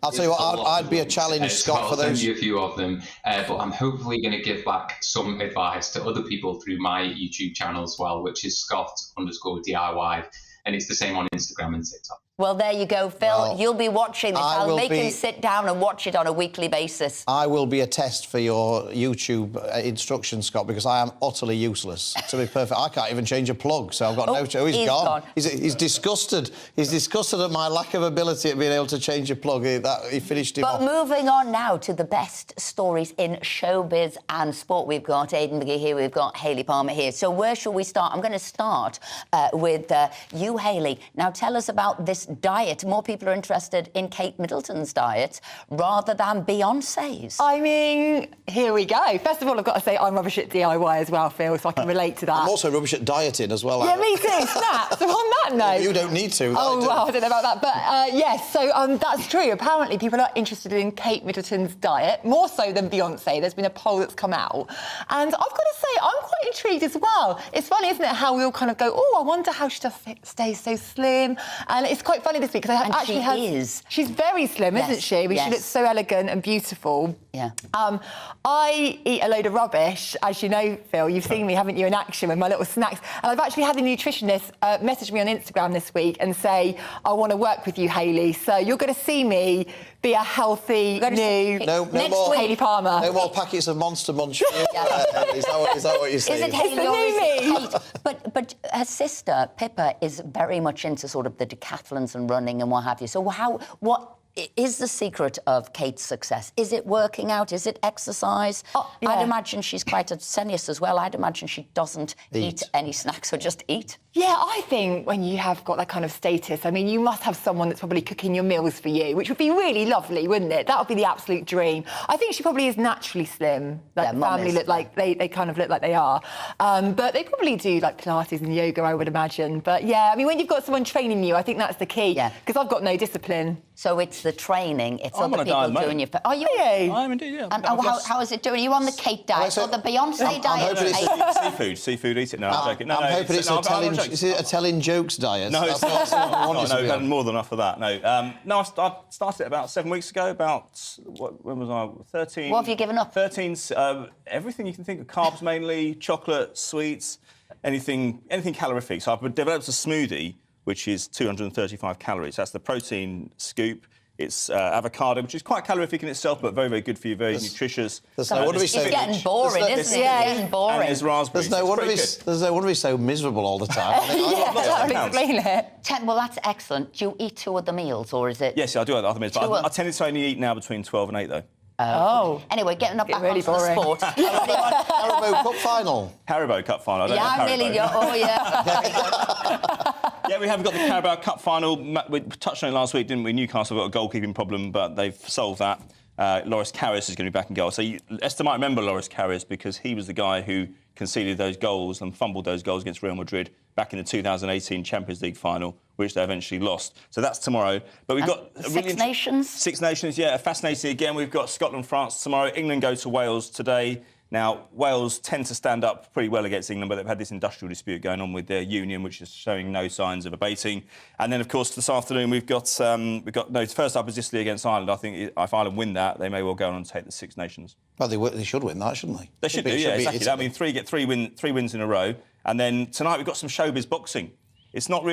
I'll tell you what, I'd be a challenge, Scott, for those. I'll send you a few of them, but I'm hopefully going to give back some advice to other people through my YouTube channel as well, which is Scott_DIY, and it's the same on Instagram and TikTok. Well, there you go, Phil. Well, you'll be watching this. I'll make him sit down and watch it on a weekly basis. I will be a test for your YouTube instructions, Scott, because I am utterly useless. To be perfect, I can't even change a plug, so I've got no... Oh, he's gone. He's disgusted. He's disgusted at my lack of ability at being able to change a plug. He finished him off. But moving on now to the best stories in showbiz and sport. We've got Aidan McGee here, we've got Hayley Palmer here. So where shall we start? I'm going to start with you, Hayley. Now, tell us about this diet. More people are interested in Kate Middleton's diet rather than Beyonce's. I mean, here we go. First of all, I've got to say I'm rubbish at DIY as well, Phil, so I can relate to that. I'm also rubbish at dieting as well. Yeah, me too. Snap. So on that note... You don't need to. Oh, well, I don't know about that. But, yes, so that's true. Apparently, people are interested in Kate Middleton's diet, more so than Beyonce. There's been a poll that's come out. And I've got to say, I'm quite intrigued as well. It's funny, isn't it, how we all kind of go, oh, I wonder how she just stays so slim. And it's quite funny this week because I actually she's very slim, isn't she? I mean, she looks so elegant and beautiful. Yeah. I eat a load of rubbish, as you know, Phil. You've seen me, haven't you, in action with my little snacks. And I've actually had a nutritionist message me on Instagram this week and say, I want to work with you, Hayley. So you're going to see me be a healthy new no more Hayley Palmer. No more packets of Monster Munch for you. Is that what you're saying? Is it Hayley or is it Kate? But her sister, Pippa, is very much into sort of the decathlons and running and what have you. So what is the secret of Kate's success? Is it working out? Is it exercise? I'd imagine she's quite strenuous as well. I'd imagine she doesn't eat any snacks or just eat. Yeah, I think when you have got that kind of status, I mean, you must have someone that's probably cooking your meals for you, which would be really lovely, wouldn't it? That would be the absolute dream. I think she probably is naturally slim. Like, the family look like they kind of look like they are. But they probably do like Pilates and yoga, I would imagine. But yeah, I mean, when you've got someone training you, I think that's the key. Yeah. Because I've got no discipline. So it's the training, it's I'm other people doing your... Are you? I am indeed, yeah. And how is it doing? Are you on the Kate diet or the Beyonce diet? Seafood, eat it now. I'm joking. I'm hoping it's a telling jokes diet. No, it's not. No, we've had more than enough of that. No, I started it about 7 weeks ago. When was I? 13. What have you given up? 13. Everything you can think of, carbs mainly, chocolate, sweets, anything calorific. So I've developed a smoothie which is 235 calories. That's the protein scoop. It's avocado, which is quite calorific in itself, but very, very good for you, very nutritious. It's getting boring, isn't it? Yeah, it's getting boring. And there's raspberries. There's no wonder he's so miserable all the time. That would explain it. Well, that's excellent. Do you eat 2 other meals, or is it... Yes, I do eat other meals, but I tend to only eat now between 12 and 8, though. Anyway, getting up back really onto the sport. Haribo Cup final. Haribo Cup final. Yeah, we have got the Carabao Cup final. We touched on it last week, didn't we? Newcastle got a goalkeeping problem, but they've solved that. Loris Karius is going to be back in goal. So Esther might remember Loris Karius because he was the guy who conceded those goals and fumbled those goals against Real Madrid back in the 2018 Champions League final, which they eventually lost. So that's tomorrow. But we've got... Six Nations? Six Nations, yeah. Fascinating again. We've got Scotland, France tomorrow. England go to Wales today. Now, Wales tend to stand up pretty well against England, but they've had this industrial dispute going on with their union, which is showing no signs of abating. And then, of course, this afternoon first up is Italy against Ireland. I think if Ireland win that, they may well go on and take the Six Nations. Well, they should win that, shouldn't they? They should do, yeah, exactly. I mean, three wins in a row. And then tonight we've got some showbiz boxing. It's not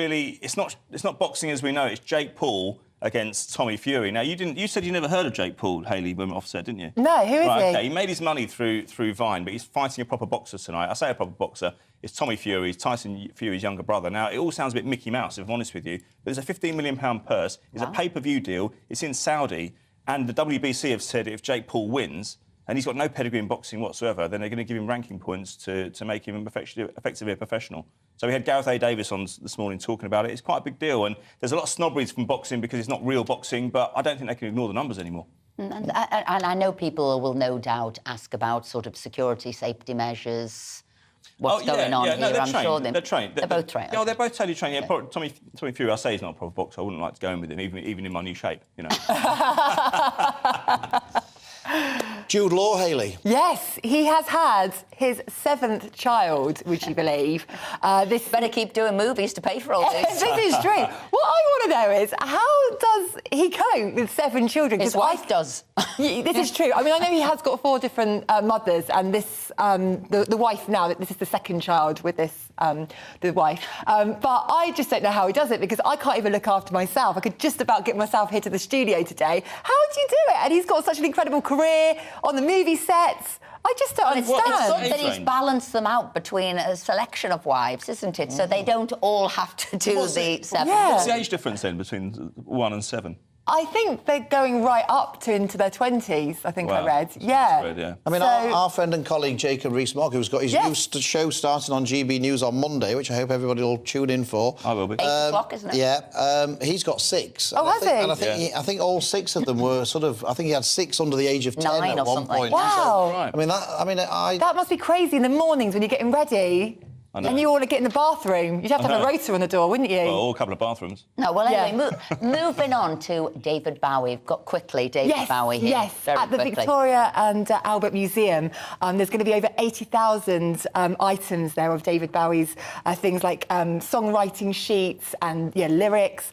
boxing as we know. It's Jake Paul against Tommy Fury. Now, you said you never heard of Jake Paul, Hayley, when offset, didn't you? No, who is he? Okay, he made his money through Vine, but he's fighting a proper boxer tonight. I say a proper boxer. It's Tommy Fury, Tyson Fury's younger brother. Now, it all sounds a bit Mickey Mouse, if I'm honest with you, but there's a £15 million purse. It's a pay-per-view deal. It's in Saudi, and the WBC have said if Jake Paul wins, and he's got no pedigree in boxing whatsoever, then they're going to give him ranking points to make him effectively a professional. So we had Gareth A. Davis on this morning talking about it. It's quite a big deal, and there's a lot of snobberies from boxing because it's not real boxing, but I don't think they can ignore the numbers anymore. And I know people will no doubt ask about sort of security, safety measures, what's going on here. I'm sure they're trained. They're both trained. Yeah, they're both totally trained. Yeah, Tommy Fury, I say he's not a proper boxer. I wouldn't like to go in with him, even in my new shape, you know. Jude Law, Hayley. Yes, he has had his 7th child, would you believe? This better keep doing movies to pay for all this. This is true. What I want to know is, how does he cope with 7 children? His wife does. This is true. I mean, I know he has got 4 different mothers, and this the wife now, this is the 2nd child with this the wife. But I just don't know how he does it, because I can't even look after myself. I could just about get myself here to the studio today. How do you do it? And he's got such an incredible career on the movie sets. I just don't understand. It's good that he's balanced them out between a selection of wives, isn't it? So they don't all have to do the 7. What's the age difference then between 1 and 7? I think they're going right up to into their 20s, I think I read. Yeah. I mean, our friend and colleague Jacob Rees-Mogg, who's got his new show starting on GB News on Monday, which I hope everybody will tune in for. I will be. 8 o'clock, isn't it? Yeah. He's got 6. Oh, has he? And I think all 6 of them were sort of... I think he had 6 under the age of 10 at one point. Wow. So, that must be crazy in the mornings when you're getting ready. And you want to get in the bathroom. You'd have to have a rotor on the door, wouldn't you? Well, a couple of bathrooms. No, well, anyway, moving on to David Bowie. We've got David Bowie here. Yes, very at the quickly. Victoria and Albert Museum. There's going to be over 80,000 items there of David Bowie's things like songwriting sheets and lyrics,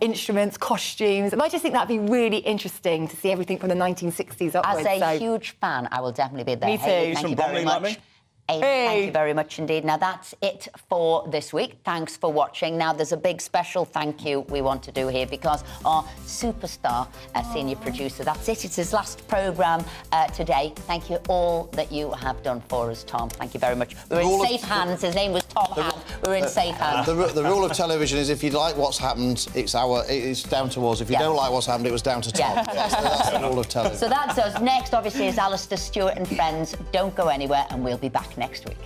instruments, costumes. And I just think that'd be really interesting to see everything from the 1960s upwards. As a huge fan, I will definitely be there. Me too. Hey, thank you very much. Like me? Thank you very much indeed. Now, that's it for this week. Thanks for watching. Now, there's a big special thank you we want to do here, because our superstar senior producer, that's it. It's his last programme today. Thank you all that you have done for us, Tom. Thank you very much. We're in safe hands. His name was Tom Hand. We're in safe hands. The rule of television is if you like what's happened, it's down to us. If you don't like what's happened, it was down to Tom. Yeah. That's the rule of television. So that's us. Next, obviously, is Alistair Stewart and friends. Don't go anywhere, and we'll be back next week.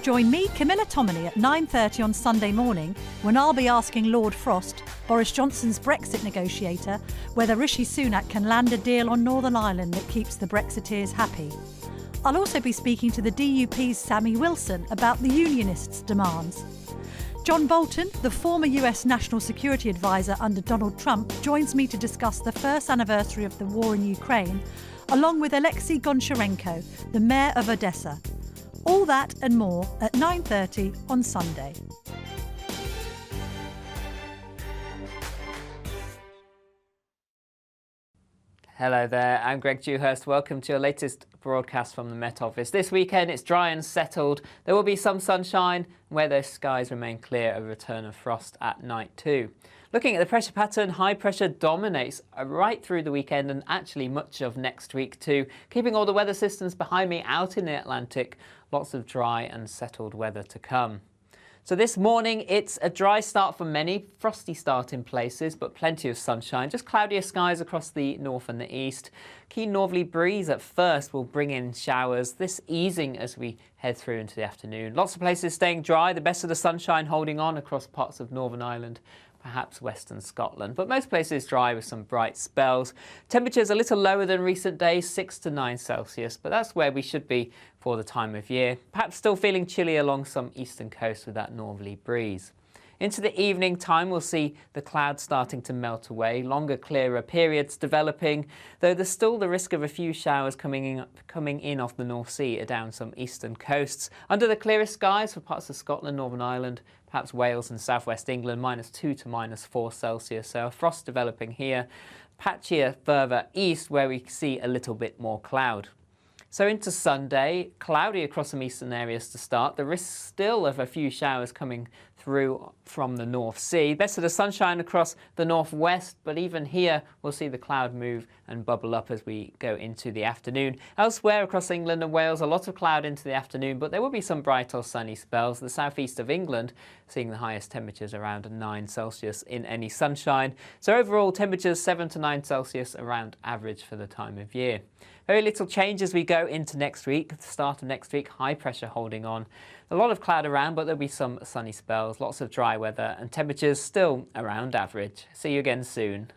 Join me, Camilla Tominey, at 9:30 on Sunday morning, when I'll be asking Lord Frost, Boris Johnson's Brexit negotiator, whether Rishi Sunak can land a deal on Northern Ireland that keeps the Brexiteers happy. I'll also be speaking to the DUP's Sammy Wilson about the Unionists' demands. John Bolton, the former US National Security Advisor under Donald Trump, joins me to discuss the first anniversary of the war in Ukraine, along with Alexei Goncharenko, the mayor of Odessa. All that and more at 9:30 on Sunday. Hello there, I'm Greg Dewhurst. Welcome to your latest broadcast from the Met Office. This weekend it's dry and settled. There will be some sunshine, and where those skies remain clear, a return of frost at night too. Looking at the pressure pattern, high pressure dominates right through the weekend and actually much of next week too, keeping all the weather systems behind me out in the Atlantic. Lots of dry and settled weather to come. So this morning, it's a dry start for many, frosty start in places, but plenty of sunshine. Just cloudier skies across the north and the east. Keen northerly breeze at first will bring in showers, this easing as we head through into the afternoon. Lots of places staying dry, the best of the sunshine holding on across parts of Northern Ireland, perhaps western Scotland, but most places dry with some bright spells. Temperatures a little lower than recent days, 6 to 9 Celsius, but that's where we should be for the time of year. Perhaps still feeling chilly along some eastern coast with that northerly breeze. Into the evening time, we'll see the clouds starting to melt away, longer, clearer periods developing, though there's still the risk of a few showers coming in off the North Sea down some eastern coasts. Under the clearest skies for parts of Scotland, Northern Ireland, perhaps Wales and southwest England, -2 to -4 Celsius. So a frost developing here. Patchier further east where we see a little bit more cloud. So into Sunday, cloudy across some eastern areas to start. The risk still of a few showers coming through from the North Sea. Best of the sunshine across the northwest, but even here we'll see the cloud move and bubble up as we go into the afternoon. Elsewhere across England and Wales, a lot of cloud into the afternoon, but there will be some bright or sunny spells. The southeast of England seeing the highest temperatures around 9 Celsius in any sunshine. So overall temperatures 7 to 9 Celsius around average for the time of year. Very little change as we go into next week. At the start of next week, high pressure holding on. A lot of cloud around, but there'll be some sunny spells, lots of dry weather, and temperatures still around average. See you again soon.